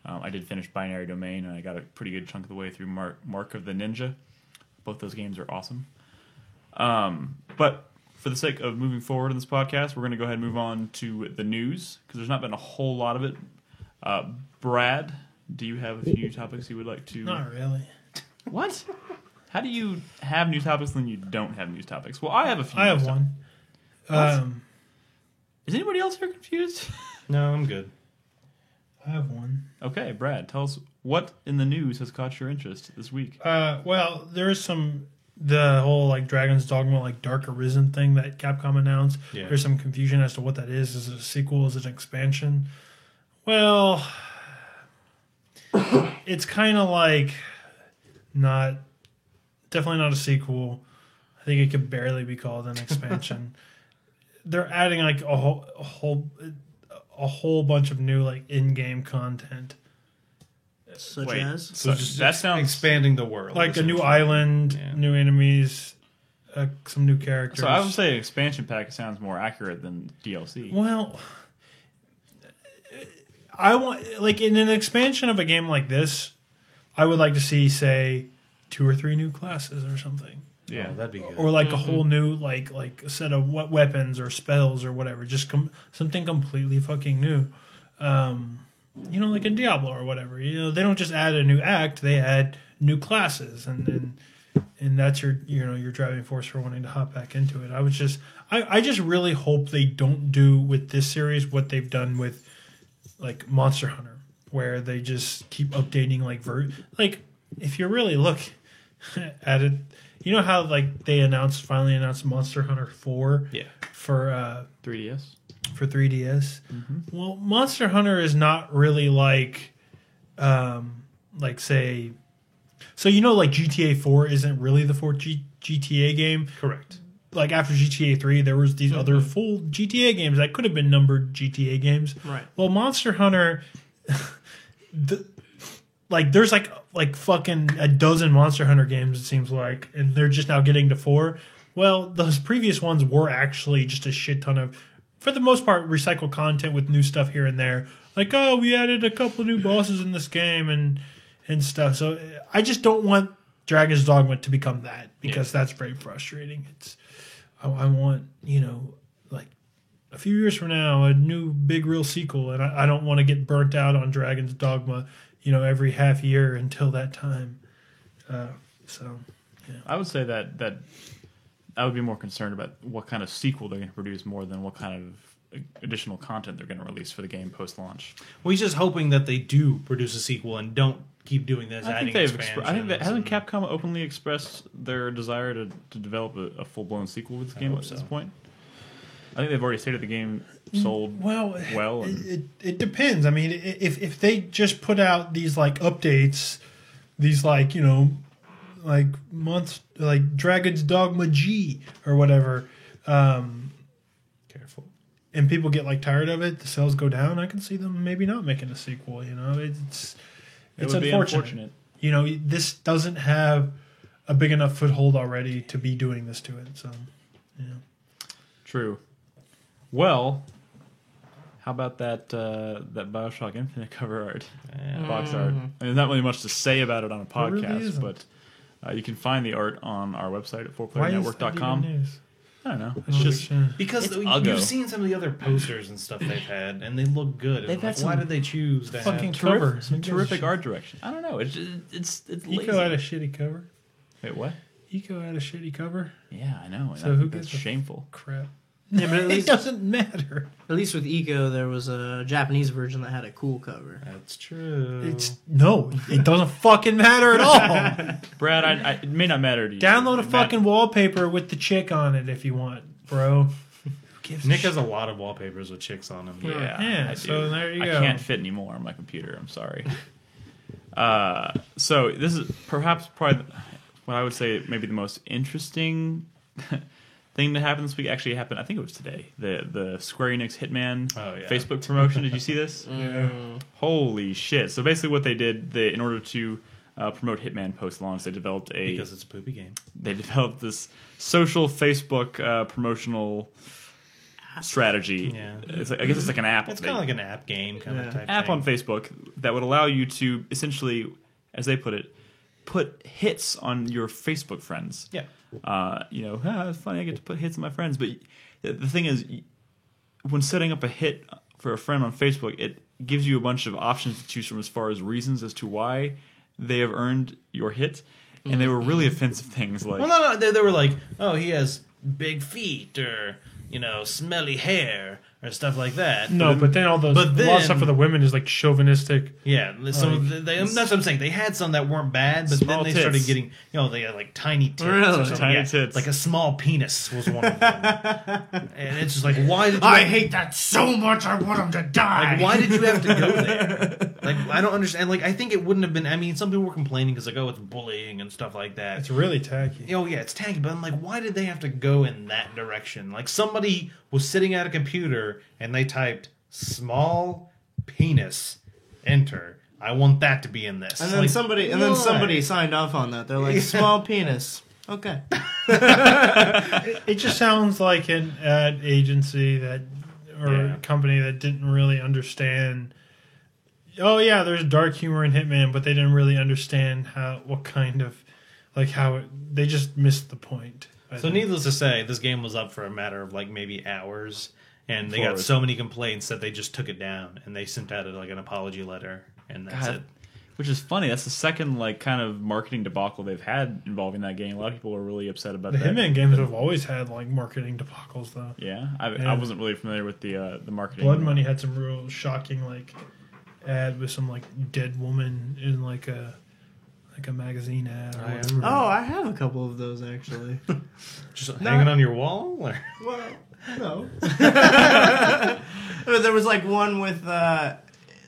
Speaker 6: I did finish Binary Domain, and I got a pretty good chunk of the way through Mark of the Ninja. Both those games are awesome. But for the sake of moving forward in this podcast, we're going to go ahead and move on to the news, because there's not been a whole lot of it. Brad, do you have a few new topics you would like to...
Speaker 2: Not really.
Speaker 6: What? How do you have new topics when you don't have news topics? Well, I have a few.
Speaker 2: I have
Speaker 6: news
Speaker 2: one.
Speaker 6: topics. Is anybody else here confused?
Speaker 5: No, I'm good.
Speaker 2: I have one.
Speaker 6: Okay, Brad, tell us what in the news has caught your interest this week.
Speaker 2: Well, there's the whole like Dragon's Dogma like Dark Arisen thing that Capcom announced.
Speaker 5: Yeah.
Speaker 2: There's some confusion as to what that is. Is it a sequel? Is it an expansion? Well, it's kind of like definitely not a sequel. I think it could barely be called an expansion. They're adding like a whole bunch of new like in-game content,
Speaker 3: Such
Speaker 6: Wait,
Speaker 3: as?
Speaker 5: So just
Speaker 6: that sounds...
Speaker 5: expanding the world.
Speaker 2: like a new
Speaker 5: essentially.
Speaker 2: island,
Speaker 5: Yeah.
Speaker 2: new enemies, some new characters.
Speaker 6: So I would say expansion pack sounds more accurate than DLC.
Speaker 2: Well, I want like in an expansion of a game like this, I would like to see say 2 or 3 new classes or something,
Speaker 6: Yeah,
Speaker 5: Oh, that'd be good.
Speaker 2: or like a whole new like a set of weapons or spells or whatever. Just something completely fucking new. You know, like in Diablo or whatever. You know, they don't just add a new act; they add new classes, and that's your driving force for wanting to hop back into it. I just really hope they don't do with this series what they've done with like Monster Hunter, where they just keep updating like if you really look at it, you know how like they finally announced Monster Hunter 4
Speaker 5: Yeah.
Speaker 2: for
Speaker 6: 3DS.
Speaker 2: for 3DS. Well, Monster Hunter is not really like say, so you know, like GTA 4 isn't really the fourth GTA game.
Speaker 5: Correct.
Speaker 2: Like after GTA 3, there was these other full GTA games that could have been numbered GTA games.
Speaker 3: Right.
Speaker 2: Well, Monster Hunter, there's like fucking a dozen Monster Hunter games, it seems like, and they're just now getting to 4. Well, those previous ones were actually just a shit ton of, for the most part, recycled content with new stuff here and there. Like, oh, we added a couple new bosses in this game and stuff. So I just don't want Dragon's Dogma to become that, because that's very frustrating. I want, like a few years from now, a new big real sequel, and I don't want to get burnt out on Dragon's Dogma, every half year until that time.
Speaker 6: I would say that I would be more concerned about what kind of sequel they're going to produce more than what kind of additional content they're going to release for the game post-launch.
Speaker 5: Well, he's just hoping that they do produce a sequel and don't keep doing this.
Speaker 6: I think hasn't Capcom openly expressed their desire to develop a full-blown sequel with this game at this point? I think they've already stated the game sold well.
Speaker 2: It depends. I mean, if they just put out these like updates, these like like Dragon's Dogma G or whatever,
Speaker 5: Careful.
Speaker 2: and people get like tired of it, the sales go down, I can see them maybe not making a sequel. It's
Speaker 6: would be
Speaker 2: unfortunate. This doesn't have a big enough foothold already to be doing this to it. So, yeah.
Speaker 6: True. Well, how about that BioShock Infinite cover art, box art? I mean, there's not really much to say about it on a podcast,
Speaker 2: isn't.
Speaker 6: but you can find the art on our website at
Speaker 2: Why is that even
Speaker 6: 4playernetwork.com.
Speaker 2: news?
Speaker 6: I don't know.
Speaker 2: I
Speaker 6: It's
Speaker 2: don't
Speaker 6: just
Speaker 2: understand.
Speaker 5: Because
Speaker 6: It's
Speaker 5: you've
Speaker 6: Uggo.
Speaker 5: seen some of the other posters and stuff they've had, and they look good. And
Speaker 6: They've
Speaker 5: I'm
Speaker 6: had
Speaker 5: like,
Speaker 6: some
Speaker 5: why did they choose to
Speaker 2: fucking
Speaker 5: have...
Speaker 2: cover.
Speaker 6: some
Speaker 2: Who gives a
Speaker 6: terrific
Speaker 2: shit?
Speaker 6: art direction. I don't know. It's lazy.
Speaker 2: Eco had a shitty cover.
Speaker 6: Wait, what?
Speaker 2: Eco had a shitty cover.
Speaker 6: Yeah, I know. and
Speaker 2: So
Speaker 6: I
Speaker 2: who
Speaker 6: think
Speaker 2: gives
Speaker 6: that's
Speaker 2: a-
Speaker 6: shameful?
Speaker 2: Crap.
Speaker 3: Yeah, but at
Speaker 2: It
Speaker 3: least,
Speaker 2: doesn't matter.
Speaker 3: at least with Eco, there was a Japanese version that had a cool cover.
Speaker 5: That's true.
Speaker 2: It doesn't fucking matter at all.
Speaker 6: Brad, it may not matter to you.
Speaker 2: Download a
Speaker 6: Matt-
Speaker 2: fucking wallpaper with the chick on it if you want, bro. Who gives a
Speaker 5: Nick
Speaker 2: shit?
Speaker 5: has a lot of wallpapers with chicks on them.
Speaker 6: Yeah,
Speaker 2: Yeah,
Speaker 6: I
Speaker 2: so
Speaker 6: do.
Speaker 2: there you
Speaker 6: I
Speaker 2: go.
Speaker 6: can't fit anymore on my computer. I'm sorry. So this is perhaps probably what I would say maybe the most interesting thing that happened this week. Actually happened. I think it was today. The Square Enix Hitman
Speaker 5: Oh, yeah.
Speaker 6: Facebook promotion. Did you see this? Holy shit! So basically, what they did, in order to promote Hitman post-launch, they developed
Speaker 5: Because it's a poopy game.
Speaker 6: they developed this social Facebook promotional strategy.
Speaker 5: Yeah.
Speaker 6: I guess it's like an app.
Speaker 5: It's kind of like an app game kind
Speaker 3: Yeah.
Speaker 5: of type
Speaker 6: app
Speaker 5: thing.
Speaker 6: on Facebook that would allow you to essentially, as they put it, put hits on your Facebook friends.
Speaker 5: Yeah.
Speaker 6: It's funny I get to put hits on my friends, but the thing is, when setting up a hit for a friend on Facebook, it gives you a bunch of options to choose from as far as reasons as to why they have earned your hit, and they were really offensive things like.
Speaker 5: Well, no, they were like, oh, he has big feet or, smelly hair or stuff like that.
Speaker 2: No, but then all those
Speaker 5: but
Speaker 2: a lot of
Speaker 5: then-
Speaker 2: stuff for the women is like chauvinistic.
Speaker 5: Yeah, that's what I'm saying. They had some that weren't bad, but
Speaker 6: Small
Speaker 5: then they
Speaker 6: tits.
Speaker 5: started getting, they had like tiny tits.
Speaker 3: Really?
Speaker 5: Or something.
Speaker 6: Tiny
Speaker 5: Yeah,
Speaker 6: tits.
Speaker 5: Like a small penis was one of them. And it's just like, why did you
Speaker 3: I hate that so much. I want him to die.
Speaker 5: Like, why did you have to go there? Like, I don't understand. Like, I think it wouldn't have been. I mean, some people were complaining because, like, oh, it's bullying and stuff like that.
Speaker 2: It's really tacky.
Speaker 5: Oh, yeah, it's tacky, but I'm like, why did they have to go in that direction? Like, somebody was sitting at a computer and they typed small penis, enter. I want that to be in this.
Speaker 3: And then
Speaker 5: Like,
Speaker 3: somebody
Speaker 5: why?
Speaker 3: somebody signed off on that. They're like, small penis. Okay.
Speaker 2: It just sounds like an ad agency
Speaker 5: Yeah.
Speaker 2: company that didn't really understand. Oh yeah, there's dark humor in Hitman, but they didn't really understand they just missed the point. I
Speaker 5: So,
Speaker 2: think.
Speaker 5: needless to say, this game was up for a matter of, like, maybe hours. And they got
Speaker 6: Forward.
Speaker 5: so many complaints that they just took it down. And they sent out, like, an apology letter. And that's
Speaker 6: God,
Speaker 5: it.
Speaker 6: which is funny. That's the second kind of marketing debacle they've had involving that game. A lot of people are really upset about
Speaker 2: The
Speaker 6: that.
Speaker 2: Hitman games have always had like marketing debacles though.
Speaker 6: Yeah, I
Speaker 2: Yeah.
Speaker 6: wasn't really familiar with the marketing.
Speaker 2: Blood Money had some real shocking like ad with some like dead woman in like a magazine ad. Or whatever.
Speaker 3: Oh, I have a couple of those actually.
Speaker 5: Just hanging on your wall? Or?
Speaker 3: Well, no. There was like one with.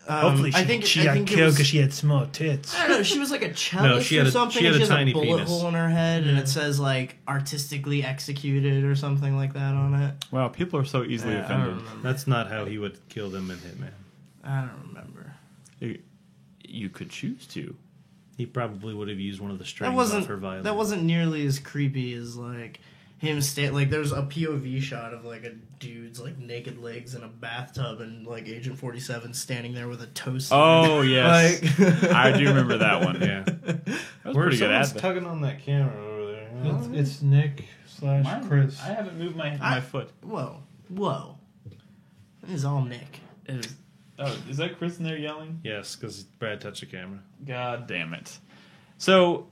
Speaker 2: Hopefully she got killed because she had small tits.
Speaker 3: I don't know. She was like a cellist
Speaker 5: No, she had
Speaker 3: or
Speaker 5: a-
Speaker 3: something.
Speaker 5: she had
Speaker 3: and
Speaker 5: a
Speaker 3: she has
Speaker 5: tiny
Speaker 3: a bullet
Speaker 5: penis.
Speaker 3: hole in her head, and it says like artistically executed or something like that on it.
Speaker 6: Wow, people are so easily
Speaker 3: I don't
Speaker 6: offended.
Speaker 3: remember.
Speaker 5: That's not how he would kill them in Hitman.
Speaker 3: I don't remember.
Speaker 6: You could choose to.
Speaker 5: He probably would have used one of the strings
Speaker 3: That wasn't
Speaker 5: off her violin.
Speaker 3: that wasn't nearly as creepy as like him like there's a POV shot of like a dude's like naked legs in a bathtub and like Agent 47 standing there with a toaster.
Speaker 6: Oh yes,
Speaker 3: Like-
Speaker 6: I do remember that one.
Speaker 5: Yeah.
Speaker 6: That was
Speaker 5: Where
Speaker 6: pretty good
Speaker 5: someone's
Speaker 6: ad.
Speaker 5: tugging on that camera over there.
Speaker 2: It's Nick / Chris.
Speaker 6: I haven't moved my foot.
Speaker 3: Whoa. This is all Nick.
Speaker 6: Is that Chris in there yelling?
Speaker 5: Yes, because Brad touched the camera.
Speaker 6: God damn it. So,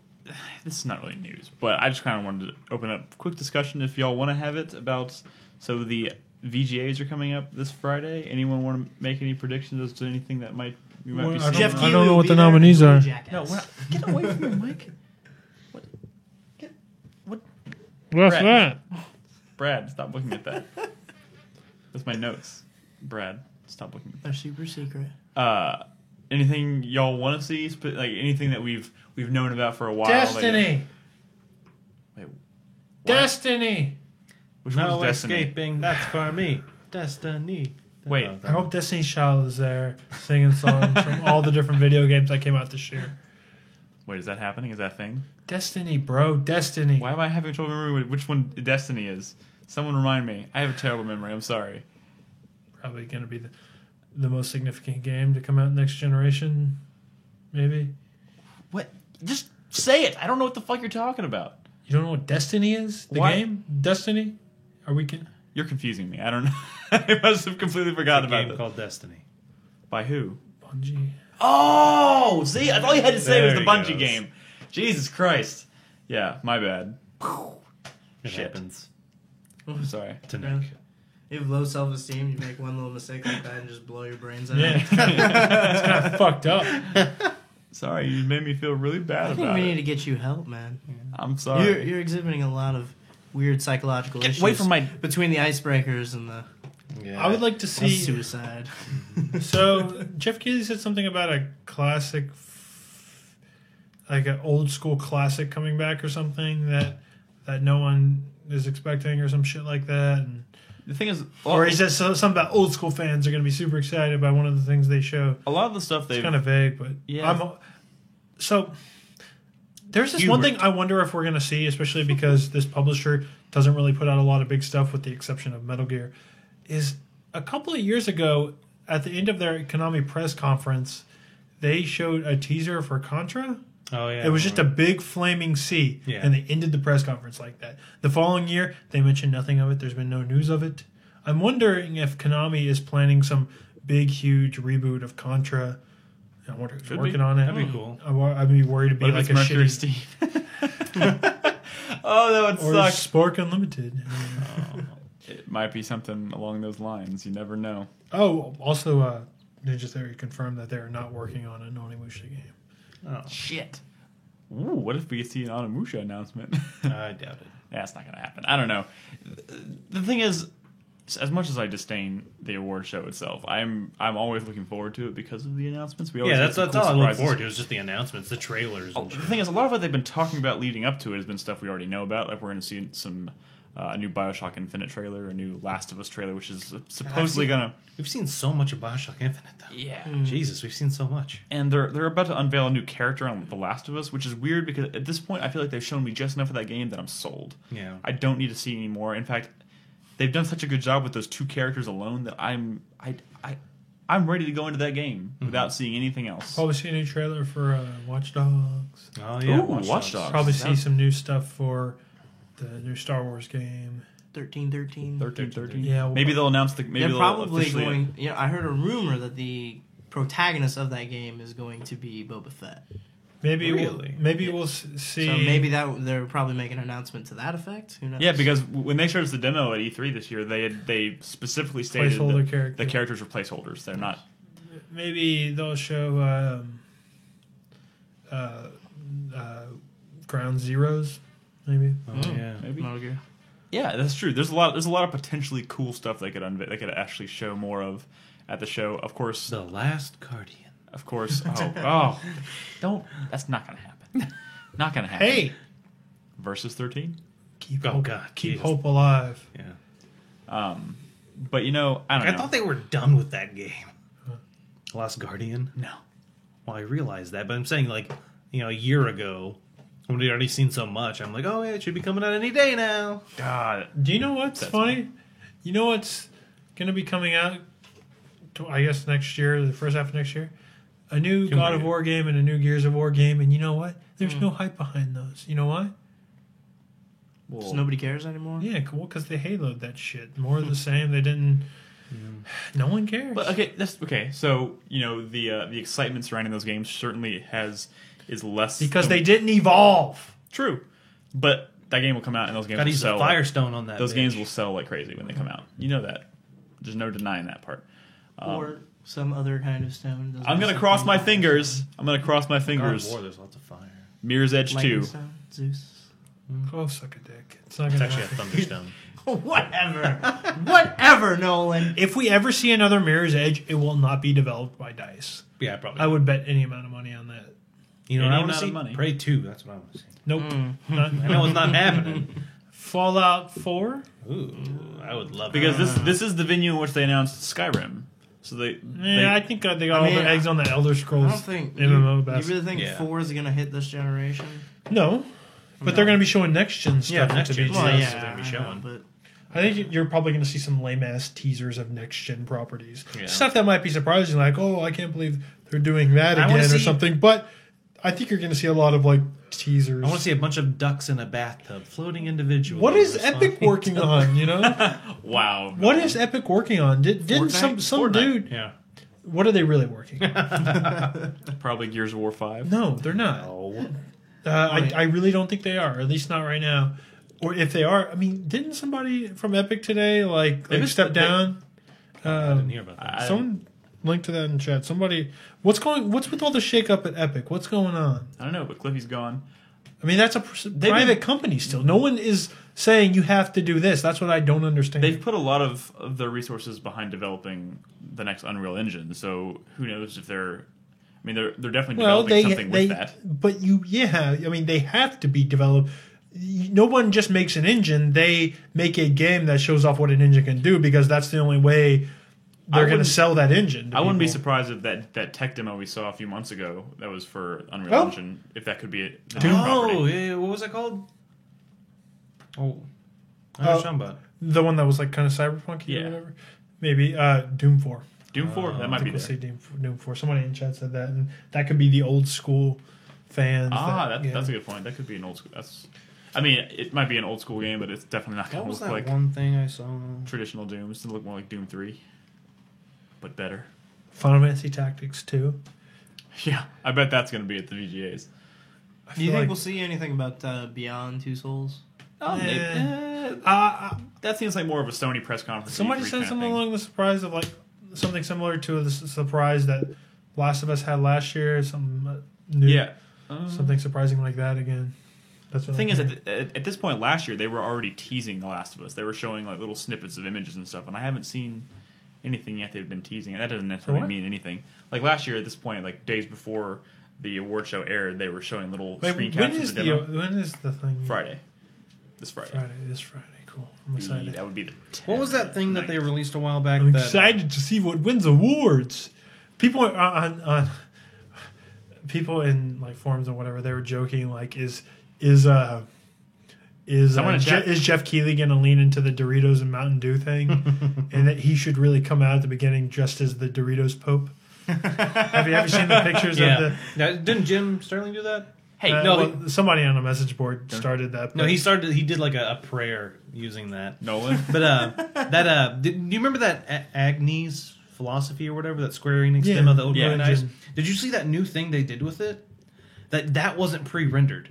Speaker 6: this is not really news, but I just kind of wanted to open up a quick discussion if y'all want to have it about. So, the VGAs are coming up this Friday. Anyone want to make any predictions as to anything that we might
Speaker 2: Well,
Speaker 6: be
Speaker 2: I
Speaker 6: seeing?
Speaker 2: don't-
Speaker 3: Jeff
Speaker 2: I
Speaker 3: Keighley
Speaker 2: don't know
Speaker 3: will
Speaker 2: what
Speaker 3: be
Speaker 2: the
Speaker 3: there
Speaker 2: nominees
Speaker 3: and
Speaker 2: are.
Speaker 3: Jackass.
Speaker 6: No, we're not. Get away from your mic.
Speaker 2: What's
Speaker 6: Brett.
Speaker 2: that?
Speaker 6: Brad, stop looking at that. That's my notes. Brad, stop looking at
Speaker 3: They're super secret.
Speaker 6: that. Anything y'all want to see? Like anything that we've known about for a while?
Speaker 2: Destiny.
Speaker 6: Wait, what?
Speaker 2: Destiny.
Speaker 6: Which one
Speaker 5: No
Speaker 6: was Destiny?
Speaker 5: escaping, that's for me. Destiny.
Speaker 6: Wait.
Speaker 5: Oh,
Speaker 2: I hope Destiny's Child is there singing songs from all the different video games that came out this year.
Speaker 6: Wait, is that happening? Is that a thing?
Speaker 2: Destiny, bro. Destiny.
Speaker 6: Why am I having trouble remembering which one Destiny is? Someone remind me. I have a terrible memory. I'm sorry.
Speaker 2: Probably going to be the most significant game to come out next generation, maybe.
Speaker 6: What? Just say it. I don't know what the fuck you're talking about.
Speaker 2: You don't know what Destiny is? The
Speaker 6: Why-
Speaker 2: game? Destiny? Are we? Can,
Speaker 6: You're confusing me. I don't know. I must have completely forgotten
Speaker 5: A
Speaker 6: about
Speaker 5: game
Speaker 6: that.
Speaker 5: called Destiny.
Speaker 6: By who?
Speaker 2: Bungie.
Speaker 6: Oh, see, all you had to say was the
Speaker 5: There he
Speaker 6: Bungie
Speaker 5: goes.
Speaker 6: game. Jesus Christ. Yeah, my bad.
Speaker 5: It
Speaker 6: Shit.
Speaker 5: happens
Speaker 6: I'm sorry.
Speaker 5: to Nick.
Speaker 3: You have low self-esteem. You make one little mistake like that and just blow your brains out.
Speaker 2: Yeah, it's kind of fucked up.
Speaker 6: Sorry, you made me feel really bad
Speaker 3: I think
Speaker 6: about
Speaker 3: we need
Speaker 6: it.
Speaker 3: to get you help, man.
Speaker 6: I'm sorry.
Speaker 3: You're exhibiting a lot of weird psychological
Speaker 6: Get
Speaker 3: issues
Speaker 6: away from my-
Speaker 3: between the icebreakers and the
Speaker 5: Yeah.
Speaker 2: I would like to see.
Speaker 3: suicide.
Speaker 2: So Jeff Keighley said something about a classic, like an old school classic coming back or something that no one is expecting or some shit like that. And,
Speaker 6: The thing is,
Speaker 2: or he said something about old school fans are going to be super excited by one of the things they show.
Speaker 6: a lot of the stuff
Speaker 2: It's
Speaker 6: they've
Speaker 2: kind of vague, but
Speaker 6: Yeah.
Speaker 2: So there's this one thing I wonder if we're going to see, especially because this publisher doesn't really put out a lot of big stuff with the exception of Metal Gear, is a couple of years ago at the end of their Konami press conference, they showed a teaser for Contra.
Speaker 5: Oh yeah.
Speaker 2: It was just a big flaming C,
Speaker 5: Yeah.
Speaker 2: and they ended the press conference like that. The following year, they mentioned nothing of it. There's been no news of it. I'm wondering if Konami is planning some big, huge reboot of Contra. I wonder who's
Speaker 6: Could be.
Speaker 2: working on it.
Speaker 5: That'd be cool.
Speaker 2: I'd be worried it'd be
Speaker 6: What if
Speaker 2: like a
Speaker 6: it's Mercury
Speaker 2: shitty
Speaker 6: Steam? Oh, that would
Speaker 2: or
Speaker 6: suck.
Speaker 2: Spark Unlimited.
Speaker 6: It might be something along those lines. You never know.
Speaker 2: Oh, also, Ninja Theory confirmed that they're not working on a Onimusha game.
Speaker 5: Oh,
Speaker 6: Shit. Ooh, what if we see an Onimusha announcement?
Speaker 5: I doubt it.
Speaker 6: That's not going to happen. I don't know. The thing is, as much as I disdain the award show itself, I'm always looking forward to it because of the announcements. We always
Speaker 5: Yeah,
Speaker 6: get
Speaker 5: that's
Speaker 6: some
Speaker 5: all
Speaker 6: cool
Speaker 5: I look
Speaker 6: surprises.
Speaker 5: forward to. Is just the announcements, the trailers.
Speaker 6: Oh,
Speaker 5: And
Speaker 6: the
Speaker 5: shit.
Speaker 6: thing is, a lot of what they've been talking about leading up to it has been stuff we already know about. Like we're going to see some a new Bioshock Infinite trailer, a new Last of Us trailer, which is supposedly going to.
Speaker 5: We've seen so much of Bioshock Infinite, though.
Speaker 6: Yeah.
Speaker 5: Jesus, we've seen so much.
Speaker 6: And they're about to unveil a new character on The Last of Us, which is weird because at this point I feel like they've shown me just enough of that game that I'm sold.
Speaker 5: Yeah.
Speaker 6: I don't need to see any more. In fact, they've done such a good job with those two characters alone that I'm ready to go into that game without seeing anything else.
Speaker 2: Probably see a new trailer for Watch Dogs.
Speaker 5: Oh yeah,
Speaker 6: Ooh, Watch Dogs.
Speaker 2: Probably
Speaker 6: That-
Speaker 2: see some new stuff for the new Star Wars game.
Speaker 3: 13.
Speaker 6: 13.
Speaker 2: Yeah, we'll
Speaker 6: Maybe they'll announce the. Maybe
Speaker 3: They're
Speaker 6: they'll
Speaker 3: probably
Speaker 6: officially-
Speaker 3: going. You know, I heard a rumor that the protagonist of that game is going to be Boba Fett.
Speaker 2: Maybe
Speaker 5: Really?
Speaker 2: we'll see.
Speaker 3: So maybe that they're probably making an announcement to that effect. Who knows?
Speaker 6: Yeah, because when they showed us the demo at E3 this year, they specifically stated
Speaker 2: Placeholder
Speaker 6: that
Speaker 2: character.
Speaker 6: the characters were placeholders. They're not.
Speaker 2: Maybe they'll show Ground Zeroes. Maybe.
Speaker 5: Oh yeah.
Speaker 6: Maybe.
Speaker 3: Metal Gear.
Speaker 6: Yeah, that's true. There's a lot of potentially cool stuff they could they could actually show more of at the show. Of course,
Speaker 5: The Last Guardian.
Speaker 6: Oh, don't. That's not gonna happen. Not gonna happen.
Speaker 2: Hey,
Speaker 6: Versus 13.
Speaker 2: keep
Speaker 5: Oh,
Speaker 2: hope,
Speaker 5: God,
Speaker 2: keep
Speaker 5: Jesus.
Speaker 2: hope alive.
Speaker 5: Yeah.
Speaker 6: But I don't
Speaker 5: I
Speaker 6: know.
Speaker 5: thought they were done with that game. Last Guardian.
Speaker 6: No.
Speaker 5: Well, I realized that, but I'm saying like, a year ago, when we'd already seen so much, I'm like, oh yeah, it should be coming out any day now.
Speaker 6: God.
Speaker 2: Do you know what's
Speaker 6: That's
Speaker 2: funny? You know what's going to be coming out? I guess next year, the first half of next year, a new God of
Speaker 5: Raider.
Speaker 2: War game and a new Gears of War game, and you know what? There's no hype behind those. You know why?
Speaker 3: So nobody cares anymore.
Speaker 2: Yeah, cool, because they haloed that shit. More of the same. They didn't. No one cares.
Speaker 6: But okay, that's okay. So the excitement surrounding those games certainly is less
Speaker 2: because they didn't evolve.
Speaker 6: True, but that game will come out and those games
Speaker 5: Got to
Speaker 6: will
Speaker 5: use the
Speaker 6: sell.
Speaker 5: Firestone on that.
Speaker 6: Those
Speaker 5: bitch.
Speaker 6: games will sell like crazy when they come out. You know that. There's no denying that part.
Speaker 3: Or some other kind of stone. Doesn't
Speaker 6: I'm gonna
Speaker 3: have
Speaker 6: cross my
Speaker 3: something-
Speaker 6: fingers. I'm gonna cross my
Speaker 5: God of
Speaker 6: fingers.
Speaker 5: War, there's lots of fire.
Speaker 6: Mirror's Edge
Speaker 3: Lightning
Speaker 6: 2.
Speaker 3: stone? Zeus.
Speaker 2: Oh, suck a dick. It's not
Speaker 5: It's
Speaker 2: going to
Speaker 5: actually a
Speaker 2: happen.
Speaker 5: Thunderstone.
Speaker 3: Whatever. Whatever, Nolan.
Speaker 2: If we ever see another Mirror's Edge, it will not be developed by DICE.
Speaker 5: Yeah, probably.
Speaker 2: I would bet any amount of money on that.
Speaker 5: You know what
Speaker 6: Any
Speaker 5: I want to
Speaker 6: amount of
Speaker 5: see?
Speaker 6: money.
Speaker 5: Prey 2. That's what I want to see.
Speaker 2: Nope. Not-
Speaker 5: I know it's not happening.
Speaker 2: Fallout 4?
Speaker 5: Ooh, I would love
Speaker 6: Because
Speaker 5: that.
Speaker 6: this is the venue in which they announced Skyrim. So they
Speaker 2: Yeah, I think they got
Speaker 3: I
Speaker 2: all
Speaker 3: mean,
Speaker 2: their eggs on the Elder
Speaker 3: I
Speaker 2: Scrolls
Speaker 3: don't think
Speaker 2: MMO
Speaker 3: you
Speaker 2: basket.
Speaker 3: really think
Speaker 5: Yeah.
Speaker 3: 4 is gonna hit this generation.
Speaker 2: No. But they're going to be showing next gen stuff.
Speaker 5: Yeah,
Speaker 2: at
Speaker 5: next
Speaker 2: the
Speaker 5: gen.
Speaker 2: BGS.
Speaker 5: Well,
Speaker 3: Well,
Speaker 5: that's
Speaker 3: yeah,
Speaker 5: what they're gonna be
Speaker 3: I know,
Speaker 5: showing.
Speaker 3: but
Speaker 2: I think you're probably going to see some lame ass teasers of next gen properties.
Speaker 5: Yeah.
Speaker 2: Stuff that might be surprising, like, oh, I can't believe they're doing that
Speaker 5: I
Speaker 2: again
Speaker 5: wanna
Speaker 2: or
Speaker 5: see-
Speaker 2: something. But I think you're going to see a lot of like teasers.
Speaker 5: I want to see a bunch of ducks in a bathtub floating individually.
Speaker 2: What is Epic working on? You know,
Speaker 6: Wow.
Speaker 2: what is Epic working on? Didn't some
Speaker 6: Fortnite.
Speaker 2: dude?
Speaker 5: Yeah.
Speaker 2: What are they really working on?
Speaker 6: Probably Gears of War 5.
Speaker 2: No, they're not.
Speaker 5: Oh.
Speaker 2: I really don't think they are. At least not right now. Or if they are, I mean, didn't somebody from Epic today like
Speaker 6: Maybe
Speaker 2: step down?
Speaker 5: I didn't hear about that.
Speaker 2: Someone link to that in chat. Somebody, what's with all the shakeup at Epic? What's going on?
Speaker 6: I don't know, but Cliffy's gone.
Speaker 2: I mean, that's a private company still. No one is saying you have to do this. That's what I don't understand.
Speaker 6: They've put a lot of their resources behind developing the next Unreal Engine, so who knows if they're... I mean, they're definitely developing something with that.
Speaker 2: But I mean, they have to be developed. No one just makes an engine. They make a game that shows off what an engine can do because that's the only way they're going to sell that engine.
Speaker 6: I wouldn't be
Speaker 2: people.
Speaker 6: surprised if that tech demo we saw a few months ago that was for Unreal Engine, if that could be the Doom property.
Speaker 5: Oh, yeah, what was that called? Oh, I know what you're talking about.
Speaker 2: The one that was like kind of cyberpunk
Speaker 6: Yeah.
Speaker 2: or whatever. Maybe Doom 4.
Speaker 6: Doom 4, that might be
Speaker 2: We'll
Speaker 6: there.
Speaker 2: say Doom 4. Somebody in chat said that, and that could be the old school fans.
Speaker 6: That's a good point. That could be an old school. I mean, it might be an old school game, but it's definitely not going
Speaker 5: What
Speaker 6: to
Speaker 5: was
Speaker 6: look
Speaker 5: that
Speaker 6: like
Speaker 5: one thing I saw?
Speaker 6: traditional Doom. It's going to look more like Doom 3, but better.
Speaker 2: Final Fantasy Tactics 2.
Speaker 6: Yeah, I bet that's going to be at the VGAs.
Speaker 3: Do you think
Speaker 2: like-
Speaker 3: we'll see anything about Beyond Two Souls?
Speaker 6: That seems like more of a Sony press conference.
Speaker 2: Somebody said something along the surprise of like something similar to the surprise that Last of Us had last year. Some new,
Speaker 6: Yeah.
Speaker 2: something surprising like that again. That's what
Speaker 6: The thing
Speaker 2: I'm
Speaker 6: is,
Speaker 2: hearing.
Speaker 6: at this point last year, they were already teasing The Last of Us. They were showing like little snippets of images and stuff, and I haven't seen anything yet they've been teasing, and that doesn't necessarily
Speaker 2: what?
Speaker 6: mean anything. Like last year, at this point, like days before the award show aired, they were showing little
Speaker 2: Wait,
Speaker 6: screen
Speaker 2: when
Speaker 6: caps
Speaker 2: is
Speaker 6: of the demo.
Speaker 2: when is the thing?
Speaker 6: Friday. This Friday.
Speaker 2: This Friday. Cool. I'm excited.
Speaker 6: That would be the
Speaker 5: What was that thing that they released a while back?
Speaker 2: I'm
Speaker 5: that,
Speaker 2: excited to see what wins awards. People on people in like forums and whatever, they were joking like is
Speaker 6: Someone in chat-
Speaker 2: is Jeff Keighley going to lean into the Doritos and Mountain Dew thing, and that he should really come out at the beginning dressed as the Doritos Pope? Have you ever seen the pictures of
Speaker 5: Yeah.
Speaker 2: the?
Speaker 5: Now, didn't Jim Sterling do that?
Speaker 6: Hey,
Speaker 2: somebody on a message board started that.
Speaker 5: No,
Speaker 2: but-
Speaker 5: he did like a prayer using that.
Speaker 6: Nolan.
Speaker 5: But do you remember that Agnes philosophy or whatever that Square Enix
Speaker 2: Yeah.
Speaker 5: demo that looked
Speaker 6: Yeah.
Speaker 5: really nice? Did you see that new thing they did with it? That wasn't pre-rendered.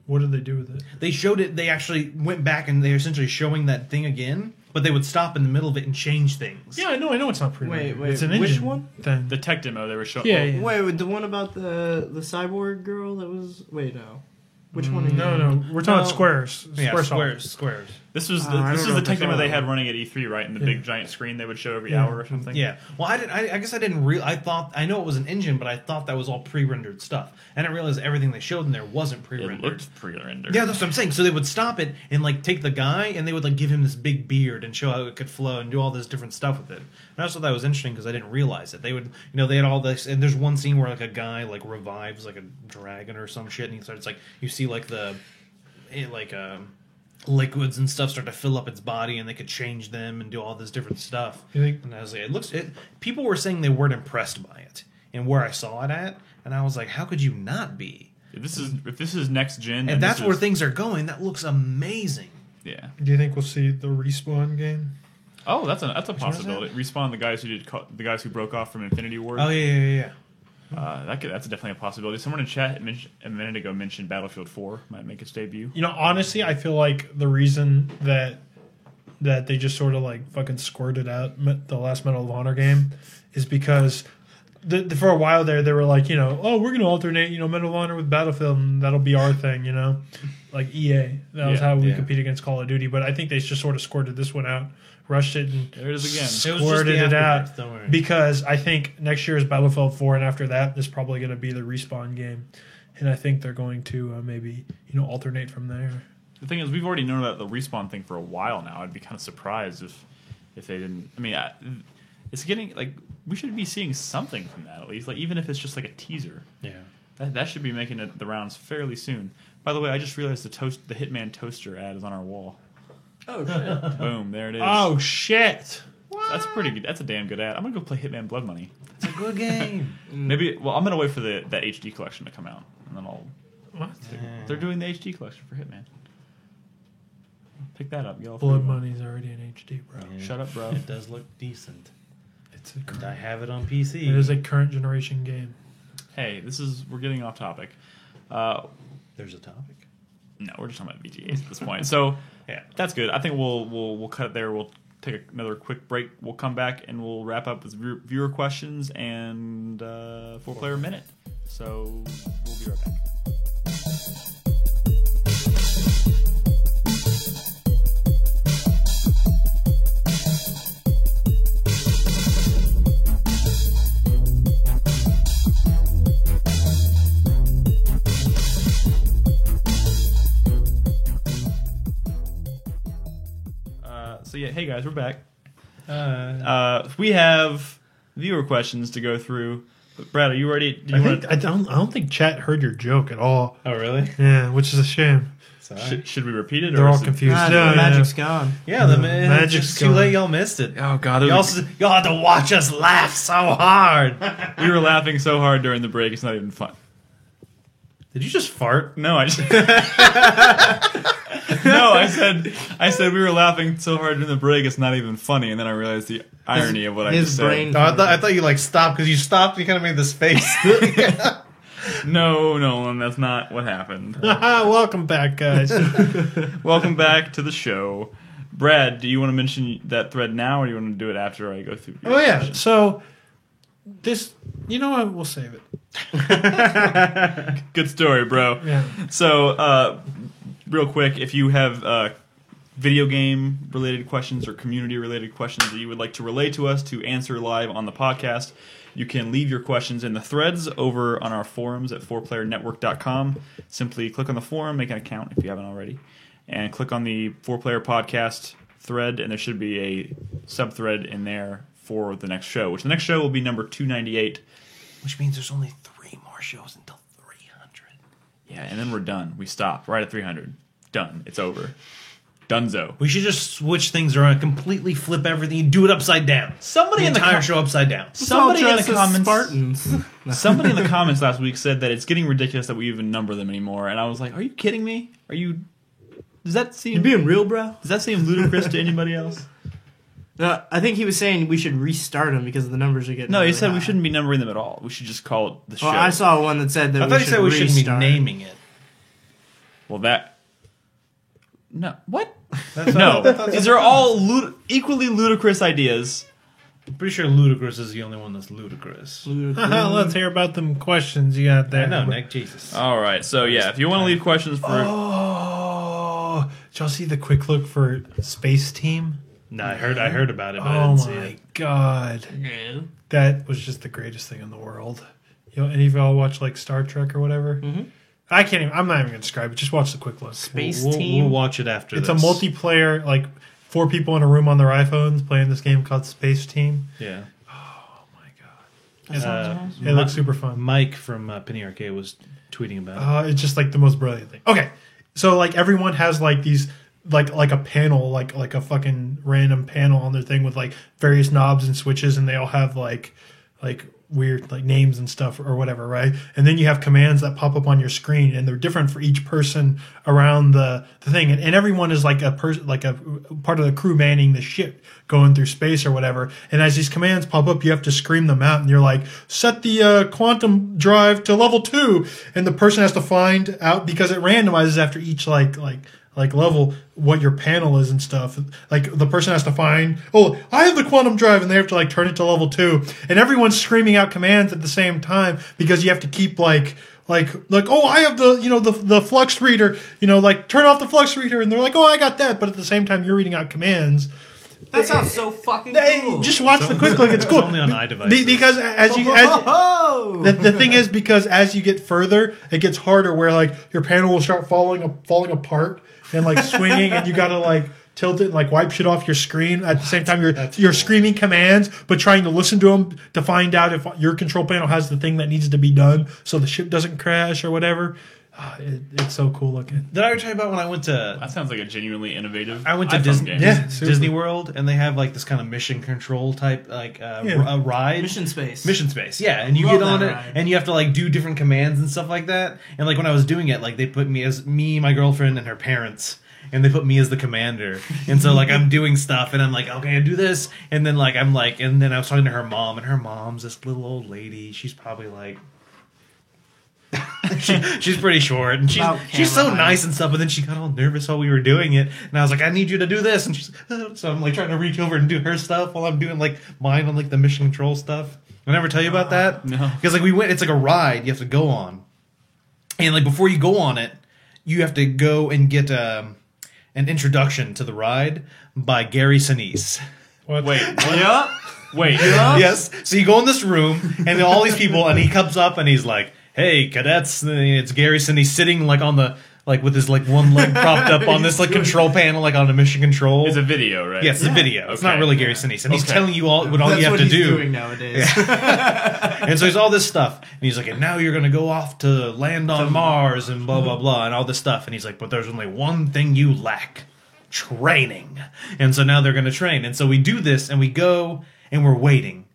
Speaker 2: What did they do with it?
Speaker 5: They showed it. They actually went back and they're essentially showing that thing again, but they would stop in the middle of it and change things.
Speaker 2: Yeah, I know it's not pre.
Speaker 3: Wait,
Speaker 2: It's an
Speaker 3: which
Speaker 2: engine
Speaker 3: one?
Speaker 2: Thing.
Speaker 6: The tech demo they were showing.
Speaker 2: Yeah, yeah.
Speaker 3: Wait, the one about the cyborg girl that was... Wait, no. Which one are you...
Speaker 2: No, we're talking about
Speaker 3: No.
Speaker 2: Squares.
Speaker 5: Yeah,
Speaker 2: Squaresoft.
Speaker 5: squares.
Speaker 6: This was
Speaker 3: I
Speaker 6: this
Speaker 3: don't
Speaker 6: is
Speaker 3: know
Speaker 6: the tech
Speaker 3: if I
Speaker 6: demo
Speaker 3: saw
Speaker 6: they
Speaker 3: that
Speaker 6: had
Speaker 3: one.
Speaker 6: running at E3, right? In the
Speaker 2: Yeah.
Speaker 6: big giant screen they would show every
Speaker 2: Yeah.
Speaker 6: hour or something.
Speaker 5: Yeah. Well, I guess I didn't I thought I know it was an engine, but I thought that was all pre-rendered stuff. I didn't realize everything they showed in there wasn't
Speaker 6: It
Speaker 5: pre-rendered.
Speaker 6: looked pre-rendered.
Speaker 5: Yeah, that's what I'm saying. So they would stop it and like take the guy and they would like give him this big beard and show how it could flow and do all this different stuff with it. And I also thought that was interesting because I didn't realize it. They would, they had all this, and there's one scene where like a guy like revives like a dragon or some shit, and he starts like you see like liquids and stuff start to fill up its body, and they could change them and do all this different stuff.
Speaker 2: You think-
Speaker 5: And I was like, people were saying they weren't impressed by it and where I saw it at, and I was like, how could you not be?
Speaker 6: If this is next gen,
Speaker 5: And that's
Speaker 6: this
Speaker 5: where
Speaker 6: is-
Speaker 5: things are going. That looks amazing.
Speaker 6: Yeah.
Speaker 2: Do you think we'll see the Respawn game?
Speaker 6: Oh, that's a possibility. Respawn the guys who broke off from Infinity Ward.
Speaker 5: Oh yeah.
Speaker 6: That's definitely a possibility. Someone in chat a minute ago mentioned Battlefield 4 might make its debut.
Speaker 2: You know, honestly, I feel like the reason that they just sort of like fucking squirted out the last Medal of Honor game is because for a while there they were like, oh, we're gonna alternate, Medal of Honor with Battlefield, and that'll be our thing, like EA. That was
Speaker 6: Yeah,
Speaker 2: how we
Speaker 5: yeah.
Speaker 2: compete against Call of Duty. But I think they just sort of squirted this one out, rushed it, and
Speaker 6: There it is again.
Speaker 5: It was just
Speaker 2: squirted
Speaker 5: the
Speaker 2: it out
Speaker 5: afterbirth, don't worry.
Speaker 2: because I think next year is Battlefield 4, and after that is probably going to be the Respawn game, and I think they're going to maybe alternate from there.
Speaker 6: The thing is, we've already known about the Respawn thing for a while now. I'd be kind of surprised if they didn't. I mean, it's getting like we should be seeing something from that at least, like even if it's just like a teaser.
Speaker 5: Yeah.
Speaker 6: That should be making the rounds fairly soon. By the way, I just realized the Hitman toaster ad is on our wall.
Speaker 3: Oh, shit.
Speaker 6: Boom, there it is.
Speaker 2: Oh shit!
Speaker 6: That's pretty good. That's a damn good ad. I'm gonna go play Hitman Blood Money.
Speaker 5: It's a good game.
Speaker 6: Maybe. Well, I'm gonna wait for that HD collection to come out, and then I'll.
Speaker 2: What?
Speaker 6: They're doing the HD collection for Hitman. Pick that up, y'all.
Speaker 2: Blood Money's already in HD, bro.
Speaker 5: Yeah.
Speaker 6: Shut up, bro.
Speaker 5: It does look decent.
Speaker 2: It's a
Speaker 5: And I have it on PC.
Speaker 2: It is a current generation game.
Speaker 6: Hey, we're getting off topic.
Speaker 5: There's a topic.
Speaker 6: No, we're just talking about VGAs at this point. So
Speaker 5: Yeah.
Speaker 6: that's good. I think we'll cut it there. We'll take another quick break. We'll come back and we'll wrap up with viewer questions and 4-player minute. So we'll be right back. So yeah, hey guys, we're back. We have viewer questions to go through. But Brad, are you ready? Do you
Speaker 2: I don't think chat heard your joke at all.
Speaker 5: Oh, really?
Speaker 2: Yeah, which is a shame.
Speaker 6: should we repeat it?
Speaker 2: They're
Speaker 6: or
Speaker 2: all
Speaker 6: is it-
Speaker 2: confused.
Speaker 3: Ah,
Speaker 2: No,
Speaker 3: the
Speaker 2: no,
Speaker 3: magic's gone.
Speaker 5: Yeah, the
Speaker 2: Magic's
Speaker 5: it's too
Speaker 2: gone.
Speaker 5: late. Y'all missed it.
Speaker 6: Oh god,
Speaker 5: Y'all had to watch us laugh so hard.
Speaker 6: we were laughing so hard during the break. It's not even fun.
Speaker 5: Did you just fart?
Speaker 6: No, I just no. I said we were laughing so hard during the break. It's not even funny. And then I realized the irony of what I
Speaker 3: his
Speaker 6: just
Speaker 3: brain-
Speaker 6: said.
Speaker 5: No, I thought you like stopped because you stopped. You kind of made this face.
Speaker 6: No, Nolan, that's not what happened.
Speaker 2: Welcome back, guys.
Speaker 6: Welcome back to the show. Brad, do you want to mention that thread now, or do you want to do it after I go through?
Speaker 2: Oh yeah. So this, you know what? We'll save it.
Speaker 6: Good story, bro.
Speaker 2: Yeah.
Speaker 6: So, real quick, if you have video game related questions or community related questions that you would like to relay to us to answer live on the podcast, you can leave your questions in the threads over on our forums at 4playernetwork.com. Simply click on the forum, make an account if you haven't already, and click on the 4-player podcast thread, and there should be a sub-thread in there for the next show, which the next show will be number 298.
Speaker 5: Which means there's only 3 more shows until 300.
Speaker 6: Yeah, and then we're done. We stop right at 300. Done. It's over. Dunzo.
Speaker 5: We should just switch things around, completely flip everything, do it upside down.
Speaker 6: Somebody
Speaker 5: The
Speaker 6: in the
Speaker 5: entire show upside down.
Speaker 6: Somebody in the
Speaker 3: Dressed as
Speaker 6: comments.
Speaker 3: Spartans.
Speaker 6: Somebody in the comments last week said that it's getting ridiculous that we even number them anymore, and I was like, "Are you kidding me? Are you? Does that seem?
Speaker 3: You being real, bro?
Speaker 6: Does that seem ludicrous to anybody else?"
Speaker 3: No, I think he was saying we should restart them because the numbers are getting.
Speaker 6: No, he
Speaker 3: really
Speaker 6: said we
Speaker 3: high.
Speaker 6: shouldn't be numbering them at all. We should just call it the show.
Speaker 3: Well, I saw one that said that
Speaker 5: I thought he said we shouldn't be
Speaker 3: restart.
Speaker 5: naming it.
Speaker 6: Well, that. No. What? No. These are all equally ludicrous ideas.
Speaker 5: I'm pretty sure Ludacris is the only one that's ludicrous.
Speaker 2: Let's hear about them questions you got there.
Speaker 5: I know, Nick. Jesus.
Speaker 6: All right. So yeah, if you want to leave questions for.
Speaker 2: Oh, did y'all see the quick look for Space Team?
Speaker 5: No, I heard about it, but I
Speaker 2: Oh
Speaker 5: didn't see
Speaker 2: my
Speaker 5: it.
Speaker 2: god,
Speaker 3: Yeah.
Speaker 2: that was just the greatest thing in the world. You know, any of y'all watch like Star Trek or whatever?
Speaker 3: Mm-hmm.
Speaker 2: I can't even. I'm not even gonna describe it. Just watch the quick look.
Speaker 3: Space
Speaker 5: We'll
Speaker 3: Team.
Speaker 5: watch it after
Speaker 2: It's
Speaker 5: this.
Speaker 2: a multiplayer, like 4 people in a room on their iPhones playing this game called Space Team.
Speaker 5: Yeah.
Speaker 2: Oh my god,
Speaker 3: That sounds awesome.
Speaker 2: it looks super fun.
Speaker 5: Mike from Penny Arcade was tweeting about it.
Speaker 2: It's just like the most brilliant thing. Okay, so like everyone has like these like a panel, like a fucking random panel on their thing with like various knobs and switches, and they all have like weird like names and stuff or whatever, right? And then you have commands that pop up on your screen, and they're different for each person around the thing, and everyone is like a person, like a part of the crew manning the ship going through space or whatever. And as these commands pop up, you have to scream them out, and you're like, set the quantum drive to level 2, and the person has to find out, because it randomizes after each like level what your panel is and stuff. Like the person has to find, oh, I have the quantum drive, and they have to like turn it to level 2, and everyone's screaming out commands at the same time because you have to keep like oh, I have the flux reader, like turn off the flux reader, and they're like, oh, I got that, but at the same time you're reading out commands.
Speaker 3: That sounds so fucking
Speaker 2: Hey,
Speaker 3: cool.
Speaker 2: just watch the quick look. It's cool.
Speaker 5: It's only on iDevices.
Speaker 2: Because as the thing is, because as you get further, it gets harder. Where like your panel will start falling apart and like swinging, and you gotta like tilt it and like wipe shit off your screen at the same time. You're screaming commands, but trying to listen to them to find out if your control panel has the thing that needs to be done, so the ship doesn't crash or whatever. It's so cool looking.
Speaker 5: Did I ever tell you about when I went to
Speaker 6: That sounds like a genuinely innovative.
Speaker 5: I went to
Speaker 6: iPhone
Speaker 5: Disney,
Speaker 6: game.
Speaker 2: Yeah, super.
Speaker 5: Disney World, and they have like this kind of mission control type a ride.
Speaker 3: Mission Space.
Speaker 5: Mission Space, yeah, and you
Speaker 3: Love
Speaker 5: get on
Speaker 3: that
Speaker 5: it,
Speaker 3: ride.
Speaker 5: and you have to like do different commands and stuff like that. And like when I was doing it, like they put me as my girlfriend, and her parents, and they put me as the commander. And so like I'm doing stuff, and I'm like, okay, I do this, and then like I'm like, and then I was talking to her mom, and her mom's this little old lady. She's probably like. she's pretty short, and she's so
Speaker 3: camera
Speaker 5: nice and stuff. But then she got all nervous while we were doing it, and I was like, "I need you to do this," and she's so I'm like trying to reach over and do her stuff while I'm doing like mine on like the mission control stuff. I never tell you about that,
Speaker 6: No.
Speaker 5: because like we went. It's like a ride you have to go on, and like before you go on it, you have to go and get an introduction to the ride by Gary Sinise.
Speaker 2: What?
Speaker 6: Wait,
Speaker 3: Yeah.
Speaker 6: wait.
Speaker 5: Yes. So you go in this room, and all these people, and he comes up, and he's like, "Hey, cadets!" And it's Gary Sinise sitting like on the with his like one leg propped up on this like control panel, like on a mission control.
Speaker 6: It's a video, right?
Speaker 5: Yes, it's a video. It's not
Speaker 6: Okay.
Speaker 5: really Gary Sinise, and he's
Speaker 6: Okay.
Speaker 5: telling you all what
Speaker 3: That's
Speaker 5: you have
Speaker 3: what
Speaker 5: to
Speaker 3: he's
Speaker 5: do.
Speaker 3: doing nowadays.
Speaker 5: And so there's all this stuff, and he's like, "And now you're going to go off to land on Mars and blah blah blah and all this stuff." And he's like, "But there's only one thing you lack: training." And so now they're going to train. And so we do this, and we go, and we're waiting.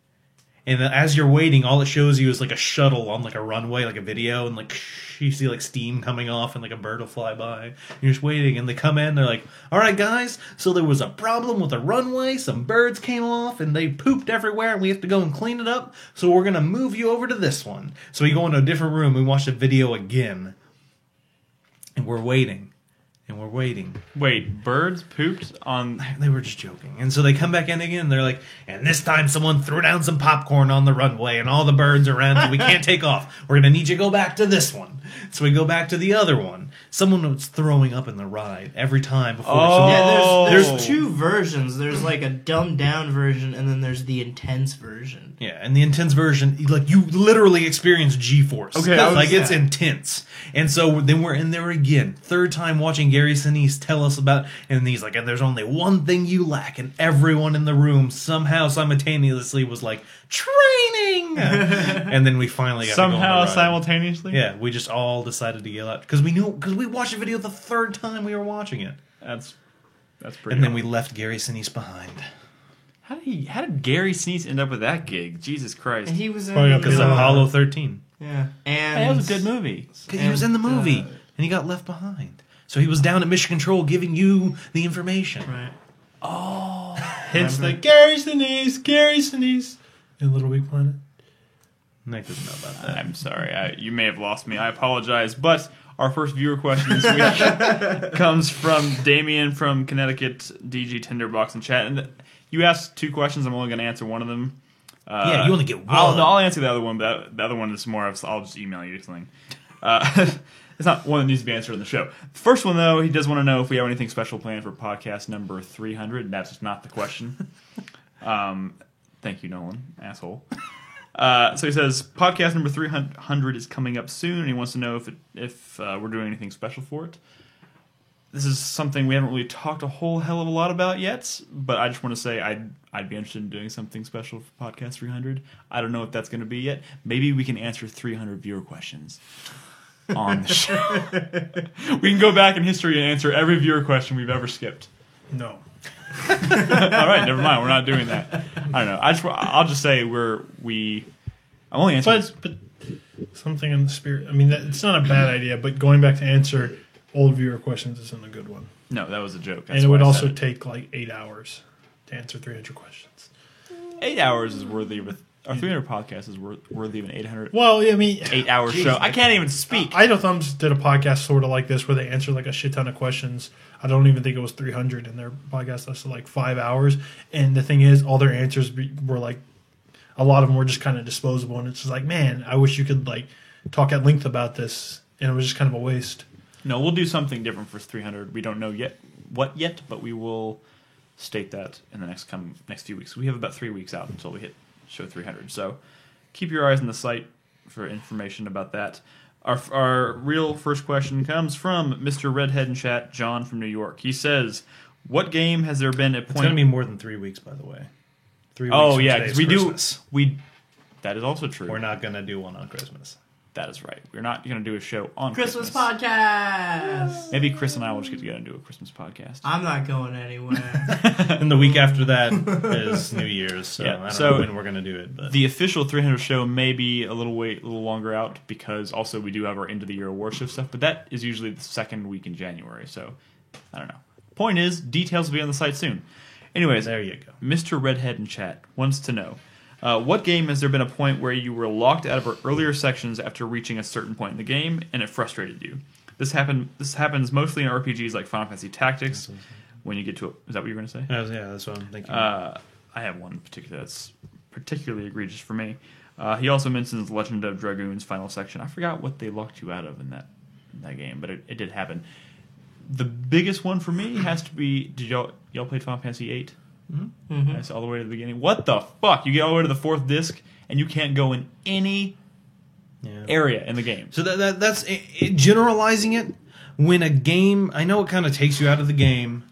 Speaker 5: And as you're waiting, all it shows you is like a shuttle on like a runway, like a video, and like you see like steam coming off, and like a bird will fly by. And you're just waiting, and they come in. They're like, "All right, guys. So there was a problem with the runway. Some birds came off, and they pooped everywhere, and we have to go and clean it up. So we're gonna move you over to this one." So we go into a different room. We watch the video again, and we're waiting, and we're waiting.
Speaker 6: Wait, birds pooped on.
Speaker 5: They were just joking. And so they come back in again, and they're like, "And this time someone threw down some popcorn on the runway, and all the birds are around, so we can't take off. We're going to need you to go back to this one." So we go back to the other one. Someone was throwing up in the ride every time before.
Speaker 6: Oh.
Speaker 3: Yeah, there's
Speaker 6: Oh.
Speaker 3: two versions. There's like a dumbed down version, and then there's the intense version.
Speaker 5: Yeah, and the intense version, like you literally experience G-force.
Speaker 6: Okay, that was-
Speaker 5: like it's intense. And so then we're in there again, third time watching Gary Sinise tell us about, and he's like, "And there's only one thing you lack," and everyone in the room somehow simultaneously was like, "Training!" And then we finally got to go on
Speaker 6: Somehow
Speaker 5: the ride.
Speaker 6: simultaneously?
Speaker 5: Yeah, we just all decided to yell out because we watched the video the third time we were watching it,
Speaker 6: That's pretty
Speaker 5: and then we
Speaker 6: awesome.
Speaker 5: left Gary Sinise behind.
Speaker 6: How did Gary Sinise end up with that gig? Jesus Christ.
Speaker 3: And he was in
Speaker 2: Probably got
Speaker 5: Because
Speaker 2: Yeah.
Speaker 5: Apollo 13.
Speaker 3: yeah, and
Speaker 6: Hey, that was a good movie.
Speaker 5: He was in the movie,
Speaker 3: And,
Speaker 5: and he got left behind. So he was down at Mission Control giving you the information.
Speaker 3: right.
Speaker 2: Hence the Gary Sinise in Little Big Planet.
Speaker 5: Nick doesn't know about that.
Speaker 6: I'm sorry. You may have lost me. I apologize. But our first viewer question this week comes from Damien from Connecticut, DG Tinderbox in chat. And you asked two questions. I'm only going to answer one of them.
Speaker 5: Yeah, you only get one.
Speaker 6: I'll answer the other one, but the other one is more of I'll just email you something. It's not one that needs to be answered on the show. The first one, though, he does want to know if we have anything special planned for podcast number 300. And that's just not the question. Thank you, Nolan, asshole. So he says podcast number 300 is coming up soon, and he wants to know if we're doing anything special for it. This is something we haven't really talked a whole hell of a lot about yet, but I just want to say I'd be interested in doing something special for podcast 300. I don't know what that's going to be yet. Maybe we can answer 300 viewer questions on the show. We can go back in history and answer every viewer question we've ever skipped.
Speaker 2: No.
Speaker 6: All right, never mind. We're not doing that. I don't know. I'll just say I'm only answering.
Speaker 2: But something in the spirit. I mean, it's not a bad idea, but going back to answer old viewer questions isn't a good one.
Speaker 6: No, that was a joke. That's
Speaker 2: And it
Speaker 6: why
Speaker 2: would
Speaker 6: I
Speaker 2: also
Speaker 6: said it.
Speaker 2: take like 8 hours to answer 300 questions.
Speaker 6: 8 hours is worthy of our 300 podcast is worthy of an 800
Speaker 2: Well, I mean,
Speaker 6: 8 hour show. I can't even speak.
Speaker 2: Idle Thumbs did a podcast sort of like this where they answered like a shit ton of questions. I don't even think it was 300, and their podcast lasted like 5 hours. And the thing is, all their answers were like, a lot of them were just kind of disposable. And it's just like, man, I wish you could like talk at length about this. And it was just kind of a waste.
Speaker 6: No, we'll do something different for 300. We don't know what yet, but we will state that in the next few weeks. We have about 3 weeks out until we hit show 300. So keep your eyes on the site for information about that. Our real first question comes from Mr. Redhead in chat, John from New York. He says, "What game has there been a
Speaker 5: It's
Speaker 6: point?"
Speaker 5: going to be more than 3 weeks, by the way. 3 weeks
Speaker 6: Oh
Speaker 5: from
Speaker 6: yeah,
Speaker 5: today's
Speaker 6: because
Speaker 5: Christmas.
Speaker 6: That is also true.
Speaker 5: We're not going to do one on Christmas.
Speaker 6: That is right. We're not going to do a show on
Speaker 3: Christmas
Speaker 6: Christmas.
Speaker 3: podcast.
Speaker 6: Maybe Chris and I will just get together and do a Christmas podcast.
Speaker 3: I'm not going anywhere.
Speaker 5: And the week after that is New Year's, so
Speaker 6: Yeah,
Speaker 5: I don't
Speaker 6: so
Speaker 5: know when we're going to do it. But
Speaker 6: The official 300 show may be a little longer out because also we do have our end of the year award show stuff, but that is usually the second week in January. So I don't know. Point is, details will be on the site soon. Anyways,
Speaker 5: there you go.
Speaker 6: Mr. Redhead in chat wants to know, what game has there been a point where you were locked out of our earlier sections after reaching a certain point in the game and it frustrated you? This happens mostly in RPGs like Final Fantasy Tactics. When you get to is that what you're going to say?
Speaker 5: Yeah, that's what I'm thinking.
Speaker 6: I have one particular that's particularly egregious for me. He also mentions Legend of Dragoon's final section. I forgot what they locked you out of in that game, but it did happen. The biggest one for me has to be, did y'all play Final Fantasy VIII?
Speaker 3: Mm-hmm.
Speaker 6: That's all the way to the beginning. What the fuck? You get all the way to the 4th disc and you can't go in any area in the game.
Speaker 5: So that's generalizing it. When a game, I know it kind of takes you out of the game,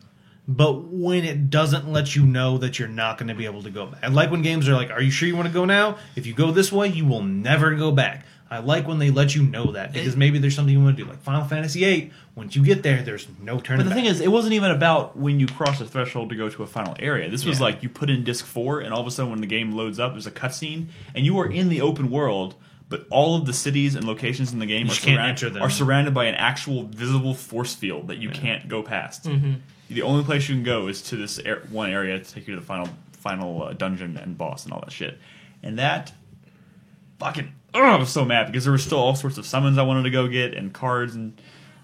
Speaker 5: but when it doesn't let you know that you're not going to be able to go back. I like when games are like, are you sure you want to go now? If you go this way, you will never go back. I like when they let you know that, because maybe there's something you want to do. Like Final Fantasy VIII, once you get there, there's no turning
Speaker 6: But the
Speaker 5: back.
Speaker 6: thing is, it wasn't even about when you cross the threshold to go to a final area. This was like you put in disc 4, and all of a sudden when the game loads up, there's a cutscene, and you are in the open world, but all of the cities and locations in the game are surrounded by an actual visible force field that you can't go past.
Speaker 3: Mm-hmm.
Speaker 6: The only place you can go is to this one area to take you to the final dungeon and boss and all that shit. And that fucking... I was so mad because there were still all sorts of summons I wanted to go get and cards and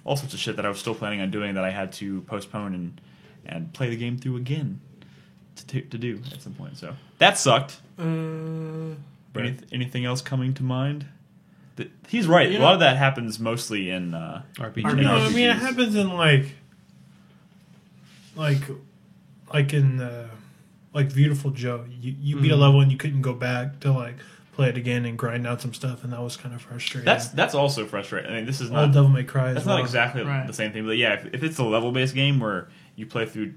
Speaker 6: all sorts of shit that I was still planning on doing that I had to postpone and play the game through again to do at some point. So that sucked. Anything else coming to mind? He's right. A lot of that happens mostly in
Speaker 5: RPG.
Speaker 2: No, I mean, it happens in like in Beautiful Joe. You beat a level and you couldn't go back to like play it again and grind out some stuff, and that was kind of frustrating.
Speaker 6: That's also frustrating. I mean, this is not
Speaker 2: Devil May Cry.
Speaker 6: That's not exactly the same thing, but yeah, if it's a level-based game where you play through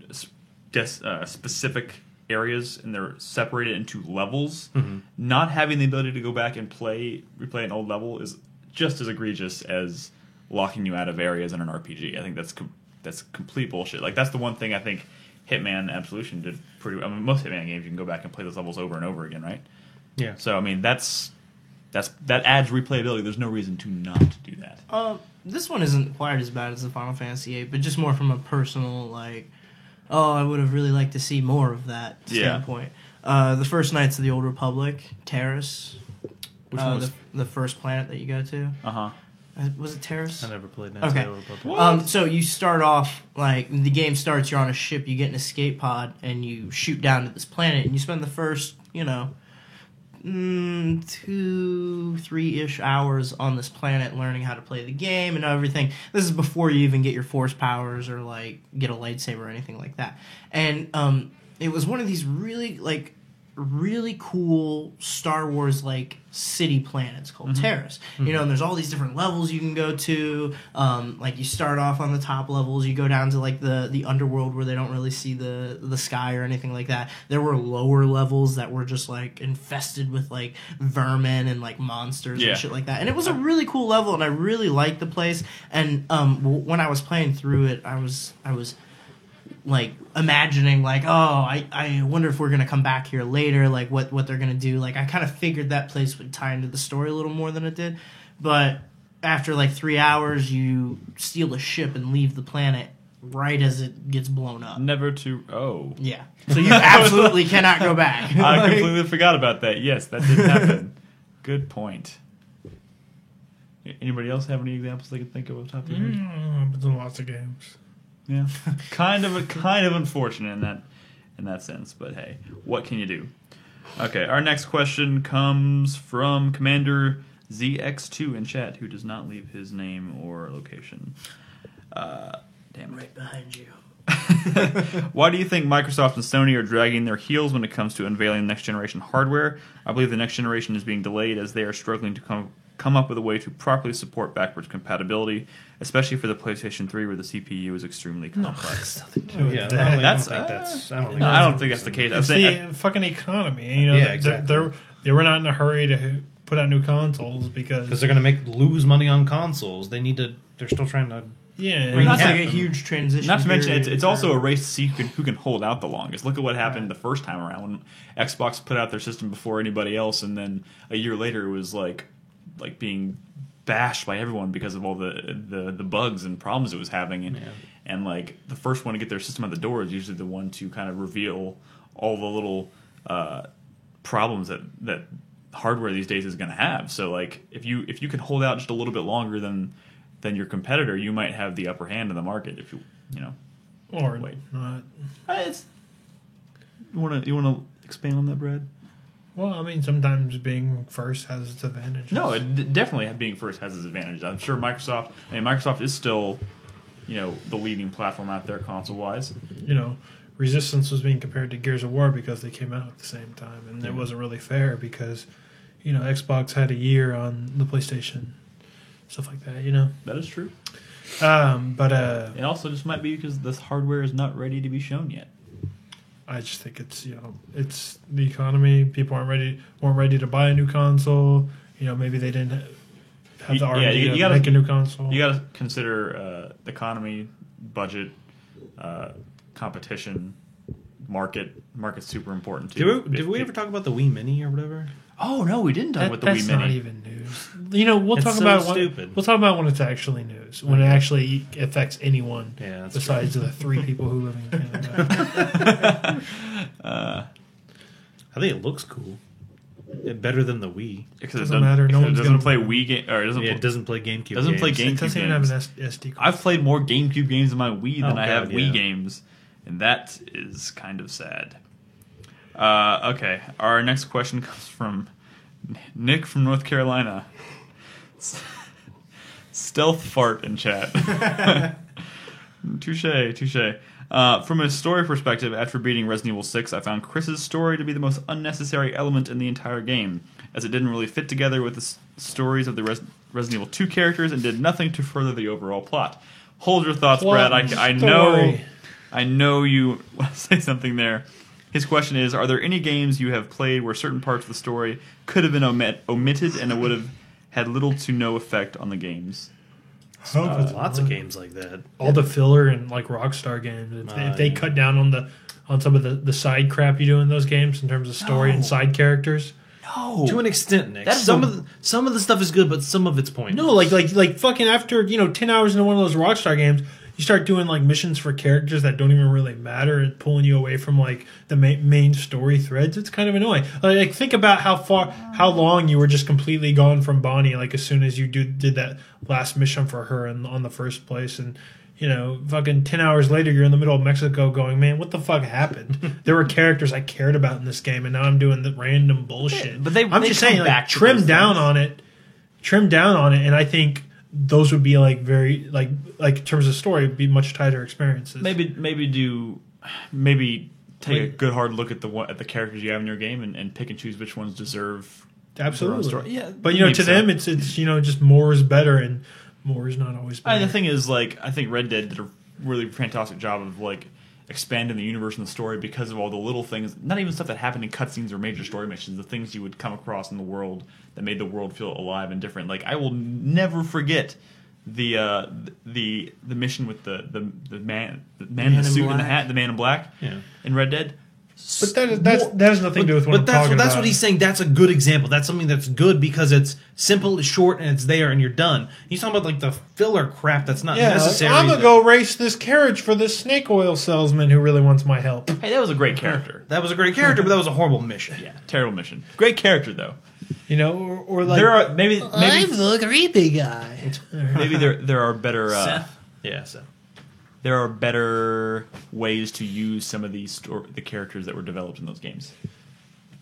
Speaker 6: specific areas and they're separated into levels, not having the ability to go back and replay an old level is just as egregious as locking you out of areas in an RPG. I think that's complete bullshit. Like that's the one thing I think Hitman Absolution did pretty. I mean, most Hitman games you can go back and play those levels over and over again, right?
Speaker 5: Yeah.
Speaker 6: So I mean that adds replayability. There's no reason to not do that.
Speaker 3: This one isn't quite as bad as the Final Fantasy VIII, but just more from a personal like, I would have really liked to see more of that standpoint. The first Knights of the Old Republic, Terrace. Which one was the first planet that you go to? Was it Terrace?
Speaker 5: I never played Knights of the Old Republic.
Speaker 3: So you start off, like, the game starts, you're on a ship, you get an escape pod, and you shoot down to this planet, and you spend the first, 2-3-ish hours on this planet learning how to play the game and everything. This is before you even get your force powers or, like, get a lightsaber or anything like that. And it was one of these really cool Star Wars like city planets called Terrace. And there's all these different levels you can go to. Like you start off on the top levels, you go down to like the underworld where they don't really see the sky or anything like that. There were lower levels that were just like infested with like vermin and like monsters and shit like that. And it was a really cool level, and I really liked the place. And when I was playing through it, I was like imagining like, I wonder if we're gonna come back here later, like what they're gonna do. Like I kind of figured that place would tie into the story a little more than it did, but after like 3 hours you steal a ship and leave the planet right as it gets blown up.
Speaker 6: Yeah.
Speaker 3: So you absolutely cannot go back.
Speaker 6: I completely forgot about that. Yes, that did happen. Good point. Anybody else have any examples they can think of off the top of their head?
Speaker 2: But there's lots of games.
Speaker 6: Yeah, kind of unfortunate in that sense, but hey, what can you do? Okay, our next question comes from Commander ZX2 in chat, who does not leave his name or location. Damn,
Speaker 3: right behind you.
Speaker 6: Why do you think Microsoft and Sony are dragging their heels when it comes to unveiling next generation hardware? I believe the next generation is being delayed as they are struggling to come up with a way to properly support backwards compatibility, especially for the PlayStation 3 where the CPU is extremely complex.
Speaker 5: I
Speaker 6: don't think that's the case.
Speaker 2: It's the fucking economy.
Speaker 5: Exactly.
Speaker 2: They were not in a hurry put out new consoles because
Speaker 5: Because they're going to lose money on consoles. They're still trying to.
Speaker 2: yeah,
Speaker 3: That's
Speaker 5: Yeah.
Speaker 3: like a huge transition.
Speaker 6: Not to mention,
Speaker 3: period.
Speaker 6: it's also a race to see who can hold out the longest. Look at what happened the first time around when Xbox put out their system before anybody else, and then a year later it was like being bashed by everyone because of all the bugs and problems it was having, and like the first one to get their system out the door is usually the one to kind of reveal all the little problems that hardware these days is going to have. So like if you can hold out just a little bit longer than your competitor, you might have the upper hand in the market. If you know,
Speaker 2: or
Speaker 6: Wait.
Speaker 2: not.
Speaker 6: you want to expand on that, Brad?
Speaker 2: Well, I mean, sometimes being first has its advantages.
Speaker 6: No, definitely being first has its advantages. I'm sure Microsoft is still, the leading platform out there console wise.
Speaker 2: Resistance was being compared to Gears of War because they came out at the same time, and it wasn't really fair because, Xbox had a year on the PlayStation, stuff like that.
Speaker 6: That is true.
Speaker 2: But
Speaker 6: It also just might be because this hardware is not ready to be shown yet.
Speaker 2: I just think it's it's the economy. People weren't ready to buy a new console. Maybe they didn't have the R&D
Speaker 6: you
Speaker 2: to
Speaker 6: gotta-
Speaker 2: make a new console.
Speaker 6: You got to consider the economy, budget, competition, market. Market's super important too.
Speaker 5: Did we ever talk about the Wii Mini or whatever?
Speaker 6: Oh no, we didn't talk about the
Speaker 2: that's
Speaker 6: Wii
Speaker 2: not
Speaker 6: Mini.
Speaker 2: even news. We'll
Speaker 5: It's
Speaker 2: talk
Speaker 5: so
Speaker 2: about
Speaker 5: stupid.
Speaker 2: We'll talk about when it's actually news. When it actually affects anyone.
Speaker 5: Yeah, that's
Speaker 2: besides the 3 people who live in Canada.
Speaker 5: I think it looks cool. Better than the Wii.
Speaker 6: Because
Speaker 2: Doesn't matter, no
Speaker 6: it
Speaker 2: one's
Speaker 6: doesn't
Speaker 2: gonna-
Speaker 6: play Wii game, or it doesn't.
Speaker 5: It doesn't play GameCube.
Speaker 6: Doesn't play
Speaker 5: games.
Speaker 6: GameCube
Speaker 2: It doesn't even have an SD card.
Speaker 6: I've played more GameCube games on my Wii than
Speaker 5: Oh,
Speaker 6: I have
Speaker 5: God,
Speaker 6: Wii
Speaker 5: yeah.
Speaker 6: games, and that is kind of sad. Okay, our next question comes from Nick from North Carolina. Stealth fart in chat. Touche. From a story perspective, after beating Resident Evil 6, I found Chris's story to be the most unnecessary element in the entire game, as it didn't really fit together with the stories of the Resident Evil 2 characters and did nothing to further the overall plot. Hold your thoughts,
Speaker 2: Plot
Speaker 6: Brad. I know you want to say something there. His question is, are there any games you have played where certain parts of the story could have been omitted and it would have had little to no effect on the games?
Speaker 5: Lots of games like that.
Speaker 2: All the filler in like Rockstar games. If they cut down on some of the side crap you do in those games in terms of story and side characters.
Speaker 6: No.
Speaker 5: To an extent, Nick.
Speaker 6: That's
Speaker 5: Some of the stuff is good, but some of it's pointless.
Speaker 2: No, like fucking after 10 hours into one of those Rockstar games, you start doing like missions for characters that don't even really matter and pulling you away from like the main story threads. It's kind of annoying. Like think about how long you were just completely gone from Bonnie. Like as soon as you did that last mission for her on the first place, and fucking 10 hours later, you're in the middle of Mexico going, man, what the fuck happened? There were characters I cared about in this game, and now I'm doing the random bullshit.
Speaker 6: But I'm
Speaker 2: just saying, like, trim down on it, and I think those would be like very like in terms of story, would be much tighter experiences.
Speaker 6: Maybe take a good hard look at the characters you have in your game and pick and choose which ones deserve
Speaker 2: Absolutely.
Speaker 6: their own story. Yeah,
Speaker 2: But
Speaker 6: maybe
Speaker 2: to
Speaker 6: so.
Speaker 2: them, it's just more is better, and more is not always better.
Speaker 6: The thing is, like, I think Red Dead did a really fantastic job of like expanding the universe and the story because of all the little things, not even stuff that happened in cutscenes or major story missions, the things you would come across in the world that made the world feel alive and different. Like, I will never forget the mission with the man in the suit and the hat, the man in black, in Red Dead.
Speaker 2: But that has nothing to do with what I'm talking about.
Speaker 5: That's what he's saying. That's a good example. That's something that's good because it's simple, it's short, and it's there, and you're done. He's talking about like the filler crap that's not necessary.
Speaker 2: I'm gonna go race this carriage for this snake oil salesman who really wants my help.
Speaker 6: Hey, that was a great character.
Speaker 5: That was a great character, but that was a horrible mission.
Speaker 6: Yeah, terrible mission. Great character though.
Speaker 2: Or like
Speaker 6: There are maybe
Speaker 2: the creepy guy.
Speaker 6: maybe there are better
Speaker 3: Seth.
Speaker 5: So
Speaker 6: there are better ways to use some of these the characters that were developed in those games.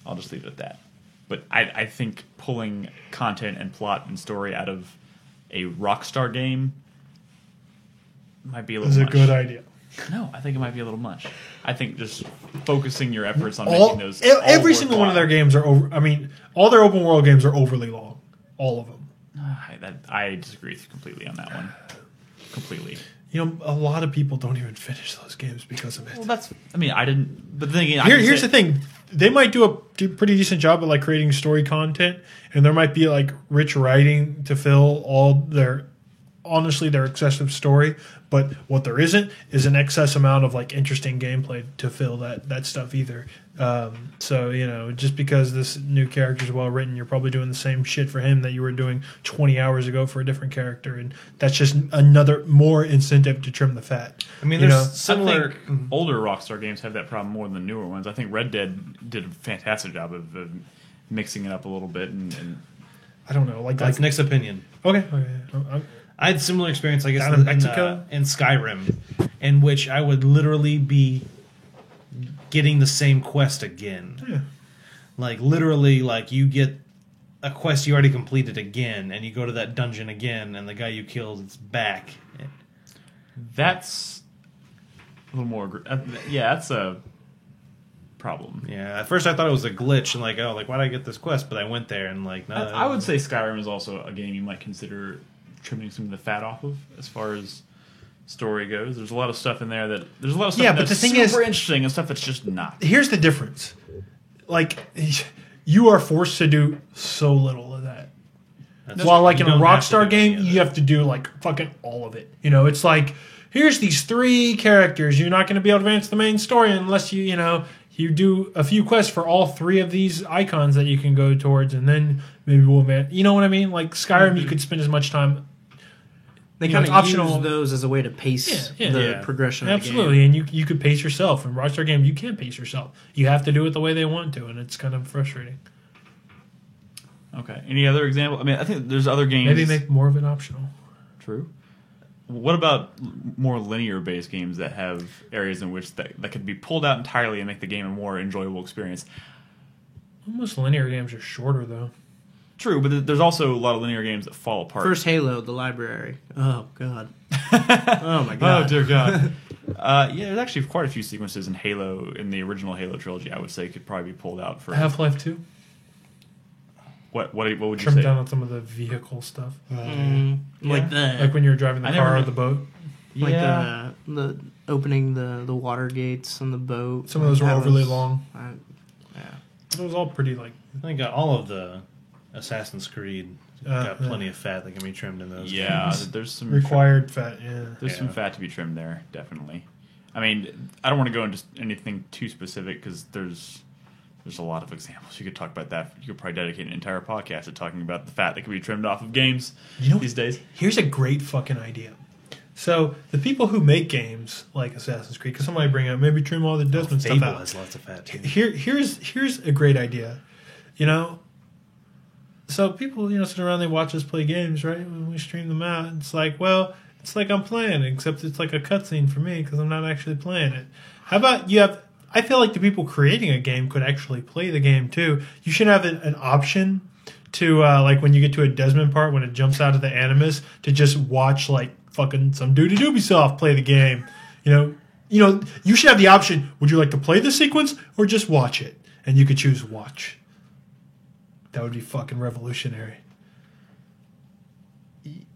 Speaker 6: I'll just leave it at that. But I think pulling content and plot and story out of a Rockstar game might be a little
Speaker 2: Is a
Speaker 6: much.
Speaker 2: good idea.
Speaker 6: No, I think it might be a little much. I think just focusing your efforts on making those
Speaker 2: Every single one of their games are over. I mean, all their open world games are overly long. All of them.
Speaker 6: I disagree with you completely on that one. Completely.
Speaker 2: a lot of people don't even finish those games because of it.
Speaker 6: Well, I didn't. But then again,
Speaker 2: Here's the thing: they might do a pretty decent job at like creating story content, and there might be like rich writing to fill all their excessive story. But what there isn't is an excess amount of like interesting gameplay to fill that stuff either. So just because this new character is well written, you're probably doing the same shit for him that you were doing 20 hours ago for a different character, and that's just another more incentive to trim the fat.
Speaker 5: I mean,
Speaker 2: You
Speaker 5: there's
Speaker 2: know?
Speaker 5: similar.
Speaker 6: I think older Rockstar games have that problem more than the newer ones. I think Red Dead did a fantastic job of mixing it up a little bit, and
Speaker 2: I don't know,
Speaker 5: That's Nick's opinion.
Speaker 2: okay.
Speaker 5: I had similar experience, I guess,
Speaker 2: Down in Mexico?
Speaker 5: in Skyrim, in which I would literally be getting the same quest again.
Speaker 2: Yeah.
Speaker 5: Like, literally, like, you get a quest you already completed again, and you go to that dungeon again, and the guy you killed is back.
Speaker 6: that's a little more. That's a problem.
Speaker 5: Yeah, at first I thought it was a glitch, and why did I get this quest? But I went there, and no.
Speaker 6: I would say Skyrim is also a game you might consider trimming some of the fat off of as far as story goes. There's a lot of stuff in there that's
Speaker 2: but
Speaker 6: that's
Speaker 2: the thing
Speaker 6: super
Speaker 2: is,
Speaker 6: interesting and stuff that's just not.
Speaker 2: Here's the difference. Like, you are forced to do so little of that. While like in a Rockstar game, you have to do like fucking all of it. It's like, here's these 3 characters. You're not going to be able to advance the main story unless you do a few quests for all 3 of these icons that you can go towards, and then maybe we'll advance. You know what I mean? Like Skyrim, you could spend as much time.
Speaker 3: They
Speaker 2: You know,
Speaker 3: kind
Speaker 2: it's
Speaker 3: of
Speaker 2: optional.
Speaker 3: use those as a way to pace
Speaker 2: Yeah,
Speaker 3: the progression of the game.
Speaker 2: Absolutely, and you could pace yourself. In Rockstar games, you can't pace yourself. You have to do it the way they want to, and it's kind of frustrating.
Speaker 6: Okay. Any other example? I mean, I think there's other games.
Speaker 2: Maybe make more of it optional.
Speaker 6: True. What about more linear-based games that have areas in which that could be pulled out entirely and make the game a more enjoyable experience?
Speaker 2: Most linear games are shorter, though.
Speaker 6: True, but there's also a lot of linear games that fall apart.
Speaker 3: First Halo, the library. Oh, God. Oh, my God.
Speaker 6: Oh, dear God. There's actually quite a few sequences in Halo, in the original Halo trilogy, I would say could probably be pulled out for...
Speaker 2: Half-Life 2.
Speaker 6: What would you
Speaker 2: Trim
Speaker 6: say?
Speaker 2: down on some of the vehicle stuff.
Speaker 3: Like the
Speaker 2: Like when you're driving the
Speaker 6: I never
Speaker 2: car or
Speaker 6: knew-
Speaker 2: the boat.
Speaker 3: like
Speaker 6: Yeah.
Speaker 3: the opening the water gates on the boat.
Speaker 2: Some of those were
Speaker 3: That
Speaker 2: overly
Speaker 3: was-
Speaker 2: long.
Speaker 3: yeah.
Speaker 2: It was all pretty, like...
Speaker 5: I think all of the Assassin's Creed got
Speaker 2: yeah.
Speaker 5: plenty of fat that can be trimmed in those.
Speaker 6: Yeah,
Speaker 5: games.
Speaker 6: there's some...
Speaker 2: Required fat, yeah.
Speaker 6: There's some
Speaker 5: Yeah.
Speaker 6: fat to be trimmed there, definitely. I mean, I don't want to go into anything too specific because there's a lot of examples. You could talk about that. You could probably dedicate an entire podcast to talking about the fat that can be trimmed off of games these days.
Speaker 2: Here's a great fucking idea. So, the people who make games like Assassin's Creed, because somebody bring up, maybe trim all the Desmond stuff
Speaker 5: Fable
Speaker 2: out.
Speaker 5: has lots of fat too.
Speaker 2: Here's a great idea. So people, sit around, they watch us play games, right? When we stream them out, it's like, well, it's like I'm playing, except it's like a cutscene for me because I'm not actually playing it. How about I feel like the people creating a game could actually play the game too. You should have an option to, like when you get to a Desmond part, when it jumps out of the Animus, to just watch like fucking some dude at Ubisoft play the game. You should have the option, would you like to play the sequence or just watch it? And you could choose watch. That would be fucking revolutionary.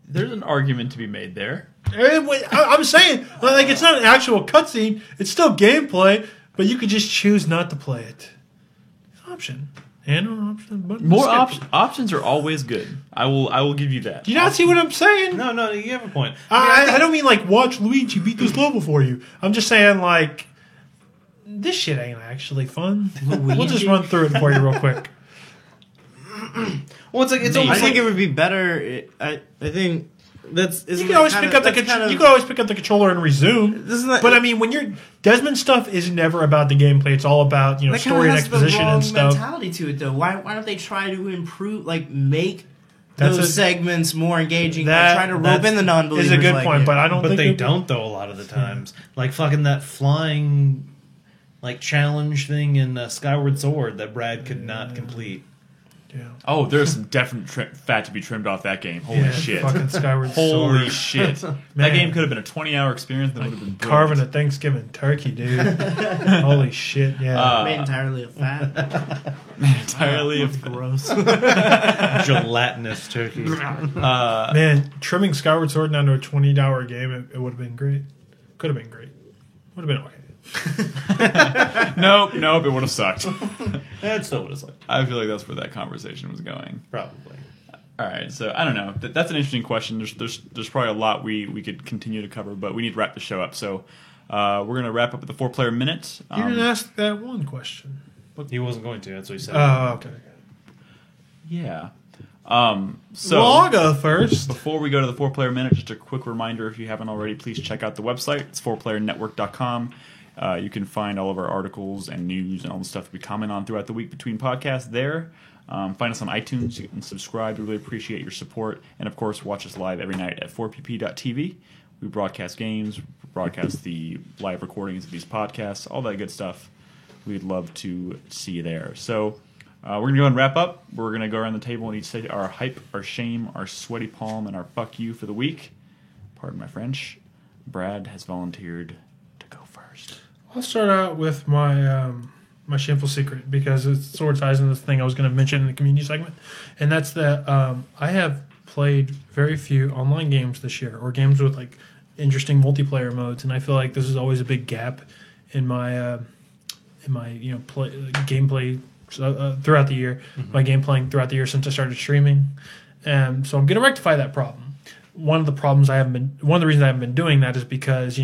Speaker 6: There's an argument to be made there.
Speaker 2: I'm saying, like, it's not an actual cutscene. It's still gameplay, but you could just choose not to play it. Option. And an option. Button.
Speaker 6: More
Speaker 2: Skip.
Speaker 6: options are always good. I will give you that.
Speaker 2: Do you not see what I'm saying?
Speaker 5: No, you have a point.
Speaker 2: I don't mean, like, watch Luigi beat this level for you. I'm just saying, like, this shit ain't actually fun. We'll just run through it for you real quick.
Speaker 5: Well, it's
Speaker 3: I
Speaker 5: almost
Speaker 3: think
Speaker 5: like
Speaker 3: it would be better. I think that's.
Speaker 2: You can always pick up the controller and resume.
Speaker 3: Isn't that-
Speaker 2: But I mean, when you're Desmond stuff is never about the gameplay. It's all about
Speaker 3: that
Speaker 2: story and
Speaker 3: has
Speaker 2: exposition
Speaker 3: the wrong
Speaker 2: and stuff.
Speaker 3: mentality to it, though. Why don't they try to improve, like make
Speaker 2: That's
Speaker 3: those
Speaker 2: a-
Speaker 3: segments more engaging?
Speaker 2: That-
Speaker 3: By trying to rope in the non-believers.
Speaker 2: Is a good
Speaker 3: like
Speaker 2: point,
Speaker 3: it.
Speaker 2: but I don't
Speaker 5: but
Speaker 2: think
Speaker 5: they
Speaker 2: it-
Speaker 5: don't though a lot of the times. Like fucking that flying, like challenge thing in Skyward Sword that Brad could not complete.
Speaker 2: Yeah.
Speaker 6: Oh, there's some definite fat to be trimmed off that game. Holy
Speaker 2: Yeah,
Speaker 6: shit.
Speaker 2: Fucking Skyward
Speaker 6: Holy
Speaker 2: Sword.
Speaker 6: shit. That
Speaker 2: Man.
Speaker 6: game could have been a 20-hour experience. That would have been brilliant.
Speaker 2: Carving a Thanksgiving turkey, dude. Holy shit, yeah.
Speaker 3: Made entirely of fat.
Speaker 6: entirely of
Speaker 3: Gross.
Speaker 5: Gelatinous turkey.
Speaker 2: Man, trimming Skyward Sword down to a 20-hour game, it would have been great. Could have been great. Would have been okay.
Speaker 6: Nope, it would have sucked.
Speaker 5: That's still what it's like.
Speaker 6: I feel like that's where that conversation was going.
Speaker 5: Probably.
Speaker 6: All right, so I don't know. That's an interesting question. There's probably a lot we could continue to cover, but we need to wrap the show up. So we're gonna wrap up with the 4-player minute.
Speaker 2: You didn't ask that one question.
Speaker 5: He wasn't going to. That's what he said.
Speaker 2: Oh, okay.
Speaker 6: Yeah. So
Speaker 2: Well, I'll go first.
Speaker 6: before we go to the 4-player minute, just a quick reminder: if you haven't already, please check out the website. It's 4playernetwork.com. You can find all of our articles and news and all the stuff that we comment on throughout the week between podcasts there. Find us on iTunes. You can subscribe. We really appreciate your support. And, of course, watch us live every night at 4pp.tv. We broadcast games, broadcast the live recordings of these podcasts, all that good stuff. We'd love to see you there. So we're going to go and wrap up. We're going to go around the table and each say our hype, our shame, our sweaty palm, and our fuck you for the week. Pardon my French. Brad has volunteered to go first.
Speaker 2: I'll start out with my my shameful secret because it sort of ties into the thing I was going to mention in the community segment, and that's that I have played very few online games this year, or games with like interesting multiplayer modes, and I feel like this is always a big gap in my gameplay throughout the year, my game playing throughout the year since I started streaming, and so I'm going to rectify that problem. One of the reasons I haven't been doing that is because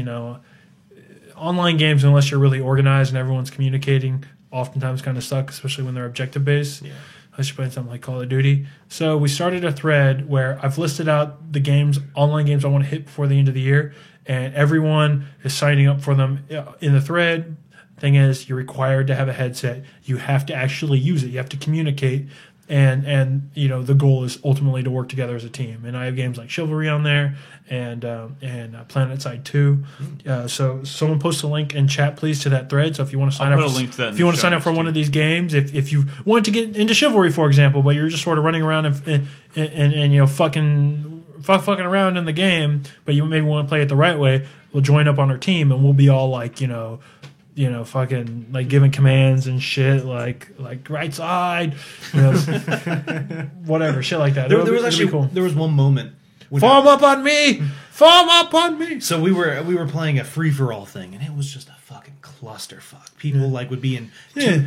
Speaker 2: online games, unless you're really organized and everyone's communicating, oftentimes kind of suck, especially when they're objective based. Yeah. Unless you're playing something like Call of Duty. So we started a thread where I've listed out the online games I want to hit before the end of the year, and everyone is signing up for them in the thread. Thing is, you're required to have a headset. You have to actually use it. You have to communicate. And the goal is ultimately to work together as a team. And I have games like Chivalry on there and PlanetSide 2. So someone post a link in chat, please, to that thread. So if you want to sign up for one of these games, if you want to get into Chivalry, for example, but you're just sort of running around and fucking around in the game, but you maybe want to play it the right way, we'll join up on our team and we'll be all like, fucking like giving commands and shit, like right side, whatever, shit like that.
Speaker 5: There was actually cool. There was one moment.
Speaker 2: Form up on me.
Speaker 5: So we were playing a free for all thing, and it was just a fucking clusterfuck. People would be in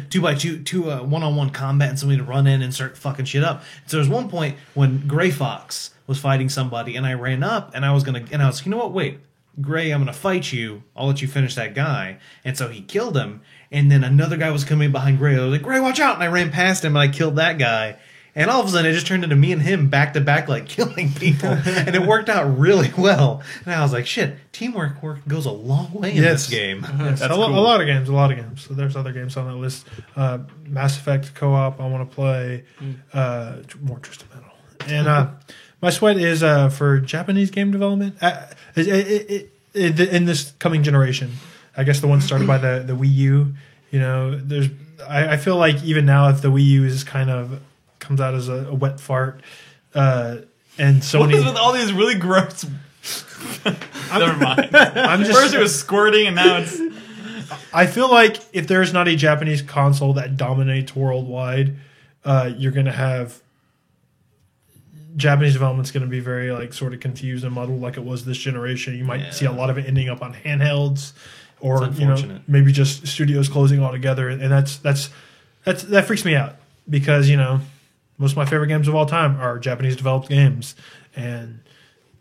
Speaker 5: two by two one-on-one combat, and somebody to run in and start fucking shit up. So there was one point when Gray Fox was fighting somebody, and I ran up, and I was like, you know what? Wait. Gray, I'm going to fight you. I'll let you finish that guy. And so he killed him. And then another guy was coming behind Gray. I was like, Gray, watch out. And I ran past him and I killed that guy. And all of a sudden it just turned into me and him back to back, like killing people. And it worked out really well. And I was like, shit, teamwork goes a long way in this game.
Speaker 2: Yes, a lot of games. So there's other games on that list. Mass Effect co-op I want to play. More Twisted Metal. And my sweat is for Japanese game development. In this coming generation, I guess the one started by the Wii U. I feel like even now, if the Wii U is kind of comes out as a wet fart, and Sony.
Speaker 6: What is with all these really gross? Never mind. First it was squirting, and now it's.
Speaker 2: I feel like if there's not a Japanese console that dominates worldwide, you're going to have. Japanese development's going to be very sort of confused and muddled like it was this generation. You might see a lot of it ending up on handhelds, or maybe just studios closing altogether, and that freaks me out because most of my favorite games of all time are Japanese developed games, and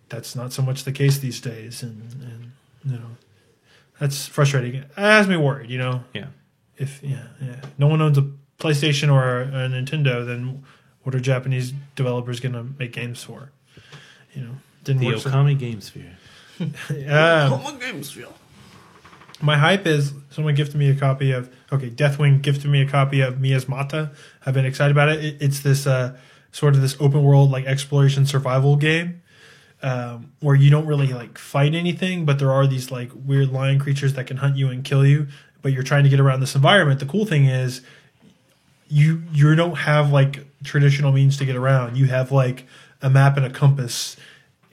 Speaker 2: that's not so much the case these days, and that's frustrating. It has me worried. If no one owns a PlayStation or a Nintendo, then what are Japanese developers going to make games for? Didn't
Speaker 5: the
Speaker 2: work.
Speaker 5: Okami Gamesphere.
Speaker 2: My hype is someone gifted me a copy of Deathwing gifted me a copy of Miasmata. I've been excited about it. It's this sort of this open world exploration survival game where you don't really fight anything, but there are these weird lion creatures that can hunt you and kill you. But you're trying to get around this environment. The cool thing is, you don't have like traditional means to get around. You have like a map and a compass,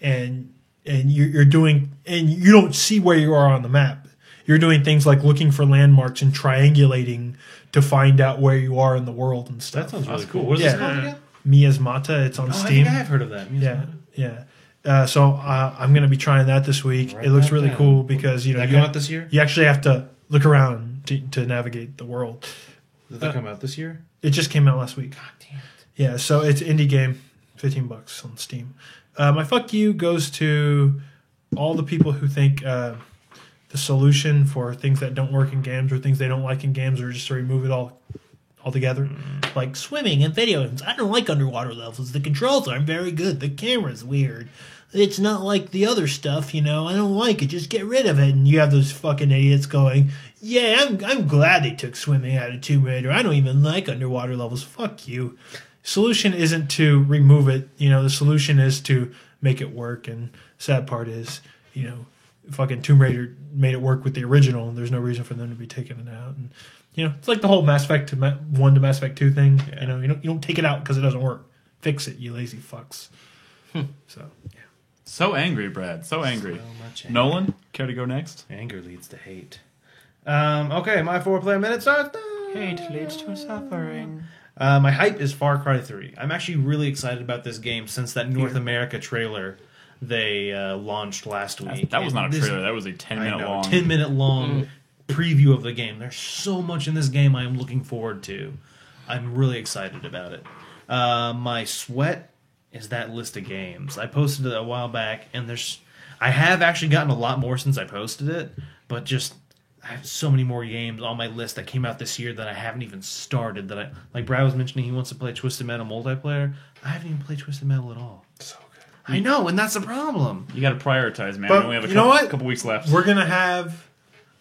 Speaker 2: and you're doing, and you don't see where you are on the map. You're doing things like looking for landmarks and triangulating to find out where you are in the world and stuff.
Speaker 5: That sounds really cool. What is
Speaker 2: Yeah.
Speaker 5: this called again?
Speaker 2: Miasmata. It's on
Speaker 5: Oh, I
Speaker 2: Steam.
Speaker 5: think I have heard of that.
Speaker 2: Yeah, yeah. So I'm going to be trying that this week.
Speaker 5: Write
Speaker 2: It looks
Speaker 5: that
Speaker 2: really
Speaker 5: down.
Speaker 2: cool because
Speaker 5: Did that come out this year?
Speaker 2: you actually have to look around to navigate the world.
Speaker 5: Did that come out this year?
Speaker 2: It just came out last week.
Speaker 5: God damn it.
Speaker 2: Yeah, so it's an indie game, $15 on Steam. My fuck you goes to all the people who think the solution for things that don't work in games or things they don't like in games are just to remove it all altogether. Like swimming in video games. I don't like underwater levels. The controls aren't very good. The camera's weird. It's not like the other stuff, I don't like it. Just get rid of it. And you have those fucking idiots going, yeah, I'm glad they took swimming out of Tomb Raider. I don't even like underwater levels. Fuck you. Solution isn't to remove it. The solution is to make it work. And sad part is, fucking Tomb Raider made it work with the original, and there's no reason for them to be taking it out. And it's like the whole Mass Effect 1 to Mass Effect 2 thing.
Speaker 5: Yeah.
Speaker 2: You don't take it out because it doesn't work. Fix it, you lazy fucks. So yeah.
Speaker 6: So angry, Brad. So angry.
Speaker 5: So much anger.
Speaker 6: Nolan, care to go next?
Speaker 5: Anger leads to hate. Okay, my 4-player minute starts.
Speaker 1: Hate leads to suffering.
Speaker 5: My hype is Far Cry 3. I'm actually really excited about this game since that North America trailer they launched last week.
Speaker 6: That was not a
Speaker 5: And this-
Speaker 6: trailer. That was a 10-minute
Speaker 5: I know,
Speaker 6: long.
Speaker 5: 10-minute long preview of the game. There's so much in this game I am looking forward to. I'm really excited about it. My sweat is that list of games. I posted it a while back, and I have actually gotten a lot more since I posted it, but just I have so many more games on my list that came out this year that I haven't even started. Like Brad was mentioning, he wants to play Twisted Metal multiplayer. I haven't even played Twisted Metal at all.
Speaker 2: So good.
Speaker 5: I know, and that's the problem.
Speaker 6: You got to prioritize, man.
Speaker 2: But
Speaker 6: we only have
Speaker 2: you know what?
Speaker 6: couple weeks left.
Speaker 2: We're gonna have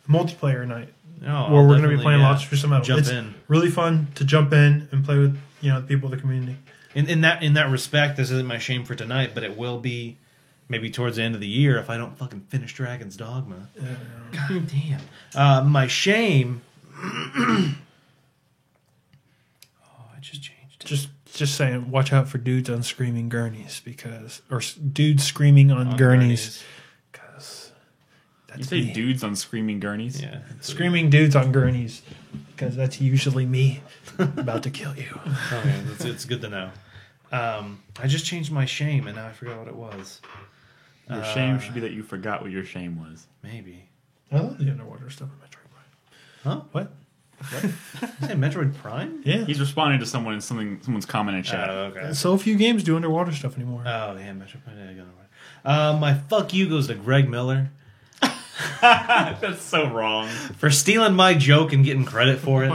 Speaker 2: multiplayer night
Speaker 5: No,
Speaker 2: where we're gonna be playing lots of Twisted Metal.
Speaker 5: Jump
Speaker 2: It's
Speaker 5: in.
Speaker 2: really fun to jump in and play with the people of the community.
Speaker 5: In that respect, this isn't my shame for tonight, but it will be maybe towards the end of the year if I don't fucking finish Dragon's Dogma. God damn. My shame. I just changed it.
Speaker 2: Just saying, watch out for dudes on screaming gurneys dudes screaming on gurneys. Because
Speaker 6: You
Speaker 2: that's
Speaker 6: say
Speaker 2: me.
Speaker 6: dudes on screaming gurneys?
Speaker 5: Yeah.
Speaker 2: Screaming dudes on gurneys. Because that's usually me about to kill you.
Speaker 5: Okay, it's good to know. I just changed my shame and now I forgot what it was.
Speaker 6: Your shame should be that you forgot what your shame was.
Speaker 5: Maybe.
Speaker 2: I love the underwater stuff in Metroid Prime.
Speaker 5: Huh?
Speaker 2: What?
Speaker 5: You say Metroid Prime?
Speaker 2: Yeah.
Speaker 6: He's responding to someone's comment in chat.
Speaker 5: Okay.
Speaker 2: So few games do underwater stuff anymore.
Speaker 5: Oh, yeah, Metroid Prime. My fuck you goes to Greg Miller
Speaker 6: That's so wrong.
Speaker 5: for stealing my joke and getting credit for it.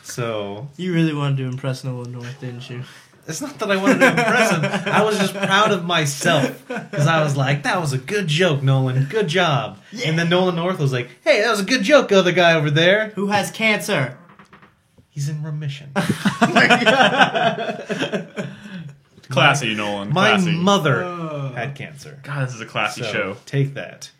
Speaker 5: So
Speaker 3: You really wanted to impress Nolan North, didn't you?
Speaker 5: it's not that I wanted to impress him. I was just proud of myself because I was like, "That was a good joke, Nolan. Good job." And then Nolan North was like, "Hey, that was a good joke, other guy over there.
Speaker 3: Who has cancer?
Speaker 5: He's in remission."
Speaker 6: Classy, Nolan.
Speaker 5: My
Speaker 6: Classy.
Speaker 5: mother had cancer.
Speaker 6: God, this is a classy
Speaker 5: So
Speaker 6: show.
Speaker 5: take that.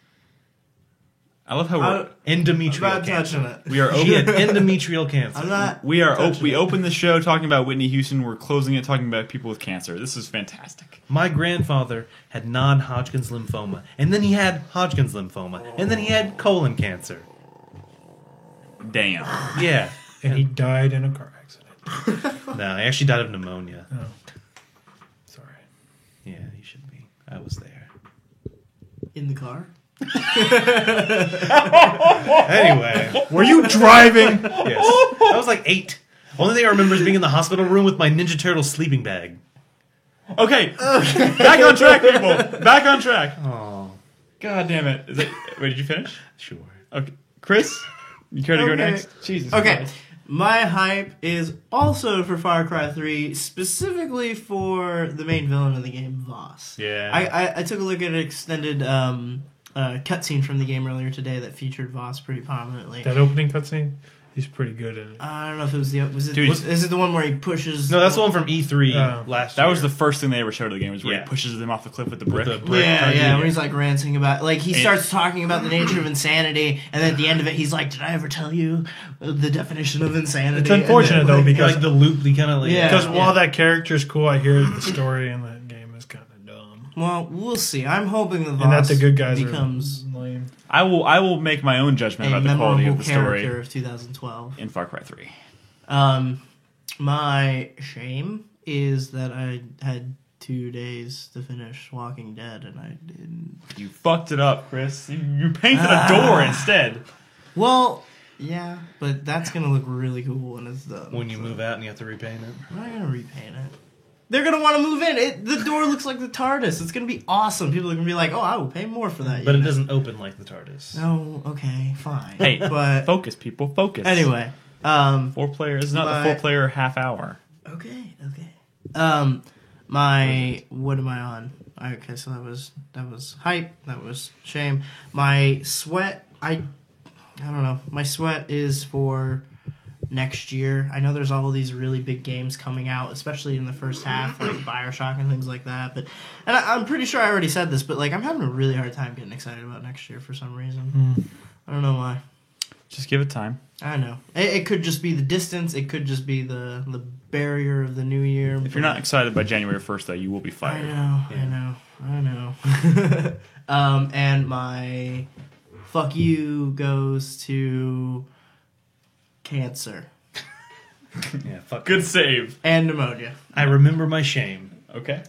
Speaker 6: I love how we're,
Speaker 3: I'm
Speaker 5: Endometrial
Speaker 3: not
Speaker 5: cancer.
Speaker 3: touching it.
Speaker 6: we are
Speaker 5: She had
Speaker 6: open.
Speaker 5: endometrial cancer.
Speaker 3: I'm not.
Speaker 6: We are.
Speaker 3: touching
Speaker 6: We
Speaker 3: it.
Speaker 6: opened the show talking about Whitney Houston. We're closing it talking about people with cancer. This is fantastic.
Speaker 5: My grandfather had non-Hodgkin's lymphoma, and then he had Hodgkin's lymphoma, and then he had colon cancer.
Speaker 6: Damn.
Speaker 5: Yeah.
Speaker 2: And he died in a car accident.
Speaker 5: No, he actually died of pneumonia.
Speaker 2: Oh. Sorry.
Speaker 5: Yeah, he should be. I was there.
Speaker 3: In the car?
Speaker 5: Anyway,
Speaker 2: Were you driving?
Speaker 5: yes. I was like 8. Only thing I remember is being in the hospital room with my Ninja Turtle sleeping bag.
Speaker 6: Okay. Back on track, people. Back on track.
Speaker 5: Oh,
Speaker 6: God damn it. Wait, did you finish?
Speaker 5: sure.
Speaker 6: Okay. Chris, you care to go
Speaker 3: Okay.
Speaker 6: next? Jesus.
Speaker 3: Okay.
Speaker 6: Christ.
Speaker 3: My hype is also for Far Cry 3, specifically for the main villain of the game, Voss.
Speaker 5: Yeah.
Speaker 3: I took a look at an extended cutscene from the game earlier today that featured Voss pretty prominently.
Speaker 2: That opening cutscene He's pretty good in it.
Speaker 3: I don't know if it was
Speaker 6: Dude,
Speaker 3: is it the one where he pushes?
Speaker 5: No, that's the one from E3 last year.
Speaker 6: That was the first thing they ever showed of the game, was where
Speaker 5: Yeah.
Speaker 6: he pushes them off the cliff with the brick.
Speaker 5: the brick.
Speaker 3: Yeah, when he's like ranting about, like he
Speaker 6: And-
Speaker 3: starts talking about the nature of insanity, and then at the end of it, he's like, "Did I ever tell you the definition of insanity?"
Speaker 2: It's unfortunate,
Speaker 3: And then,
Speaker 2: though,
Speaker 3: like,
Speaker 2: because
Speaker 5: like the loop, the kind of like
Speaker 3: Yeah.
Speaker 2: Because while that character's cool, I hear the story in that game is kind of dumb.
Speaker 3: well, we'll see. I'm hoping the
Speaker 2: And that
Speaker 3: Voss
Speaker 2: the good guys
Speaker 3: becomes
Speaker 2: are lame.
Speaker 6: I will make my own judgment
Speaker 3: a
Speaker 6: about the quality
Speaker 3: memorable
Speaker 6: of the
Speaker 3: character
Speaker 6: story
Speaker 3: of 2012.
Speaker 6: in Far Cry 3.
Speaker 3: My shame is that I had 2 days to finish Walking Dead, and I didn't.
Speaker 6: You fucked it up, Chris. You painted a door instead.
Speaker 3: Well, yeah, but that's gonna look really cool when it's done.
Speaker 5: when you move out and you have to repaint it.
Speaker 3: I'm not gonna repaint it. They're gonna want to move in. The door looks like the TARDIS. It's gonna be awesome. People are gonna be like, "Oh, I will pay more for that."
Speaker 5: But it
Speaker 3: unit."
Speaker 5: doesn't open like the TARDIS.
Speaker 3: No, okay, fine.
Speaker 6: Hey,
Speaker 3: but
Speaker 6: focus, people, focus.
Speaker 3: anyway,
Speaker 6: 4 players. It's not the
Speaker 3: but-
Speaker 6: 4-player half hour.
Speaker 3: okay. What am I on? Okay, so that was hype. That was shame. My sweat. I don't know. My sweat is for next year. I know there's all these really big games coming out, especially in the first half, like BioShock and things like that. But I'm pretty sure I already said this, but like I'm having a really hard time getting excited about next year for some reason. I don't know why.
Speaker 6: Just give it time.
Speaker 3: I know it could just be the distance. It could just be the barrier of the new year.
Speaker 6: If you're not excited by January 1st, though, you will be
Speaker 3: I
Speaker 6: fired.
Speaker 3: know. And my fuck you goes to cancer
Speaker 5: Yeah, fuck.
Speaker 6: Good save.
Speaker 3: and pneumonia.
Speaker 5: I remember my shame.
Speaker 6: Okay.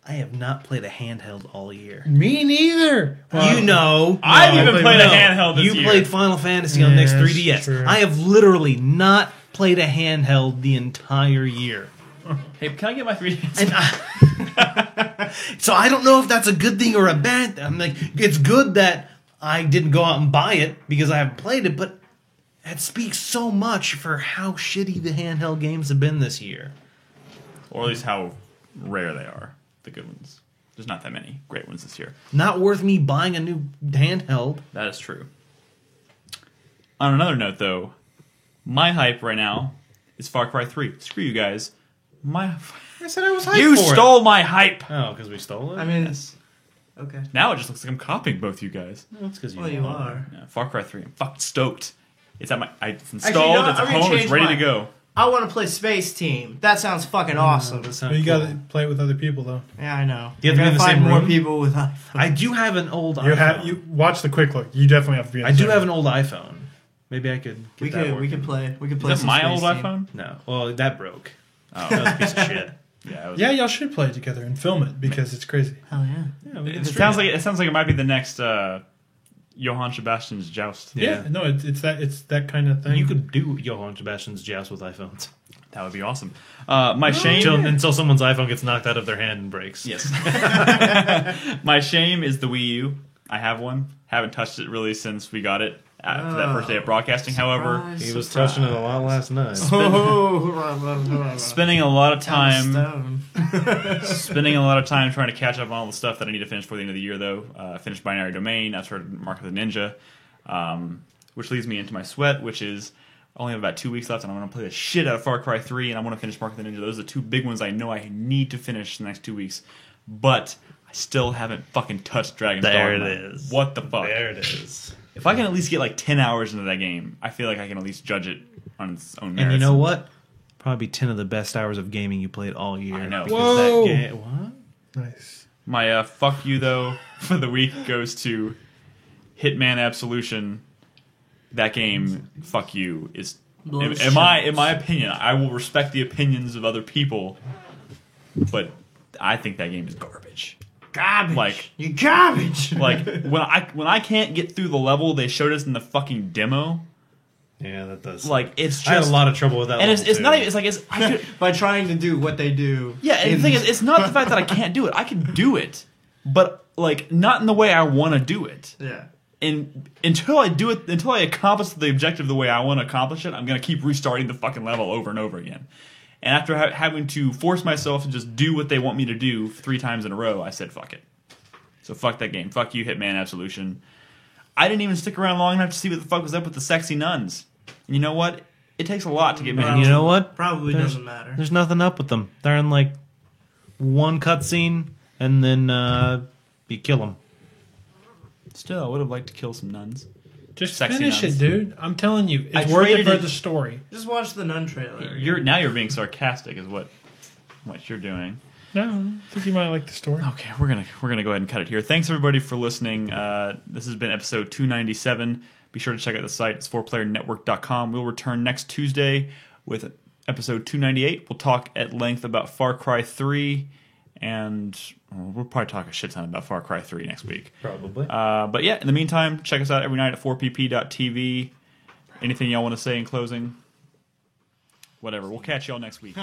Speaker 5: I have not played a handheld all year.
Speaker 2: Me neither.
Speaker 5: You know,
Speaker 6: I've even
Speaker 2: played-
Speaker 6: played a
Speaker 2: no.
Speaker 6: handheld this
Speaker 5: you
Speaker 6: year.
Speaker 5: played Final Fantasy on
Speaker 2: Yeah,
Speaker 5: Next
Speaker 2: that's
Speaker 5: 3DS.
Speaker 2: true.
Speaker 5: I have literally not played a handheld the entire year.
Speaker 6: Hey, can I get my 3DS?
Speaker 5: And so I don't know if that's a good thing or a bad thing. I'm like, it's good that I didn't go out and buy it because I haven't played it, but it speaks so much for how shitty the handheld games have been this year.
Speaker 6: Or at least how rare they are. The good ones. There's not that many great ones this year.
Speaker 5: Not worth me buying a new handheld.
Speaker 6: That is true. On another note, though, my hype right now is Far Cry 3. Screw you guys.
Speaker 5: I said I was hyped
Speaker 6: You
Speaker 5: for
Speaker 6: stole my hype.
Speaker 5: it. Oh, because we stole it?
Speaker 3: I mean, okay.
Speaker 6: Now it just looks like I'm copying both you guys.
Speaker 5: that's because you
Speaker 3: Well, you are.
Speaker 6: Yeah, Far Cry 3. I'm fucking stoked. It's at it's installed.
Speaker 3: Actually, you know what?
Speaker 6: It's at
Speaker 3: I'm gonna
Speaker 6: home. It's
Speaker 3: change
Speaker 6: ready
Speaker 3: mine.
Speaker 6: to go.
Speaker 3: I want to play Space Team. That sounds fucking awesome.
Speaker 5: That sounds
Speaker 2: But you
Speaker 5: cool.
Speaker 2: gotta play it with other people though.
Speaker 3: Yeah, I know.
Speaker 5: You have to be in the
Speaker 3: find
Speaker 5: same
Speaker 3: more
Speaker 5: room?
Speaker 3: people with iPhone.
Speaker 5: I do have an old
Speaker 2: You
Speaker 5: iPhone.
Speaker 2: have you watch the quick look. You definitely have to be. In
Speaker 5: I
Speaker 2: the
Speaker 5: do
Speaker 2: same
Speaker 5: have
Speaker 2: room.
Speaker 5: an old iPhone. Maybe I could get
Speaker 3: We
Speaker 5: that
Speaker 3: could
Speaker 5: working.
Speaker 3: play. We could
Speaker 6: Is
Speaker 3: play.
Speaker 6: that
Speaker 3: some
Speaker 6: my
Speaker 3: Space
Speaker 6: old
Speaker 3: Team.
Speaker 6: iPhone?
Speaker 5: No. Well, that broke.
Speaker 6: Oh.
Speaker 5: That was a piece of shit.
Speaker 6: Yeah, it was,
Speaker 2: Yeah, y'all should play it together and film it because it's crazy.
Speaker 3: Hell yeah.
Speaker 5: Yeah, we can
Speaker 6: It
Speaker 5: stream
Speaker 6: sounds like it might be the next Johann Sebastian's Joust.
Speaker 5: Yeah.
Speaker 2: No, it's that kind of thing.
Speaker 5: You could do Johann Sebastian's Joust with iPhones.
Speaker 6: That would be awesome. My shame.
Speaker 5: Until someone's iPhone gets knocked out of their hand and breaks.
Speaker 6: Yes. My shame is the Wii U. I have one. Haven't touched it really since we got it for that first day of broadcasting. However,
Speaker 5: He was touching it a lot last night.
Speaker 6: spending a lot of time
Speaker 3: Stone.
Speaker 6: spending a lot of time trying to catch up on all the stuff that I need to finish before the end of the year, though. I finished Binary Domain. I started Mark of the Ninja, which leads me into my sweat, which is I only have about 2 weeks left, and I'm going to play the shit out of Far Cry 3, and I want to finish Mark of the Ninja. Those are the two big ones I know I need to finish in the next 2 weeks. But I still haven't fucking touched Dragon's
Speaker 5: There
Speaker 6: Dogma.
Speaker 5: it is.
Speaker 6: What the fuck?
Speaker 5: There it is.
Speaker 6: If I can at least get like 10 hours into that game, I feel like I can at least judge it on its own merits.
Speaker 5: And you know what? Probably 10 of the best hours of gaming you played all year.
Speaker 6: I know.
Speaker 5: Because
Speaker 2: Whoa.
Speaker 5: that game. What?
Speaker 2: nice.
Speaker 6: My fuck you, though, for the week goes to Hitman Absolution. That game, fuck you, is... In my opinion, I will respect the opinions of other people, but I think that game is garbage.
Speaker 3: Garbage.
Speaker 6: Like-
Speaker 3: you garbage.
Speaker 6: Like when I can't get through the level they showed us in the fucking demo,
Speaker 5: Yeah, that does.
Speaker 6: like it's just
Speaker 5: I had a lot of trouble with that.
Speaker 6: and
Speaker 5: level,
Speaker 6: it's
Speaker 5: too.
Speaker 6: not even it's like it's I could,
Speaker 3: By trying to do what they do.
Speaker 6: yeah. And the thing is, it's not the fact that I can't do it. I can do it, but like not in the way I want to do it.
Speaker 3: Yeah.
Speaker 6: And until I do it, until I accomplish the objective the way I want to accomplish it, I'm gonna keep restarting the fucking level over and over again. And after having to force myself to just do what they want me to do 3 times in a row, I said fuck it. So fuck that game. Fuck you, Hitman Absolution. I didn't even stick around long enough to see what the fuck was up with the sexy nuns. And you know what? It takes a lot to get
Speaker 5: And
Speaker 6: me.
Speaker 5: you know what?
Speaker 3: Probably doesn't matter.
Speaker 5: There's nothing up with them. They're in like one cutscene, and then you kill them.
Speaker 6: Still, I would have liked to kill some nuns.
Speaker 2: Just
Speaker 6: Sexy
Speaker 2: finish
Speaker 6: nuns.
Speaker 2: it, dude. I'm telling you,
Speaker 6: I
Speaker 2: it's worth it
Speaker 6: traded
Speaker 2: for
Speaker 6: it-
Speaker 2: the story.
Speaker 3: Just watch the Nun trailer.
Speaker 6: You're being sarcastic, is what you're doing.
Speaker 2: No, I think you might like the story.
Speaker 6: Okay, we're gonna go ahead and cut it here. Thanks everybody for listening. This has been episode 297. Be sure to check out the site. It's 4playernetwork.com. We'll return next Tuesday with episode 298. We'll talk at length about Far Cry 3, and we'll probably talk a shit ton about Far Cry 3 next week.
Speaker 5: Probably.
Speaker 6: But yeah, in the meantime, check us out every night at 4pp.tv. Anything y'all want to say in closing? Whatever. We'll catch y'all next week.